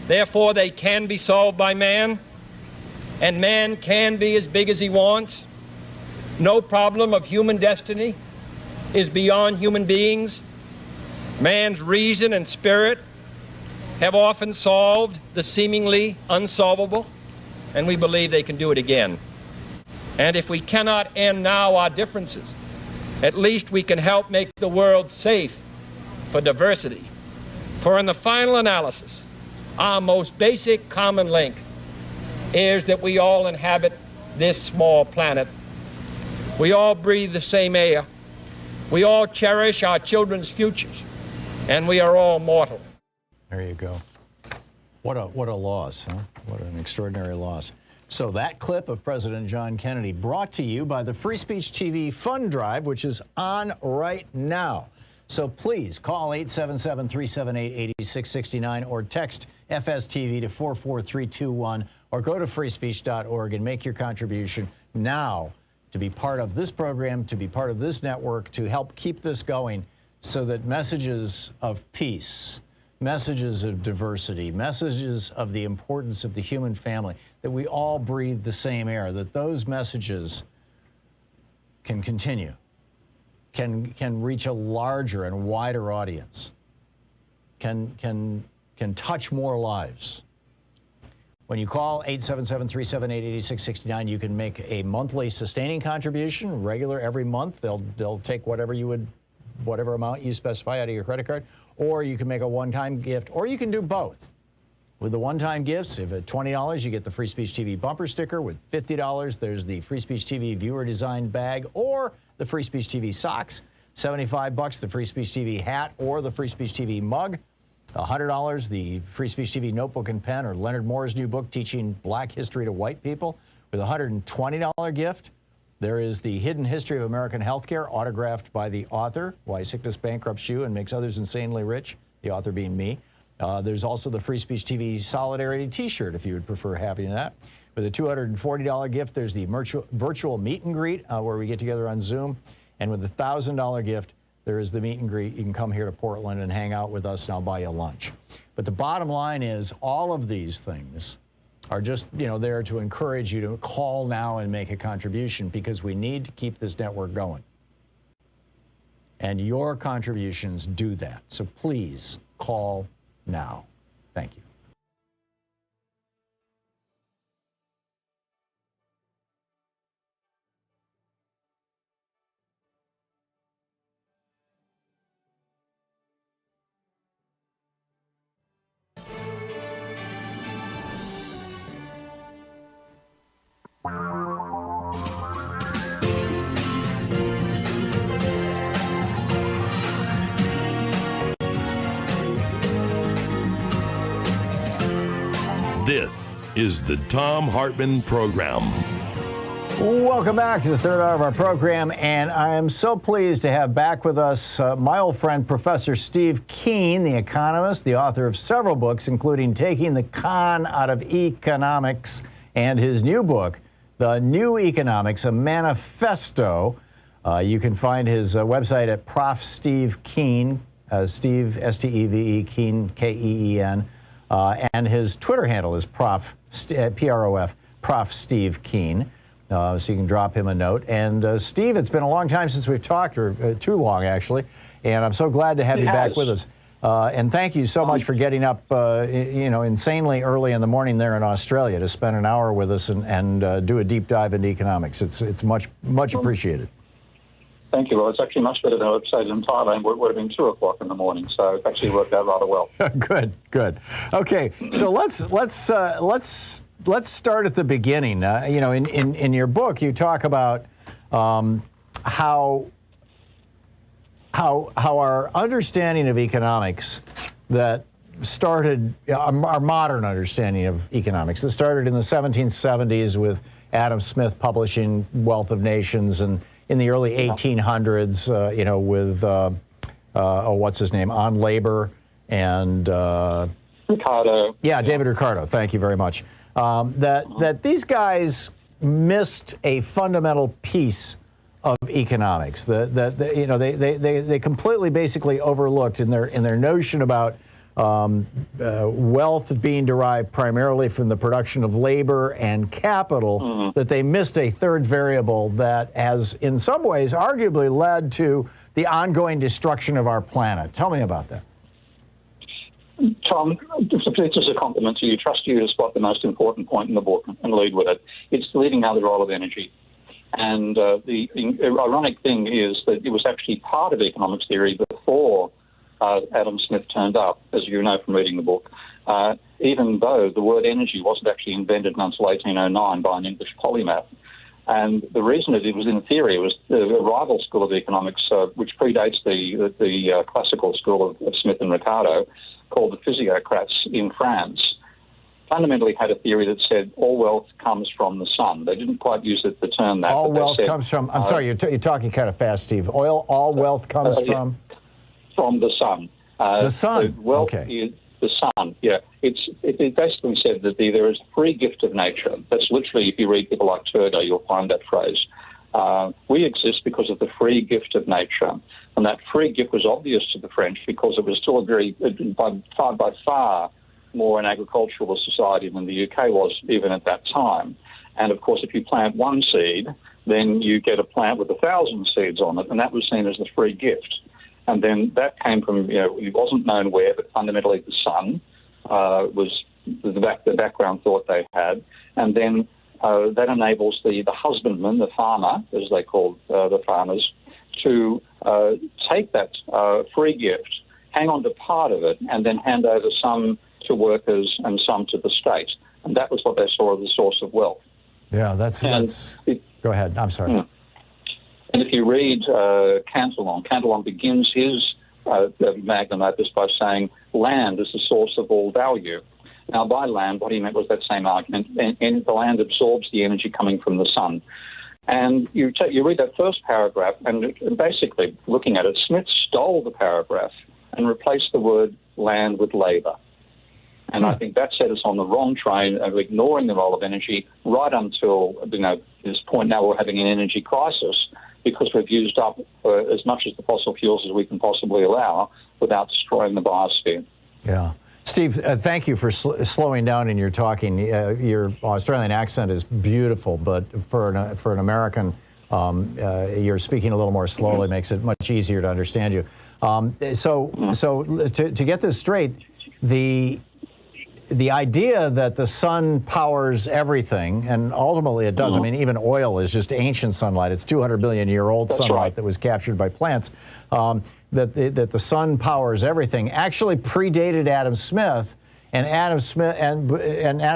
therefore they can be solved by man, and man can be as big as he wants. No problem of human destiny is beyond human beings. Man's reason and spirit have often solved the seemingly unsolvable, and we believe they can do it again. And if we cannot end now our differences, at least we can help make the world safe for diversity. For in the final analysis, our most basic common link is that we all inhabit this small planet. We all breathe the same air. We all cherish our children's futures, and we are all mortal. There you go. What a loss, huh? What an extraordinary loss. So that clip of President John Kennedy brought to you by the Free Speech TV Fund Drive, which is on right now. So please call 877-378-8669 or text FSTV to 44321 or go to freespeech.org and make your contribution now to be part of this program, to be part of this network, to help keep this going so that messages of peace, messages of diversity, messages of the importance of the human family, that we all breathe the same air, that those messages can continue, can reach a larger and wider audience, can touch more lives. When you call 877-378-8669, you can make a monthly sustaining contribution, regular every month. They'll take whatever amount you specify out of your credit card, or you can make a one-time gift, or you can do both. with the one-time gifts. If at $20, you get the Free Speech TV bumper sticker. With $50, there's the Free Speech TV viewer-designed bag or the Free Speech TV socks. $75, the Free Speech TV hat or the Free Speech TV mug. $100, the Free Speech TV notebook and pen or Leonard Moore's new book, Teaching Black History to White People. With a $120 gift, there is the Hidden History of American Healthcare, autographed by the author, Why Sickness Bankrupts You and Makes Others Insanely Rich, the author being me. There's also the Free Speech TV Solidarity T-shirt, if you would prefer having that. With a $240 gift, there's the virtual meet and greet, where we get together on Zoom. And with a $1,000 gift, there is the meet and greet. You can come here to Portland and hang out with us, and I'll buy you lunch. But the bottom line is, all of these things are just, there to encourage you to call now and make a contribution, because we need to keep this network going. And your contributions do that. So please call now. Thank you. This is the Thom Hartmann Program. Welcome back to the third hour of our program, and I am so pleased to have back with us my old friend, Professor Steve Keen, the economist, the author of several books, including Taking the Con Out of Economics, and his new book, The New Economics, a Manifesto. You can find his website at Prof. Steve Keen, Steve, S-T-E-V-E, Keen, K-E-E-N. And his Twitter handle is Prof. P-R-O-F, Prof. Steve Keen. So you can drop him a note. And Steve, it's been a long time since we've talked, or too long, actually. And I'm so glad to have you back with us. And thank you so much for getting up, insanely early in the morning there in Australia to spend an hour with us and do a deep dive into economics. It's much appreciated. Thank you. Well, it's actually much better than I've stayed in Thailand. It would have been 2 o'clock in the morning, so it actually worked out rather well. Good. Okay, so let's start at the beginning. In your book, you talk about how our understanding of economics that started, our modern understanding of economics that started in the 1770s with Adam Smith publishing Wealth of Nations, and in the early 1800s, with, what's his name, On Labor and... Ricardo. Yeah, David Ricardo. Thank you very much. That these guys missed a fundamental piece of economics. They completely basically overlooked in their notion about wealth being derived primarily from the production of labor and capital, that they missed a third variable that has, in some ways, arguably led to the ongoing destruction of our planet. Tell me about that. Tom, this is a compliment to you. Trust you to spot the most important point in the book and lead with it. It's leading out the role of energy. And the ironic thing is that it was actually part of economics theory before Adam Smith turned up, as you know from reading the book, even though the word energy wasn't actually invented until 1809 by an English polymath. And the reason it was in theory was the rival school of economics, which predates the classical school of Smith and Ricardo, called the physiocrats in France, fundamentally had a theory that said all wealth comes from the sun. They didn't quite use the term that. All wealth comes from, I'm sorry, you're talking kind of fast, Steve. All wealth comes from? From the sun. The sun, so wealth is the sun, yeah. It basically said that there is a free gift of nature. That's literally, if you read people like Turdo, you'll find that phrase. We exist because of the free gift of nature. And that free gift was obvious to the French because it was still by far more an agricultural society than the UK was even at that time. And, of course, if you plant one seed, then you get a plant with 1,000 seeds on it, and that was seen as the free gift. And then that came from, it wasn't known where, but fundamentally the sun was the background thought they had. And then that enables the husbandman, the farmer, as they called the farmers, to take that free gift, hang on to part of it, and then hand over some to workers and some to the state. And that was what they saw as the source of wealth. Yeah, that's go ahead. I'm sorry. Yeah. And if you read Cantillon begins his magnum opus by saying land is the source of all value. Now, by land, what he meant was that same argument, and the land absorbs the energy coming from the sun. And you read that first paragraph, and basically, looking at it, Smith stole the paragraph and replaced the word land with labor. And I think that set us on the wrong train of ignoring the role of energy right until, this point now we're having an energy crisis because we've used up as much of the fossil fuels as we can possibly allow without destroying the biosphere. Yeah. Steve, thank you for slowing down in your talking. Your Australian accent is beautiful, but for an American, you're speaking a little more slowly, makes it much easier to understand you. So to get this straight, the idea that the sun powers everything, and ultimately it does. I mean, even oil is just ancient sunlight. It's 200 billion year old sunlight that was captured by plants. That the sun powers everything actually predated Adam Smith, and Adam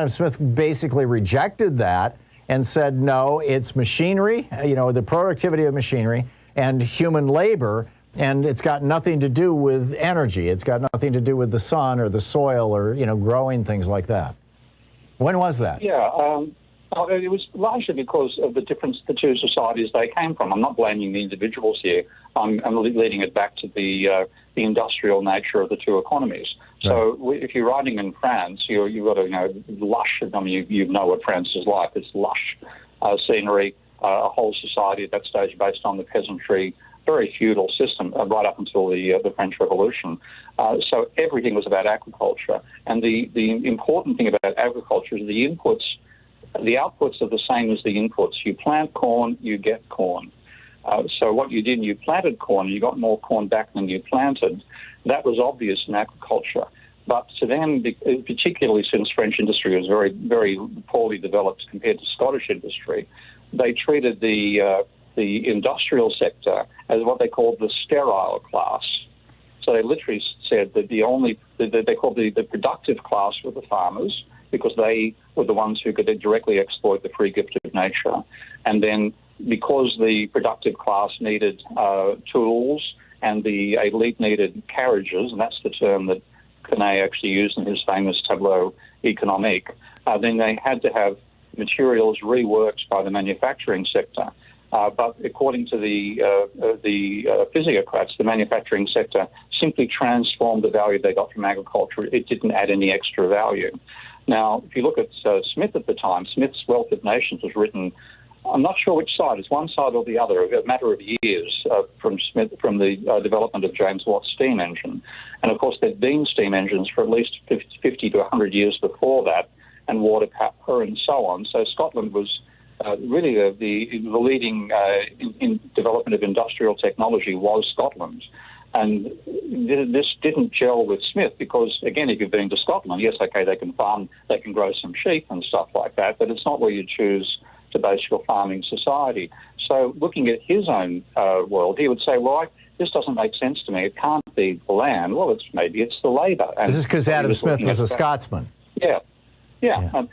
Smith basically rejected that and said, no, it's machinery, the productivity of machinery and human labor, and it's got nothing to do with energy. It's got nothing to do with the sun or the soil or growing things like that. When was that? Yeah. It was largely because of the two societies they came from. I'm not blaming the individuals here. I'm leading it back to the industrial nature of the two economies. Right. So if you're riding in France, you've got lush. I mean, you know what France is like. It's lush scenery, a whole society at that stage based on the peasantry, very feudal system right up until the French Revolution. So everything was about agriculture. And the important thing about agriculture is the outputs are the same as the inputs. You plant corn, you get corn. So what you did, you planted corn, you got more corn back than you planted. That was obvious in agriculture. But to them, particularly since French industry was very, very poorly developed compared to Scottish industry, they treated the industrial sector as what they called the sterile class. So they literally said that they called the productive class were the farmers, because they were the ones who could directly exploit the free gift of nature. And then because the productive class needed tools and the elite needed carriages, and that's the term that Koch actually used in his famous tableau économique, then they had to have materials reworked by the manufacturing sector. But according to the physiocrats, the manufacturing sector simply transformed the value they got from agriculture. It didn't add any extra value. Now, if you look at Smith at the time, Smith's Wealth of Nations was written, I'm not sure which side, it's one side or the other, a matter of years from the development of James Watt's steam engine. And of course, there'd been steam engines for at least 50 to 100 years before that, and water power and so on. So Scotland was really the leading in development of industrial technology was Scotland. And this didn't gel with Smith because, again, if you've been to Scotland, yes, okay, they can farm, they can grow some sheep and stuff like that, but it's not where you choose to base your farming society. So looking at his own world, he would say, well, this doesn't make sense to me. It can't be the land. Well, maybe it's the labour. This is because Adam Smith was a Scotsman. Yeah.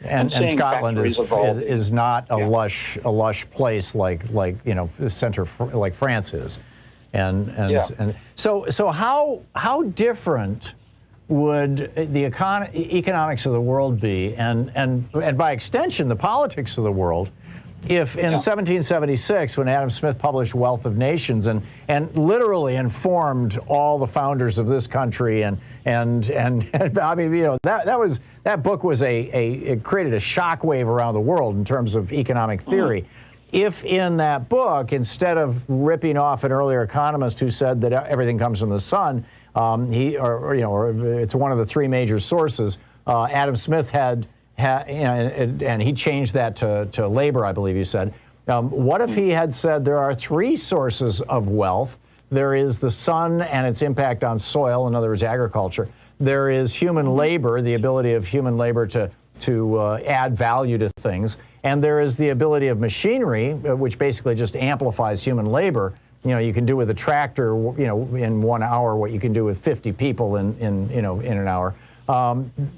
And Scotland is not a lush place like France is. And so how different would the economics of the world be, and by extension the politics of the world, if in 1776, when Adam Smith published Wealth of Nations and literally informed all the founders of this country and I mean, that book was it created a shockwave around the world in terms of economic theory. If in that book, instead of ripping off an earlier economist who said that everything comes from the sun, it's one of the three major sources, Adam Smith and he changed that to labor, I believe you said. What if he had said there are three sources of wealth? There is the sun and its impact on soil, in other words, agriculture. There is human labor, the ability of human labor to add value to things. And there is the ability of machinery, which basically just amplifies human labor. You can do with a tractor, in 1 hour what you can do with 50 people in an hour.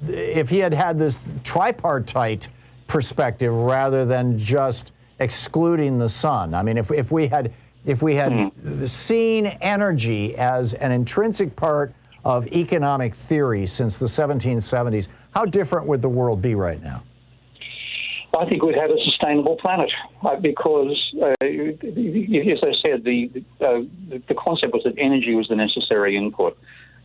if he had had this tripartite perspective rather than just excluding the sun. I mean, if we had seen energy as an intrinsic part of economic theory since the 1770s, how different would the world be right now? I think we'd have a sustainable planet because, as I said, the concept was that energy was the necessary input.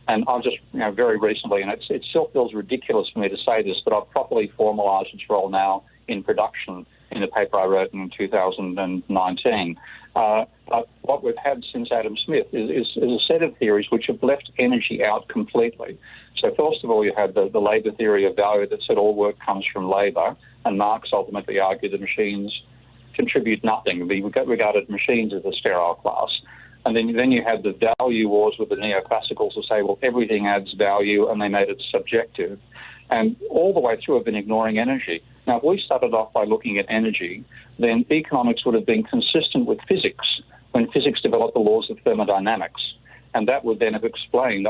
And I've just, very recently, and it still feels ridiculous for me to say this, but I've properly formalised its role now in production in a paper I wrote in 2019. But what we've had since Adam Smith is a set of theories which have left energy out completely. So first of all, you had the labour theory of value that said all work comes from labour, and Marx ultimately argued that machines contribute nothing. We regarded machines as a sterile class. And then you had the value wars with the neoclassicals who say, well, everything adds value, and they made it subjective. And all the way through have been ignoring energy. Now, if we started off by looking at energy, then economics would have been consistent with physics when physics developed the laws of thermodynamics. And that would then have explained,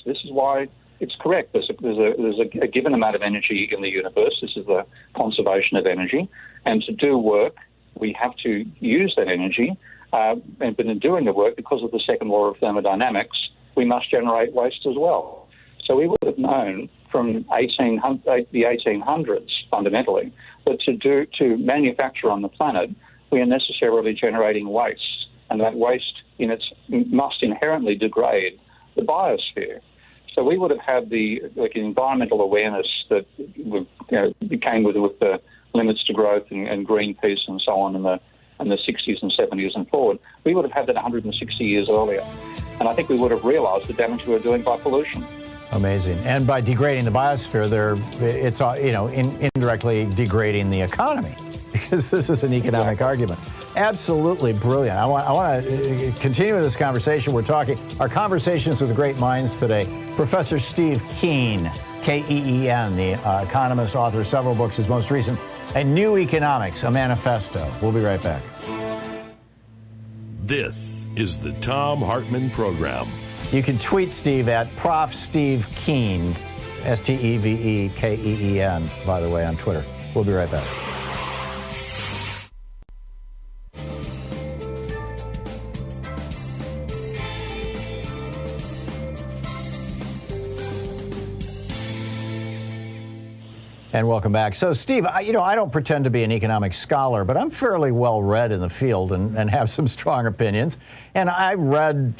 this is why it's correct. There's a given amount of energy in the universe. This is the conservation of energy. And to do work, we have to use that energy. But in doing the work, because of the second law of thermodynamics, we must generate waste as well. So we would have known from the 1800s, fundamentally, that to manufacture on the planet, we are necessarily generating waste, and that waste must inherently degrade the biosphere. So we would have had the environmental awareness that came with the limits to growth and Greenpeace and so on in the 60s and 70s and forward. We would have had that 160 years earlier. And I think we would have realised the damage we were doing by pollution. Amazing. And by degrading the biosphere, it's indirectly degrading the economy, because this is an economic argument. Absolutely brilliant. I want to continue this conversation. We're talking our conversations with great minds today. Professor Steve Keen, K-E-E-N, the economist, author of several books. His most recent, A New Economics, a Manifesto. We'll be right back. This is the Thom Hartmann Program. You can tweet Steve at Prof. Steve Keen, S-T-E-V-E-K-E-E-N, by the way, on Twitter. We'll be right back. And welcome back. So, Steve, I don't pretend to be an economic scholar, but I'm fairly well read in the field and have some strong opinions. And I read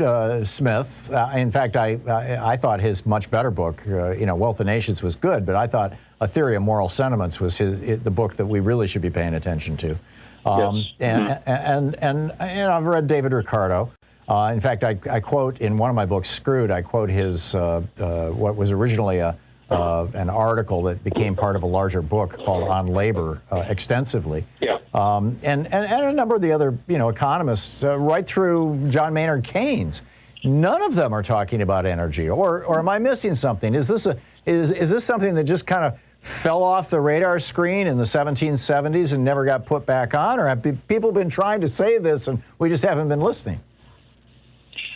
Smith. In fact, I thought his much better book, Wealth of Nations, was good, but I thought A Theory of Moral Sentiments was the book that we really should be paying attention to. Yes. And I've read David Ricardo. In fact, I quote in one of my books, Screwed, I quote his what was originally an article that became part of a larger book called On Labor extensively. Yeah. And a number of the other economists right through John Maynard Keynes. None of them are talking about energy. Or am I missing something? Is this something that just kind of fell off the radar screen in the 1770s and never got put back on? Or have people been trying to say this and we just haven't been listening?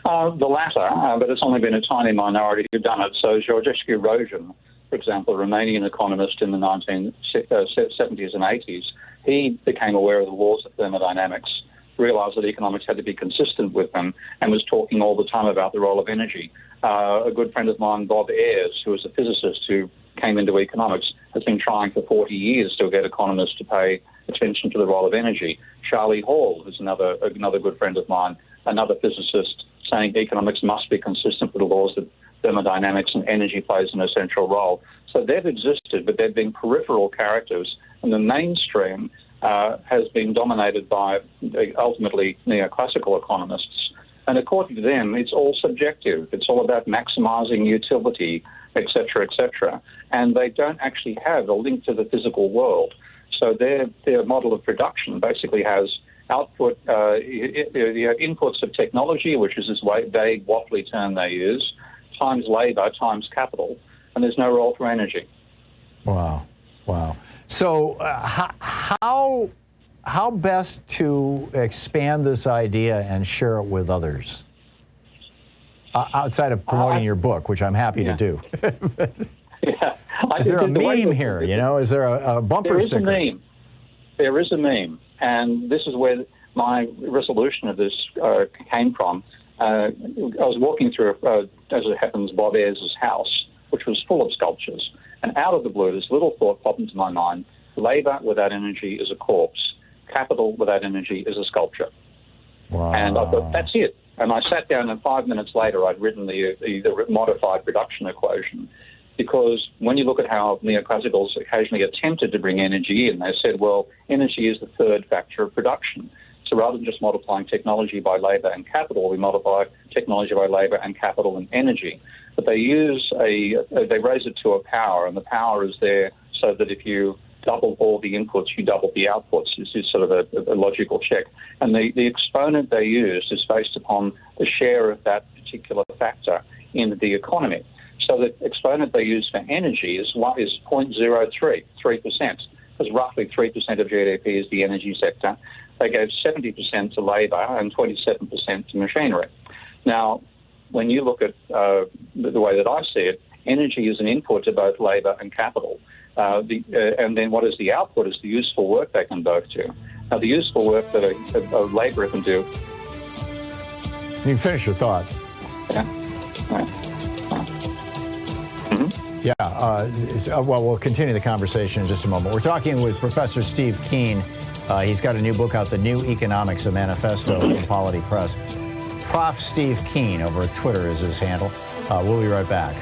The latter, but it's only been a tiny minority who've done it. So Georgescu Rojan, for example, a Romanian economist in the 1970s and 80s, he became aware of the laws of thermodynamics, realized that economics had to be consistent with them, and was talking all the time about the role of energy. A good friend of mine, Bob Ayres, who was a physicist who came into economics, has been trying for 40 years to get economists to pay attention to the role of energy. Charlie Hall, who's another good friend of mine, another physicist, saying economics must be consistent with the laws of thermodynamics and energy plays an essential role. So they've existed, but they've been peripheral characters, and the mainstream has been dominated by ultimately neoclassical economists. And according to them, it's all subjective. It's all about maximizing utility, et cetera, and they don't actually have a link to the physical world. So their model of production basically has output, you have inputs of technology, which is this vague, waffly term they use, times labor, times capital, and there's no role for energy. Wow. So how best to expand this idea and share it with others? Outside of promoting your book, which I'm happy to do. Yeah. Is there a meme here? You know, is there a bumper sticker? There is a meme. There is a meme, and this is where my resolution of this came from. I was walking through, as it happens, Bob Ayres' house, which was full of sculptures. And out of the blue, this little thought popped into my mind: labor without energy is a corpse. Capital without energy is a sculpture. Wow. And I thought, that's it. And I sat down, and 5 minutes later, I'd written the modified production equation. Because when you look at how neoclassicals occasionally attempted to bring energy in, they said, well, energy is the third factor of production. So rather than just multiplying technology by labor and capital, we multiply technology by labor and capital and energy. But they they raise it to a power, and the power is there so that if you double all the inputs, you double the outputs. This is sort of a logical check. And the exponent they used is based upon the share of that particular factor in the economy. So the exponent they use for energy is 0.03%, because roughly 3% of GDP is the energy sector. They gave 70% to labor and 27% to machinery. Now, when you look at the way that I see it, energy is an input to both labor and capital. And then what is the output is the useful work they can both do. Now, the useful work that a labourer can do... You can finish your thought. Yeah. Well, we'll continue the conversation in just a moment. We're talking with Professor Steve Keen. He's got a new book out, The New Economics, a Manifesto from Polity Press. Prof. Steve Keen over at Twitter is his handle. We'll be right back.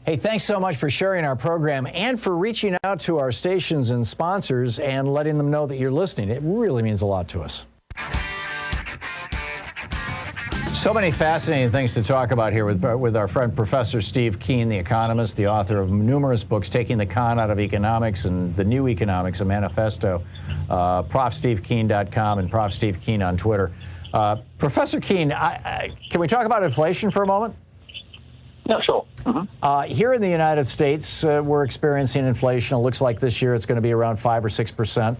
Hey, thanks so much for sharing our program and for reaching out to our stations and sponsors and letting them know that you're listening. It really means a lot to us. So many fascinating things to talk about here with our friend Professor Steve Keen, the economist, the author of numerous books, Taking the Con Out of Economics and The New Economics, a Manifesto, ProfSteveKeen.com and Prof. Steve Keen on Twitter. Professor Keen, can we talk about inflation for a moment? Yeah, sure. Here in the United States, we're experiencing inflation. It looks like this year it's going to be around 5 or 6%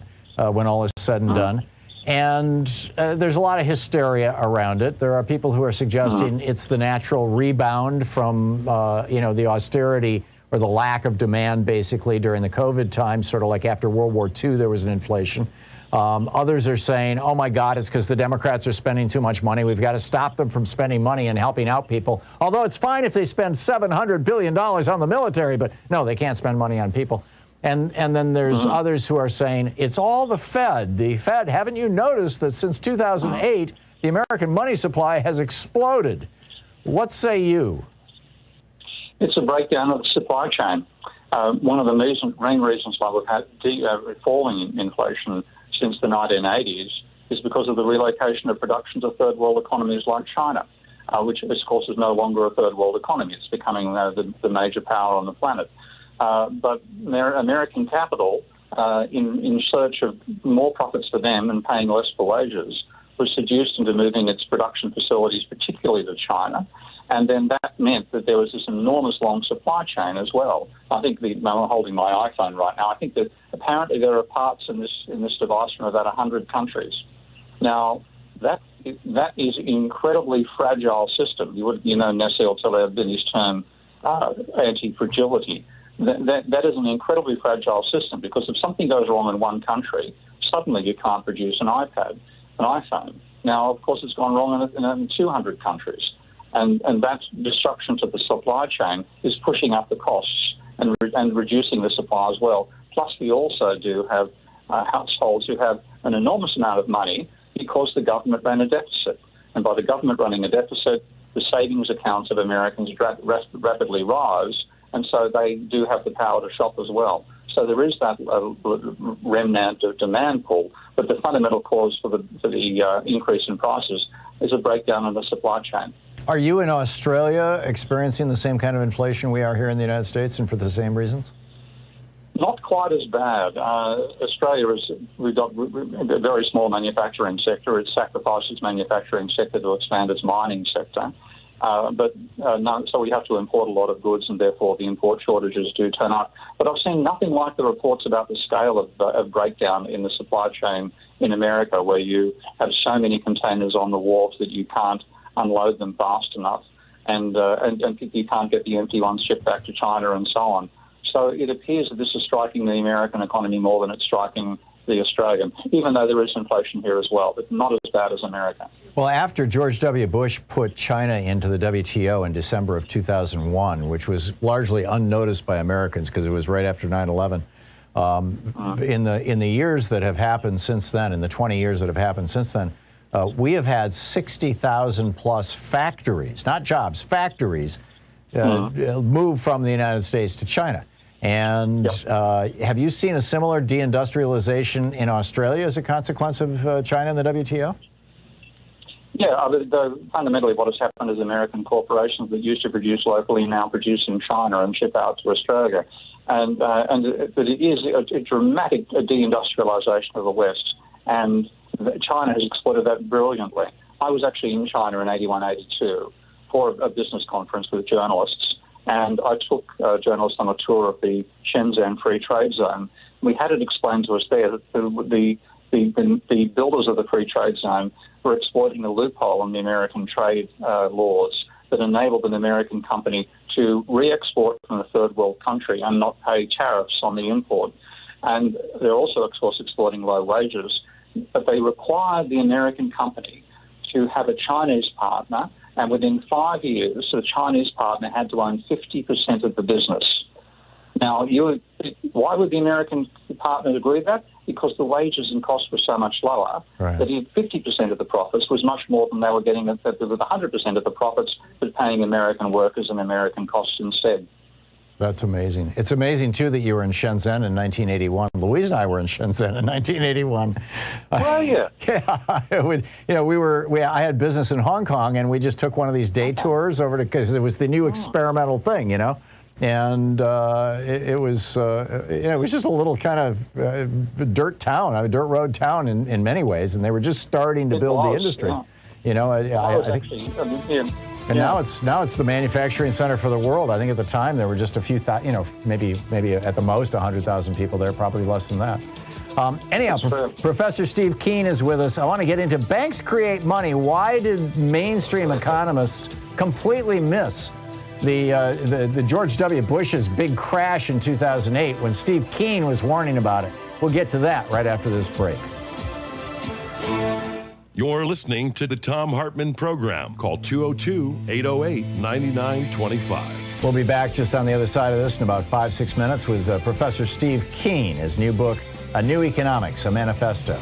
when all is said and done. And there's a lot of hysteria around it. There are people who are suggesting it's the natural rebound from, the austerity or the lack of demand, basically, during the COVID time, sort of like after World War II, there was an inflation. Others are saying, oh, my God, it's because the Democrats are spending too much money. We've got to stop them from spending money and helping out people. Although it's fine if they spend $700 billion on the military, but no, they can't spend money on people. And then there's others who are saying it's all the Fed. The Fed, haven't you noticed that since 2008, the American money supply has exploded? What say you? It's a breakdown of the supply chain. One of the main reasons why we've had falling inflation since the 1980s is because of the relocation of production to third world economies like China, which, of course, is no longer a third world economy. It's becoming the major power on the planet. But American capital, in search of more profits for them and paying less for wages, was seduced into moving its production facilities, particularly to China. And then that meant that there was this enormous long supply chain as well. I think I'm holding my iPhone right now. I think that apparently there are parts in this device from about 100 countries. Now, that is an incredibly fragile system. Nessie Talebini's term, anti-fragility. That is an incredibly fragile system because if something goes wrong in one country, suddenly you can't produce an iPhone. Now, of course, it's gone wrong in 200 countries. And that disruption to the supply chain is pushing up the costs and reducing the supply as well. Plus, we also do have households who have an enormous amount of money because the government ran a deficit. And by the government running a deficit, the savings accounts of Americans rapidly rise, and so they do have the power to shop as well. So there is that remnant of demand pull, but the fundamental cause for the increase in prices is a breakdown in the supply chain. Are you in Australia experiencing the same kind of inflation we are here in the United States, and for the same reasons? Not quite as bad. Australia we've got a very small manufacturing sector. It sacrificed its manufacturing sector to expand its mining sector. So we have to import a lot of goods, and therefore the import shortages do turn up. But I've seen nothing like the reports about the scale of breakdown in the supply chain in America, where you have so many containers on the wharf that you can't unload them fast enough, and you can't get the empty ones shipped back to China and so on. So it appears that this is striking the American economy more than it's striking the Australian, even though there is inflation here as well, but not as bad as America. Well, after George W. Bush put China into the WTO in December of 2001, which was largely unnoticed by Americans because it was right after 9/11, in the years that have happened since then, in the 20 years that have happened since then, we have had 60,000 plus factories, not jobs, factories, move from the United States to China. And have you seen a similar deindustrialization in Australia as a consequence of China and the WTO? Yeah, fundamentally what has happened is American corporations that used to produce locally now produce in China and ship out to Australia. But it is a dramatic deindustrialization of the West, and China has exploited that brilliantly. I was actually in China in 81, 82 for a business conference with journalists, and I took journalists on a tour of the Shenzhen Free Trade Zone. We had it explained to us there that the builders of the Free Trade Zone were exploiting a loophole in the American trade laws that enabled an American company to re-export from a third world country and not pay tariffs on the import. And they're also, of course, exploiting low wages. But they required the American company to have a Chinese partner, and within 5 years, the Chinese partner had to own 50% of the business. Now, why would the American partner agree to that? Because the wages and costs were so much lower that 50% of the profits was much more than they were getting with 100% of the profits, but paying American workers and American costs instead. That's amazing. It's amazing, too, that you were in Shenzhen in 1981. Louise and I were in Shenzhen in 1981. Well, yeah. I had business in Hong Kong, and we just took one of these day tours over to, because it was the new experimental thing, you know. And it was just a little kind of dirt town, a dirt road town in many ways, and they were just starting to build the industry. Yeah. You know, I think. And now it's the manufacturing center for the world. I think at the time there were just a few, maybe at the most 100,000 people there, probably less than that. Anyhow, Professor Steve Keen is with us. I want to get into banks create money. Why did mainstream economists completely miss the George W. Bush's big crash in 2008 when Steve Keen was warning about it? We'll get to that right after this break. You're listening to the Thom Hartmann Program. Call 202-808-9925. We'll be back just on the other side of this in about 5-6 minutes with Professor Steve Keen, his new book, A New Economics, a Manifesto.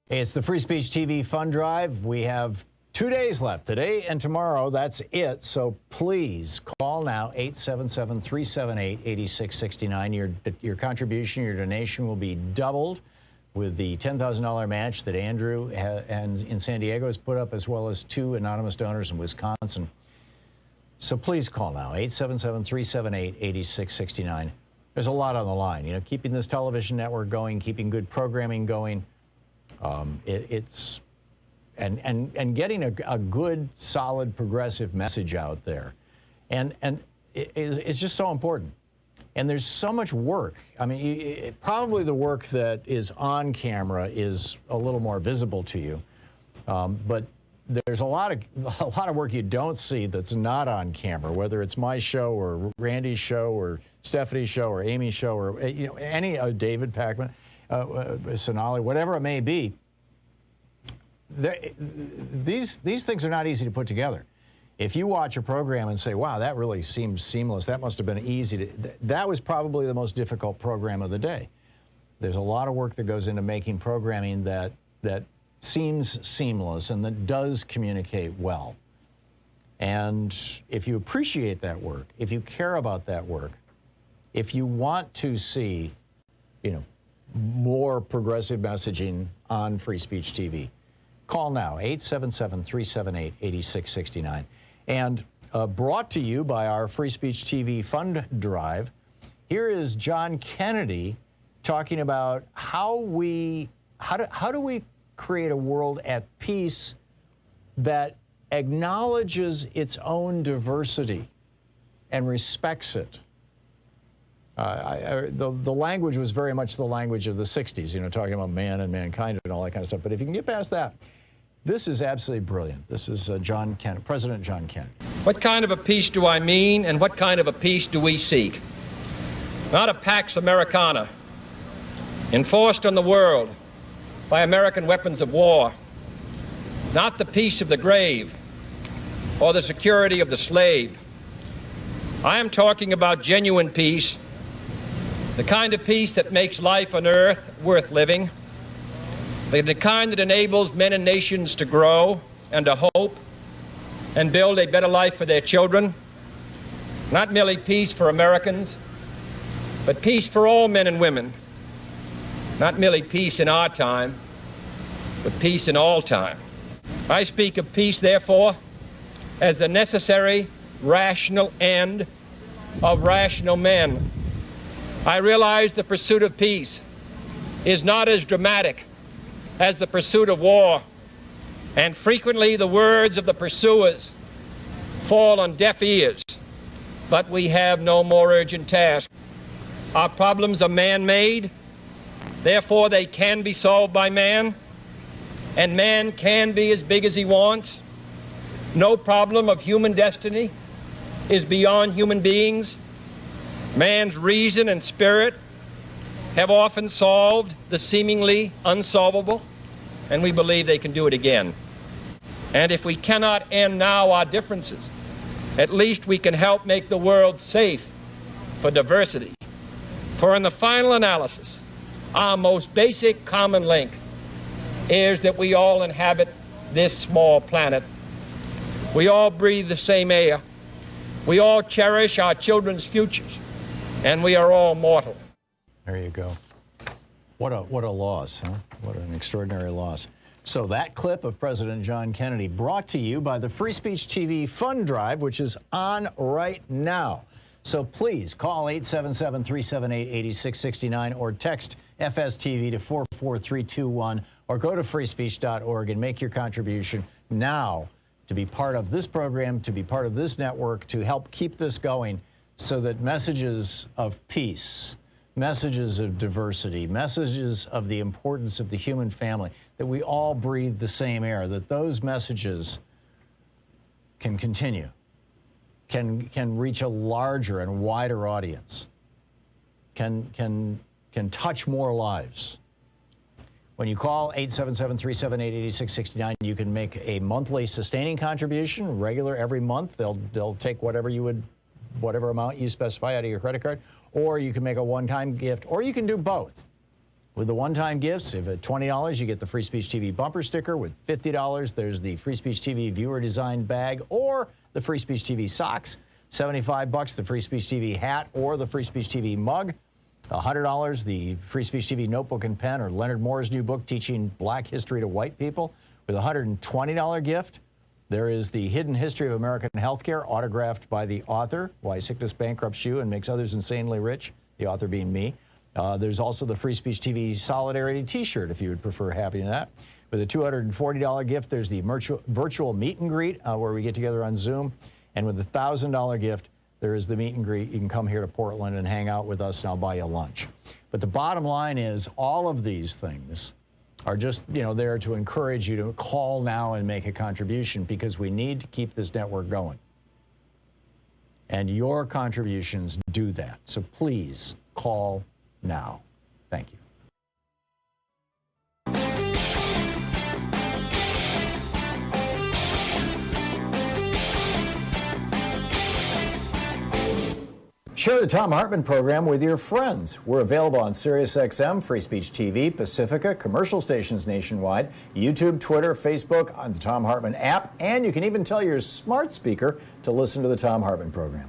Hey, it's the Free Speech TV Fund Drive. We have 2 days left, today and tomorrow. That's it. So please call now, 877-378-8669. Your contribution, your donation will be doubled with the $10,000 match that Andrew in San Diego has put up, as well as 2 anonymous donors in Wisconsin. So please call now, 877-378-8669. There's a lot on the line. You know, keeping this television network going, keeping good programming going. It's getting a good, solid, progressive message out there, and it's just so important. And there's so much work. I mean, probably the work that is on camera is a little more visible to you, but there's a lot of work you don't see that's not on camera. Whether it's my show or Randy's show or Stephanie's show or Amy's show or any David Pacman. Sonali, whatever it may be, these things are not easy to put together. If you watch a program and say, wow, that really seems seamless, that must have been easy, that was probably the most difficult program of the day. There's a lot of work that goes into making programming that seems seamless and that does communicate well. And if you appreciate that work, if you care about that work, if you want to see, more progressive messaging on Free Speech TV, Call now, 877-378-8669. And brought to you by our Free Speech TV Fund Drive, here is John Kennedy talking about how do we create a world at peace that acknowledges its own diversity and respects it. The language was very much the language of the 60s, you know, talking about man and mankind and all that kind of stuff. But if you can get past that, this is absolutely brilliant. This is President John Kennedy. What kind of a peace do I mean, and what kind of a peace do we seek? Not a Pax Americana, enforced on the world by American weapons of war. Not the peace of the grave or the security of the slave. I am talking about genuine peace, the kind of peace that makes life on earth worth living, the kind that enables men and nations to grow and to hope and build a better life for their children. Not merely peace for Americans, but peace for all men and women. Not merely peace in our time, but peace in all time. I speak of peace, therefore, as the necessary, rational end of rational men. I realize the pursuit of peace is not as dramatic as the pursuit of war, and frequently the words of the pursuers fall on deaf ears. But we have no more urgent task. Our problems are man-made, therefore they can be solved by man, and man can be as big as he wants. No problem of human destiny is beyond human beings. Man's reason and spirit have often solved the seemingly unsolvable, and we believe they can do it again. And if we cannot end now our differences, at least we can help make the world safe for diversity. For in the final analysis, our most basic common link is that we all inhabit this small planet. We all breathe the same air. We all cherish our children's futures, and we are all mortal. There you go. What a loss, huh? What an extraordinary loss. So that clip of President John Kennedy brought to you by the Free Speech TV Fund Drive, which is on right now. So please call 877-378-8669 or text FSTV to 44321 or go to freespeech.org and make your contribution now to be part of this program, to be part of this network, to help keep this going so that messages of peace, messages of diversity, messages of the importance of the human family, that we all breathe the same air, that those messages can continue, can reach a larger and wider audience, can touch more lives. When you call 877-378-8669, you can make a monthly sustaining contribution, regular every month. They'll take whatever amount you specify out of your credit card, or you can make a one-time gift, or you can do both. With the one-time gifts, if at $20, you get the Free Speech TV bumper sticker. With $50, there's the Free Speech TV viewer-designed bag or the Free Speech TV socks. $75, the Free Speech TV hat or the Free Speech TV mug. $100, the Free Speech TV notebook and pen, or Leonard Moore's new book, Teaching Black History to White People. With a $120 gift, there is the Hidden History of American Healthcare, autographed by the author, Why Sickness Bankrupts You and Makes Others Insanely Rich, the author being me. There's also the Free Speech TV Solidarity T-shirt, if you would prefer having that. With a $240 gift, there's the virtual meet and greet, where we get together on Zoom. And with a $1,000 gift, there is the meet and greet. You can come here to Portland and hang out with us, and I'll buy you lunch. But the bottom line is, all of these things are just, there to encourage you to call now and make a contribution, because we need to keep this network going. And your contributions do that. So please call now. Thank you. Share the Thom Hartmann Program with your friends. We're available on SiriusXM, Free Speech TV, Pacifica, commercial stations nationwide, YouTube, Twitter, Facebook, on the Thom Hartmann app, and you can even tell your smart speaker to listen to the Thom Hartmann Program.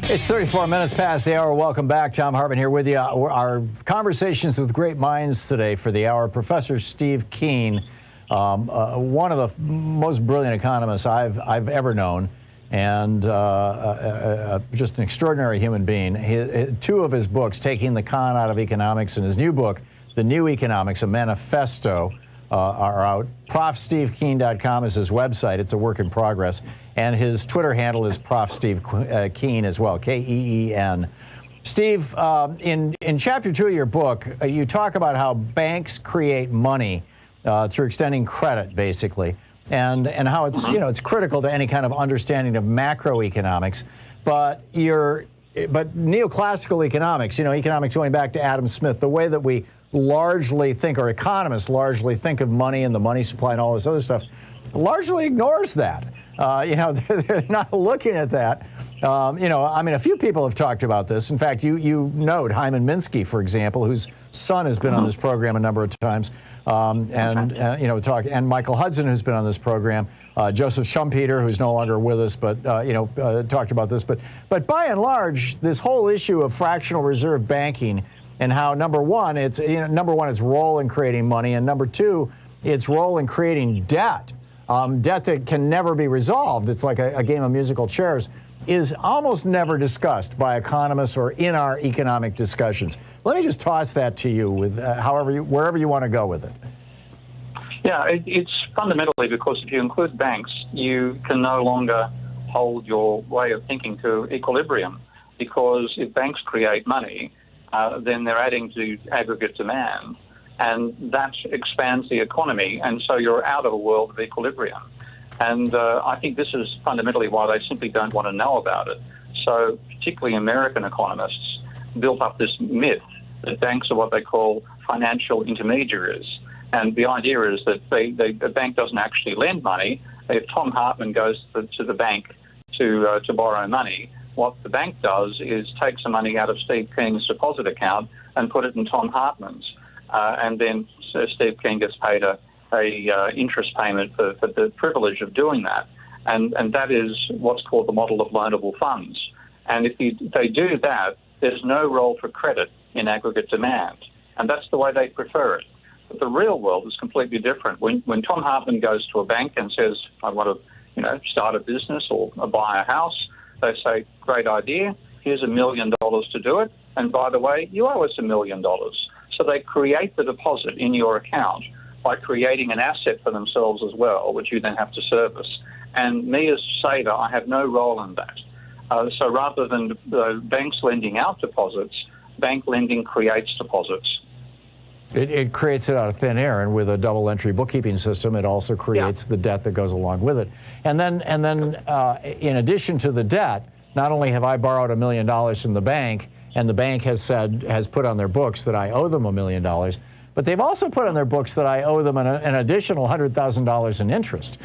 It's 34 minutes past the hour. Welcome back. Thom Hartmann here with you. Our conversations with great minds today for the hour. Professor Steve Keen, one of the most brilliant economists I've ever known, and just an extraordinary human being. Two of his books, Taking the Con Out of Economics, and his new book, The New Economics, a Manifesto, are out. ProfSteveKeen.com is his website. It's a work in progress. And his Twitter handle is Prof. Steve Keen as well, K-E-E-N. Steve, in Chapter 2 of your book, you talk about how banks create money through extending credit, basically, and how it's, it's critical to any kind of understanding of macroeconomics. But neoclassical economics, economics going back to Adam Smith, the way that we largely think, or economists largely think of money and the money supply and all this other stuff, largely ignores that. They're not looking at that. A few people have talked about this. In fact, you note Hyman Minsky, for example, whose son has been on this program a number of times, and Michael Hudson, who's been on this program, Joseph Schumpeter, who's no longer with us, but talked about this. But by and large, this whole issue of fractional reserve banking and how number one, its role in creating money, and number two, its role in creating debt. Debt that can never be resolved, it's like a game of musical chairs, is almost never discussed by economists or in our economic discussions. Let me just toss that to you with wherever you want to go with it. Yeah, it's fundamentally because if you include banks, you can no longer hold your way of thinking to equilibrium, because if banks create money, then they're adding to aggregate demand, and that expands the economy, and so you're out of a world of equilibrium. And I think this is fundamentally why they simply don't want to know about it. So particularly American economists built up this myth that banks are what they call financial intermediaries. And the idea is that the bank doesn't actually lend money. If Thom Hartmann goes to the bank to borrow money, what the bank does is take some money out of Steve Keen's deposit account and put it in Thom Hartmann's. And then Steve Keen gets paid a interest payment for the privilege of doing that. And that is what's called the model of loanable funds. And if they do that, there's no role for credit in aggregate demand. And that's the way they prefer it. But the real world is completely different. When Thom Hartmann goes to a bank and says, I want to start a business or buy a house, they say, great idea, here's $1 million to do it. And by the way, you owe us $1 million. So they create the deposit in your account by creating an asset for themselves as well, which you then have to service. And me as saver, I have no role in that. So rather than banks lending out deposits, bank lending creates deposits. It creates it out of thin air, and with a double entry bookkeeping system, it also creates the debt that goes along with it. And then, in addition to the debt, not only have I borrowed $1 million from the bank, and the bank has put on their books that I owe them $1 million, but they've also put on their books that I owe them an additional $100,000 in interest.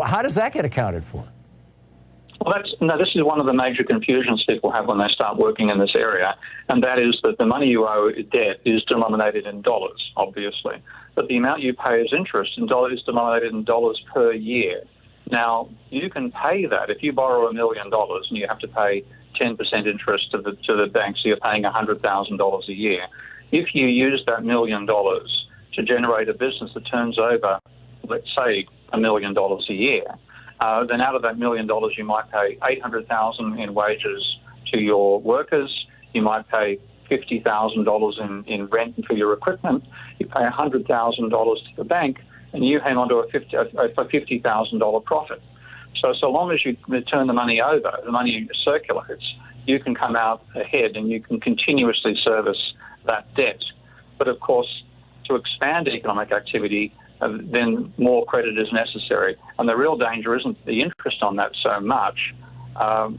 How does that get accounted for? Well, this is one of the major confusions people have when they start working in this area, and that is that the money you owe debt is denominated in dollars, obviously, but the amount you pay as interest in dollars is denominated in dollars per year. Now, you can pay that if you borrow $1 million and you have to pay 10% interest to the bank, so you're paying $100,000 a year. If you use that $1 million to generate a business that turns over, let's say, $1 million a year, then out of that $1 million, you might pay $800,000 in wages to your workers. You might pay $50,000 in rent for your equipment. You pay $100,000 to the bank, and you hang on to a $50,000 profit. So long as you turn the money over, the money circulates, you can come out ahead and you can continuously service that debt. But of course, to expand economic activity, then more credit is necessary. And the real danger isn't the interest on that so much, though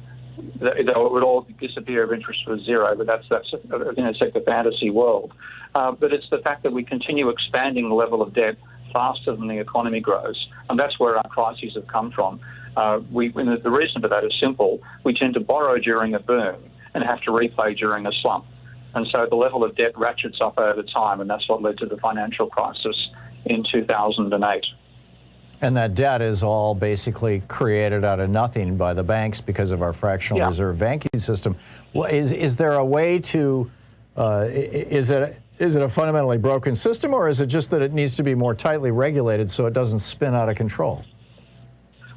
it would all disappear if interest was zero, but that's a fantasy world. But it's the fact that we continue expanding the level of debt faster than the economy grows. And that's where our crises have come from. The reason for that is simple. We tend to borrow during a boom and have to repay during a slump. And so the level of debt ratchets up over time, and that's what led to the financial crisis in 2008. And that debt is all basically created out of nothing by the banks because of our fractional reserve banking system. Well, is there a way to, is it a fundamentally broken system, or is it just that it needs to be more tightly regulated so it doesn't spin out of control?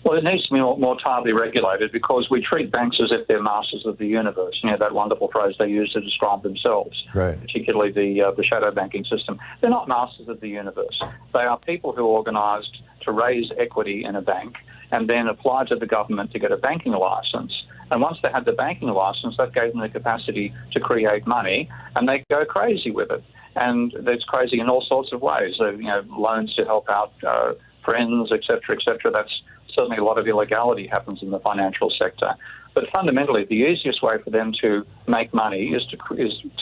Well, it needs to be more tightly regulated because we treat banks as if they're masters of the universe. You know, that wonderful phrase they use to describe themselves, right. Particularly the shadow banking system. They're not masters of the universe. They are people who are organised to raise equity in a bank and then apply to the government to get a banking licence. And once they had the banking licence, that gave them the capacity to create money, and they go crazy with it. And it's crazy in all sorts of ways. So, you know, loans to help out friends, et cetera, et cetera. That's certainly a lot of illegality happens in the financial sector. But fundamentally, the easiest way for them to make money is to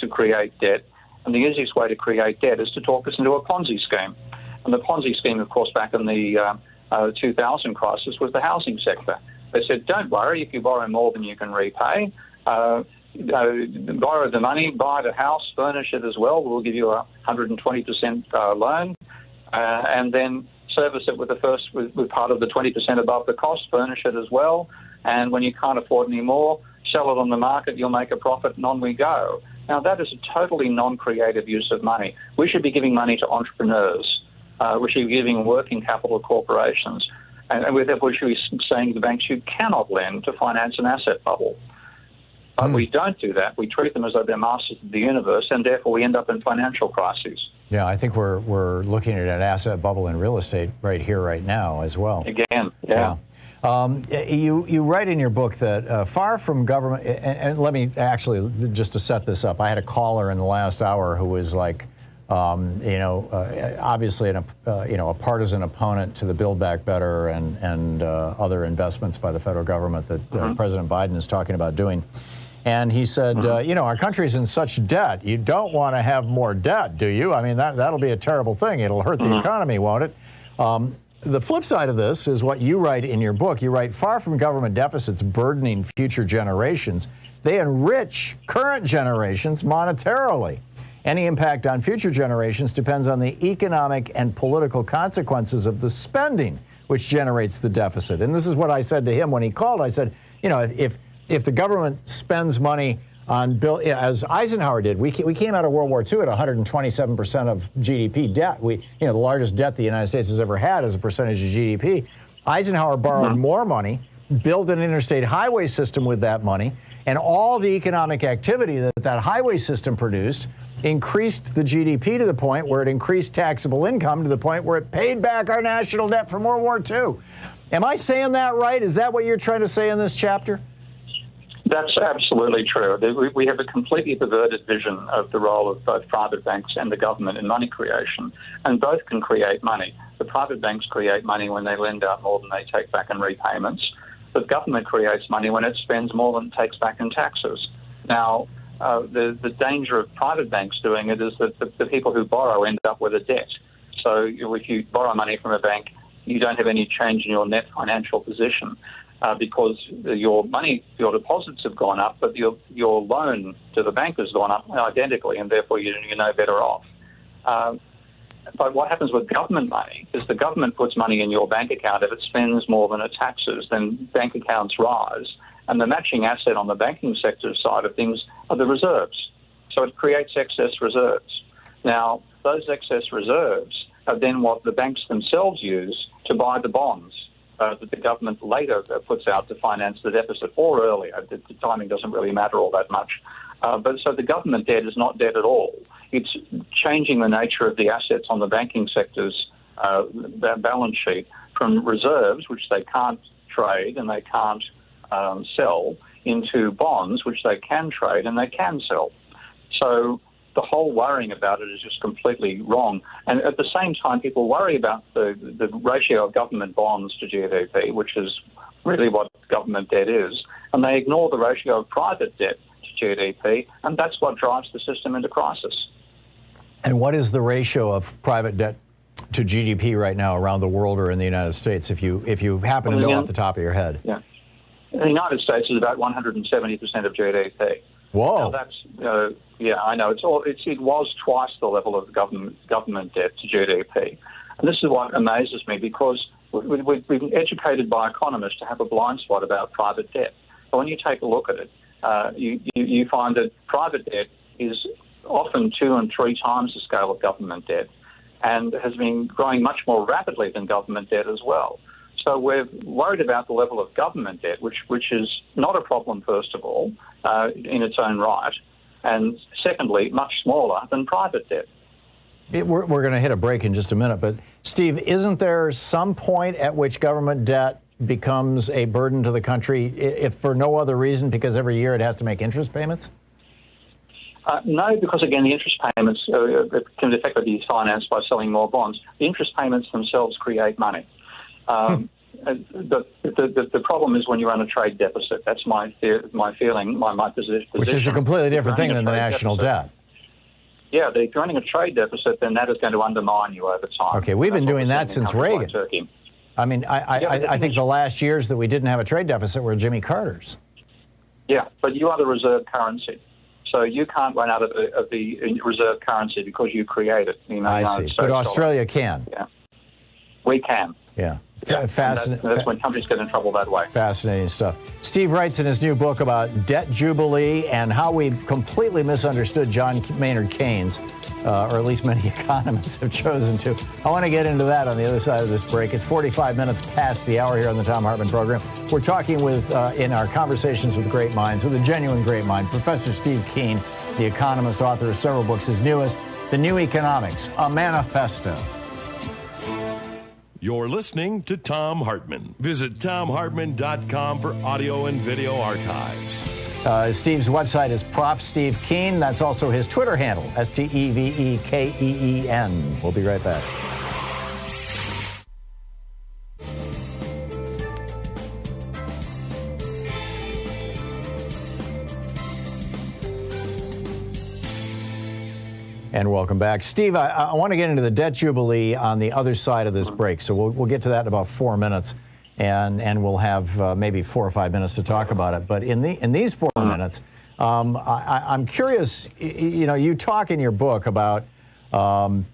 create debt. And the easiest way to create debt is to talk us into a Ponzi scheme. And the Ponzi scheme, of course, back in the 2000 crisis was the housing sector. They said, don't worry, if you borrow more than you can repay, borrow the money, buy the house, furnish it as well. We'll give you a 120% loan, and then service it with part of the 20% above the cost, furnish it as well. And when you can't afford any more, sell it on the market, you'll make a profit, and on we go. Now, that is a totally non-creative use of money. We should be giving money to entrepreneurs. We should be giving working capital to corporations. And we should be saying to the banks, you cannot lend to finance an asset bubble. But we don't do that. We treat them as though they're masters of the universe, and therefore we end up in financial crises. Yeah, I think we're looking at an asset bubble in real estate right here, right now as well. Again, yeah. You write in your book that far from government, and let me actually, just to set this up, I had a caller in the last hour who was like, obviously a partisan opponent to the Build Back Better and other investments by the federal government that President Biden is talking about doing. And he said, our country's in such debt. You don't want to have more debt, do you? I mean, that'll be a terrible thing. It'll hurt the economy, won't it? The flip side of this is what you write in your book. You write, far from government deficits burdening future generations, they enrich current generations monetarily. Any impact on future generations depends on the economic and political consequences of the spending, which generates the deficit. And this is what I said to him when he called. I said, if the government spends money on as Eisenhower did, we came out of World War II at 127% of GDP debt. The largest debt the United States has ever had as a percentage of GDP. Eisenhower borrowed more money, built an interstate highway system with that money, and all the economic activity that highway system produced increased the GDP to the point where it increased taxable income to the point where it paid back our national debt from World War II. Am I saying that right? Is that what you're trying to say in this chapter? That's absolutely true. We have a completely perverted vision of the role of both private banks and the government in money creation, and both can create money. The private banks create money when they lend out more than they take back in repayments. The government creates money when it spends more than it takes back in taxes. Now, the danger of private banks doing it is that the people who borrow end up with a debt. So if you borrow money from a bank, you don't have any change in your net financial position because your deposits have gone up, but your loan to the bank has gone up identically, and therefore you're no better off. But what happens with government money is the government puts money in your bank account. If it spends more than it taxes, then bank accounts rise. And the matching asset on the banking sector side of things are the reserves. So it creates excess reserves. Now, those excess reserves are then what the banks themselves use to buy the bonds that the government later puts out to finance the deficit, or earlier. The timing doesn't really matter all that much. But so the government debt is not debt at all. It's changing the nature of the assets on the banking sector's balance sheet from reserves, which they can't trade and they can't sell, into bonds, which they can trade and they can sell. So the whole worrying about it is just completely wrong. And at the same time, people worry about the ratio of government bonds to GDP, which is really what government debt is, and they ignore the ratio of private debt to GDP, and that's what drives the system into crisis. And what is the ratio of private debt to GDP right now around the world or in the United States, if you happen to know off the top of your head? Yeah. In the United States, is about 170% of GDP. Whoa. Now that's, I know. It was twice the level of government debt to GDP. And this is what amazes me, because we've been educated by economists to have a blind spot about private debt. But when you take a look at it, you find that private debt is often 2 and 3 times the scale of government debt, and has been growing much more rapidly than government debt as well. So we're worried about the level of government debt, which is not a problem, first of all, in its own right, and secondly, much smaller than private debt. We're going to hit a break in just a minute, but Steve, isn't there some point at which government debt becomes a burden to the country, if for no other reason, because every year it has to make interest payments? No, because again, the interest payments can effectively be financed by selling more bonds. The interest payments themselves create money. The problem is when you run a trade deficit. That's my feeling, my position. Which is a completely different thing than the national debt. Yeah, if you're running a trade deficit, then that is going to undermine you over time. Okay, we've been doing that since Reagan. Turkey. I mean, I think the last years that we didn't have a trade deficit were Jimmy Carter's. Yeah, but you are the reserve currency. So you can't run out of the reserve currency because you create it. I see. But Australia can. Yeah. We can. Yeah. Fascinating. That's when countries get in trouble that way. Fascinating stuff. Steve writes in his new book about debt jubilee and how we completely misunderstood John Maynard Keynes, or at least many economists have chosen to. I want to get into that on the other side of this break. It's 45 minutes past the hour here on the Thom Hartmann Program. We're talking with, in our conversations with great minds, with a genuine great mind, Professor Steve Keen, the economist, author of several books. His newest, The New Economics, a Manifesto. You're listening to Thom Hartmann. Visit thomhartmann.com for audio and video archives. Steve's website is Prof. Steve Keen. That's also his Twitter handle, STEVEKEEN. We'll be right back. And welcome back. Steve, I want to get into the debt jubilee on the other side of this break. So we'll get to that in about 4 minutes, and we'll have maybe 4 or 5 minutes to talk about it. But in these 4 minutes, I'm curious, you talk in your book about how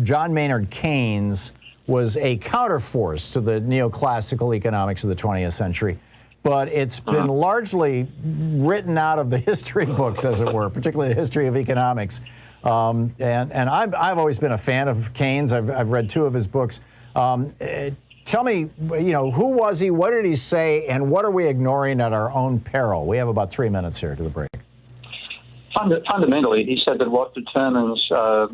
John Maynard Keynes was a counterforce to the neoclassical economics of the 20th century. But it's been largely written out of the history books, as it were, particularly the history of economics. And I've always been a fan of Keynes. I've read 2 of his books. Tell me, who was he? What did he say? And what are we ignoring at our own peril? We have about 3 minutes here to the break. Fundamentally, he said that what determines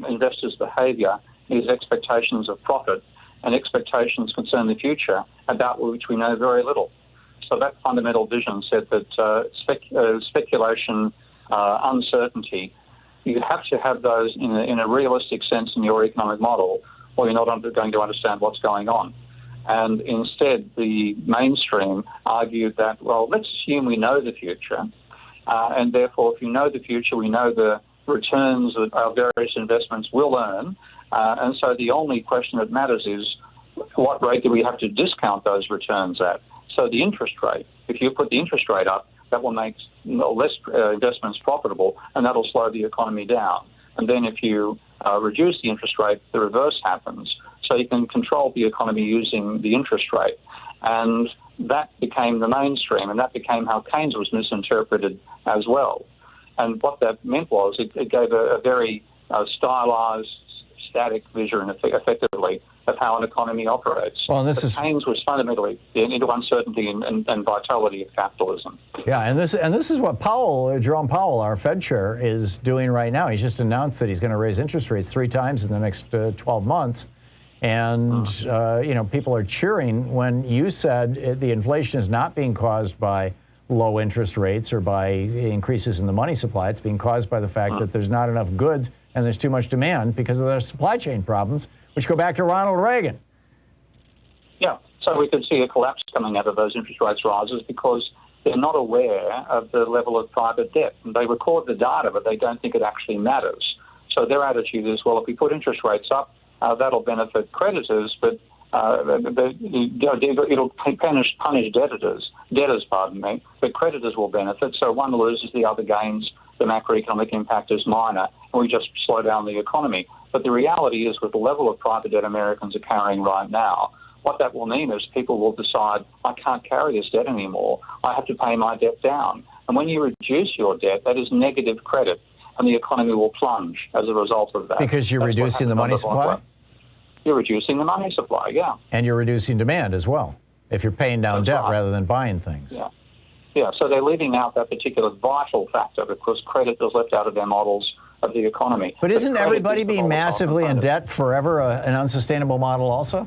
investors' behavior is expectations of profit, and expectations concern the future, about which we know very little. So that fundamental vision said that speculation, uncertainty, you have to have those in a realistic sense in your economic model, or you're not going to understand what's going on. And instead, the mainstream argued that, well, let's assume we know the future, and therefore, if you know the future, we know the returns that our various investments will earn, and so the only question that matters is what rate do we have to discount those returns at? So the interest rate, if you put the interest rate up, that will make less investments profitable, and that'll slow the economy down. And then if you reduce the interest rate, the reverse happens. So you can control the economy using the interest rate. And that became the mainstream, and that became how Keynes was misinterpreted as well. And what that meant was it gave a very stylized, static vision, effectively, of how an economy operates. Well, and Keynes was fundamentally into uncertainty and vitality of capitalism. Yeah, and this is what Jerome Powell, our Fed chair, is doing right now. He's just announced that he's going to raise interest rates 3 times in the next 12 months. And, people are cheering when you said the inflation is not being caused by low interest rates or by increases in the money supply. It's being caused by the fact that there's not enough goods and there's too much demand because of the supply chain problems, which go back to Ronald Reagan. Yeah, so we could see a collapse coming out of those interest rates rises because they're not aware of the level of private debt. And they record the data, but they don't think it actually matters. So their attitude is, well, if we put interest rates up, that'll benefit creditors, but it'll punish debtors, but creditors will benefit. So one loses, the other gains. The macroeconomic impact is minor, and we just slow down the economy. But the reality is, with the level of private debt Americans are carrying right now, what that will mean is people will decide, I can't carry this debt anymore. I have to pay my debt down. And when you reduce your debt, that is negative credit, and the economy will plunge as a result of that. Because you're reducing the money supply? You're reducing the money supply, yeah. And you're reducing demand as well, if you're paying down debt rather than buying things. Yeah. Yeah, so they're leaving out that particular vital factor because credit is left out of their models of the economy. But isn't everybody being massively in debt forever an unsustainable model also?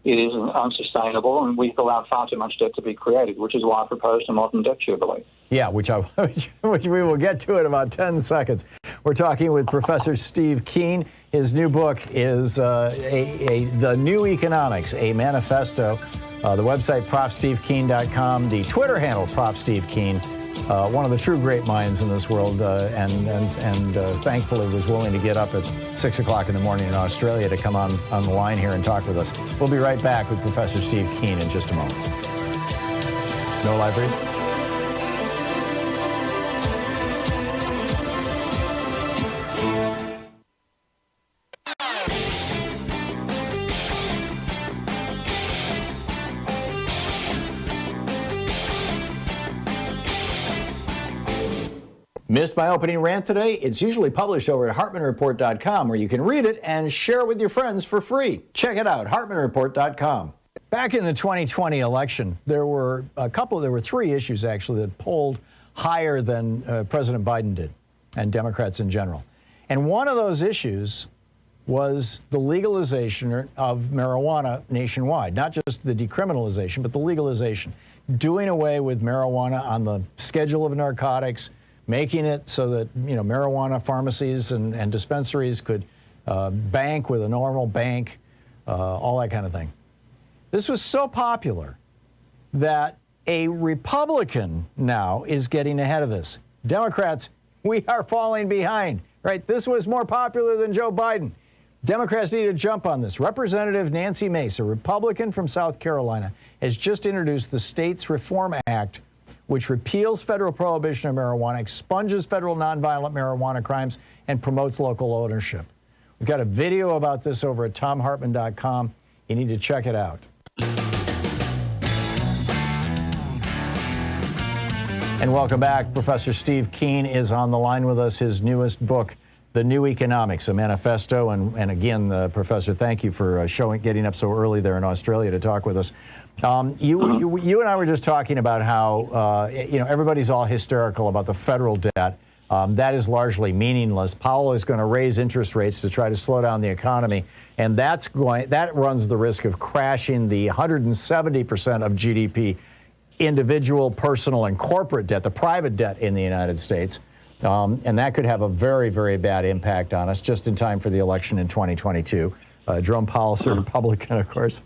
It is unsustainable, and we've allowed far too much debt to be created, which is why I proposed a modern debt jubilee. Yeah, which we will get to in about 10 seconds. We're talking with Professor Steve Keen. His new book is The New Economics, a Manifesto. The website, ProfSteveKeen.com. The Twitter handle, ProfSteveKeen. One of the true great minds in this world, and thankfully was willing to get up at 6 o'clock in the morning in Australia to come on the line here and talk with us. We'll be right back with Professor Steve Keen in just a moment. No live read? Missed my opening rant today? It's usually published over at HartmannReport.com, where you can read it and share it with your friends for free. Check it out, HartmannReport.com. Back in the 2020 election, there were three issues actually that polled higher than President Biden did, and Democrats in general. And one of those issues was the legalization of marijuana nationwide, not just the decriminalization, but the legalization, doing away with marijuana on the schedule of narcotics, making it so that marijuana pharmacies and dispensaries could bank with a normal bank, all that kind of thing. This was so popular that a Republican now is getting ahead of this. Democrats, we are falling behind, right? This was more popular than Joe Biden. Democrats need to jump on this. Representative Nancy Mace, a Republican from South Carolina, has just introduced the States Reform Act, which repeals federal prohibition of marijuana, expunges federal nonviolent marijuana crimes, and promotes local ownership. We've got a video about this over at ThomHartmann.com. You need to check it out. And welcome back. Professor Steve Keen is on the line with us. His newest book, The New Economics, a Manifesto. And again, Professor, thank you for getting up so early there in Australia to talk with us. You and I were just talking about how everybody's all hysterical about the federal debt. That is largely meaningless. Powell is going to raise interest rates to try to slow down the economy, and that runs the risk of crashing the 170% of GDP individual, personal, and corporate debt, the private debt in the United States. And that could have a very, very bad impact on us just in time for the election in 2022. Jerome Powell's a Republican, of course.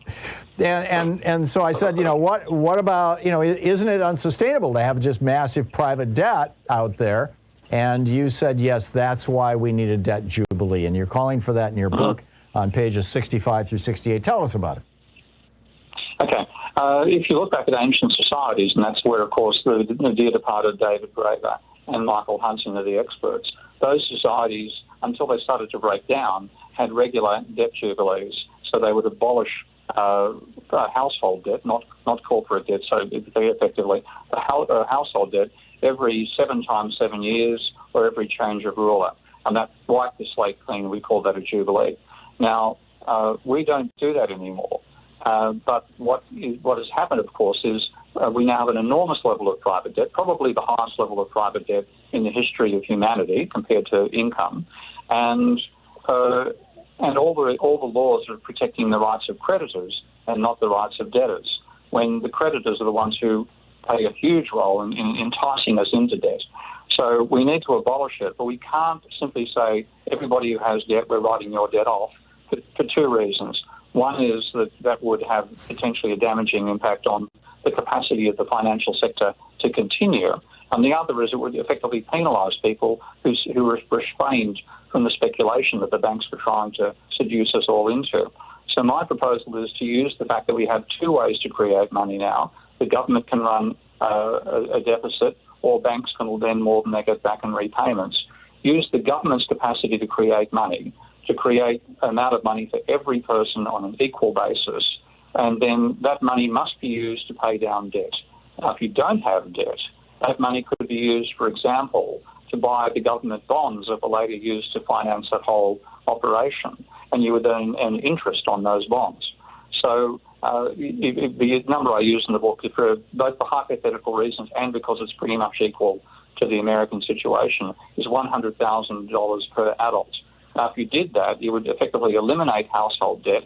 And so I said, what about, isn't it unsustainable to have just massive private debt out there? And you said, yes, that's why we need a debt jubilee. And you're calling for that in your book on pages 65 through 68. Tell us about it. Okay. If you look back at ancient societies, and that's where, of course, the dear departed David Graeber and Michael Hudson are the experts, those societies, until they started to break down, had regular debt jubilees. So they would abolish household debt, not corporate debt. So they effectively, the household debt every 7 times 7 years or every change of ruler. And that wiped the slate clean. We call that a jubilee. Now, we don't do that anymore. But what has happened, of course, is we now have an enormous level of private debt, probably the highest level of private debt in the history of humanity compared to income, and all the laws are protecting the rights of creditors and not the rights of debtors, when the creditors are the ones who play a huge role in enticing us into debt. So we need to abolish it, but we can't simply say everybody who has debt, we're writing your debt off, for 2 reasons. One is that would have potentially a damaging impact on the capacity of the financial sector to continue. And the other is it would effectively penalise people who were restrained from the speculation that the banks were trying to seduce us all into. So my proposal is to use the fact that we have 2 ways to create money now. The government can run a deficit, or banks can then more than they get back in repayments. Use the government's capacity to create money to create an amount of money for every person on an equal basis, and then that money must be used to pay down debt. Now, if you don't have debt, that money could be used, for example, to buy the government bonds that were later used to finance that whole operation, and you would then earn interest on those bonds. So the number I use in the book, for both the hypothetical reasons and because it's pretty much equal to the American situation, is $100,000 per adult. Now, if you did that, you would effectively eliminate household debt,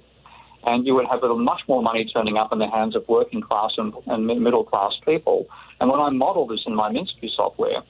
and you would have much more money turning up in the hands of working class and middle class people. And when I model this in my Minsky software,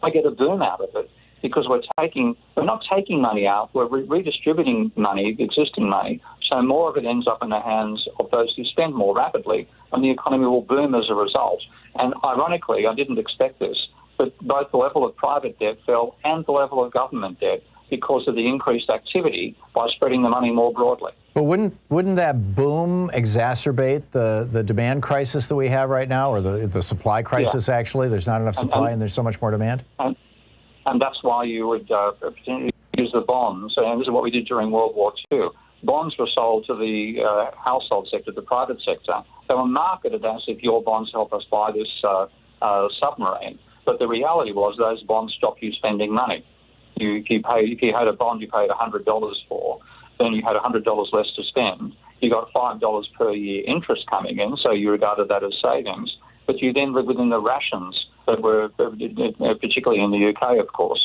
I get a boom out of it because we're not taking money out, we're redistributing money, existing money, so more of it ends up in the hands of those who spend more rapidly, and the economy will boom as a result. And ironically, I didn't expect this, but both the level of private debt fell and the level of government debt because of the increased activity by spreading the money more broadly. But wouldn't that boom exacerbate the demand crisis that we have right now, or the supply crisis, actually? There's not enough supply and there's so much more demand? And that's why you would use the bonds, and this is what we did during World War II. Bonds were sold to the household sector, the private sector. They were marketed as if your bonds help us buy this submarine. But the reality was those bonds stopped you spending money. If you had a bond you paid $100 for, then you had $100 less to spend. You got $5 per year interest coming in, so you regarded that as savings. But you then lived within the rations that were, particularly in the UK, of course,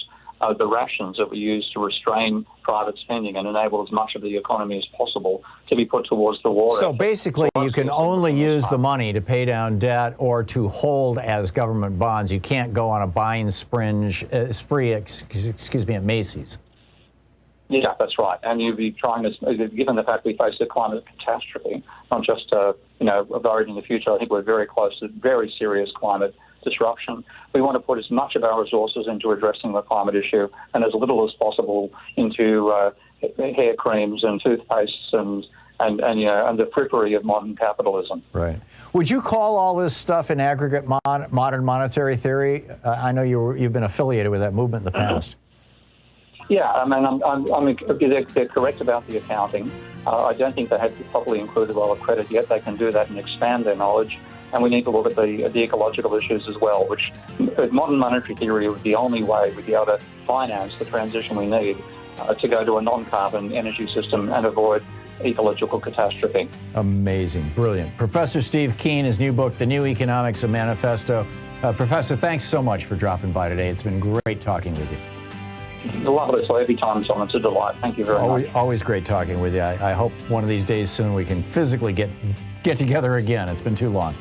the rations that were used to restrain private spending and enable as much of the economy as possible to be put towards the war. So basically, you can only use the money to pay down debt or to hold as government bonds. You can't go on a buying spree at Macy's. Yeah, that's right. And you'd be trying to, given the fact we face a climate catastrophe, not just, worried in the future, I think we're very close to very serious climate disruption. We want to put as much of our resources into addressing the climate issue and as little as possible into hair creams and toothpastes and the frippery of modern capitalism. Right. Would you call all this stuff in aggregate modern monetary theory? I know you've been affiliated with that movement in the past. Yeah, I mean, they're correct about the accounting. I don't think they have properly included a lot of credit yet. They can do that and expand their knowledge. And we need to look at the ecological issues as well, which modern monetary theory would be the only way we'd be able to finance the transition we need to go to a non-carbon energy system and avoid ecological catastrophe. Amazing. Brilliant. Professor Steve Keen, his new book, The New Economics of Manifesto. Professor, thanks so much for dropping by today. It's been great talking with you. Lovely. So every time, Tom, it's a delight. Thank you very much. Always great talking with you. I hope one of these days soon we can physically get together again. It's been too long.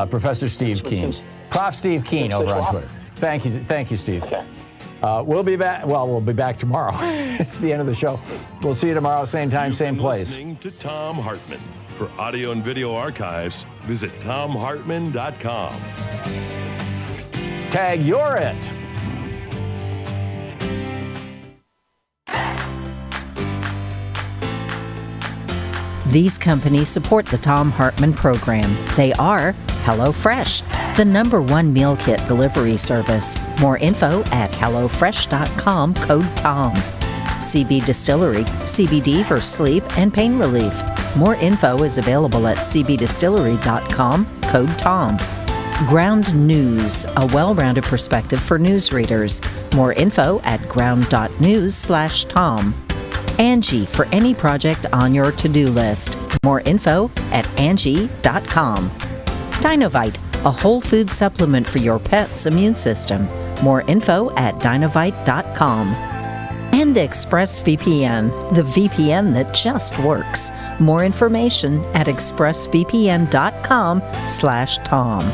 Professor Steve Keen. Prof. Steve Keen over on Twitter. Thank you, Steve. Okay. We'll be back. Well, we'll be back tomorrow. It's the end of the show. We'll see you tomorrow, same time, same place. Listening to Thom Hartmann. For audio and video archives, visit thomhartmann.com. Tag you're it. These companies support the Thom Hartmann Program. They are HelloFresh, the #1 meal kit delivery service. More info at HelloFresh.com, code TOM. CB Distillery, CBD for sleep and pain relief. More info is available at cbdistillery.com, code TOM. Ground News, a well-rounded perspective for news readers. More info at ground.news/Tom. Angie, for any project on your to-do list. More info at Angie.com. Dinovite, a whole food supplement for your pet's immune system. More info at Dinovite.com. And ExpressVPN, the VPN that just works. More information at expressvpn.com/Tom.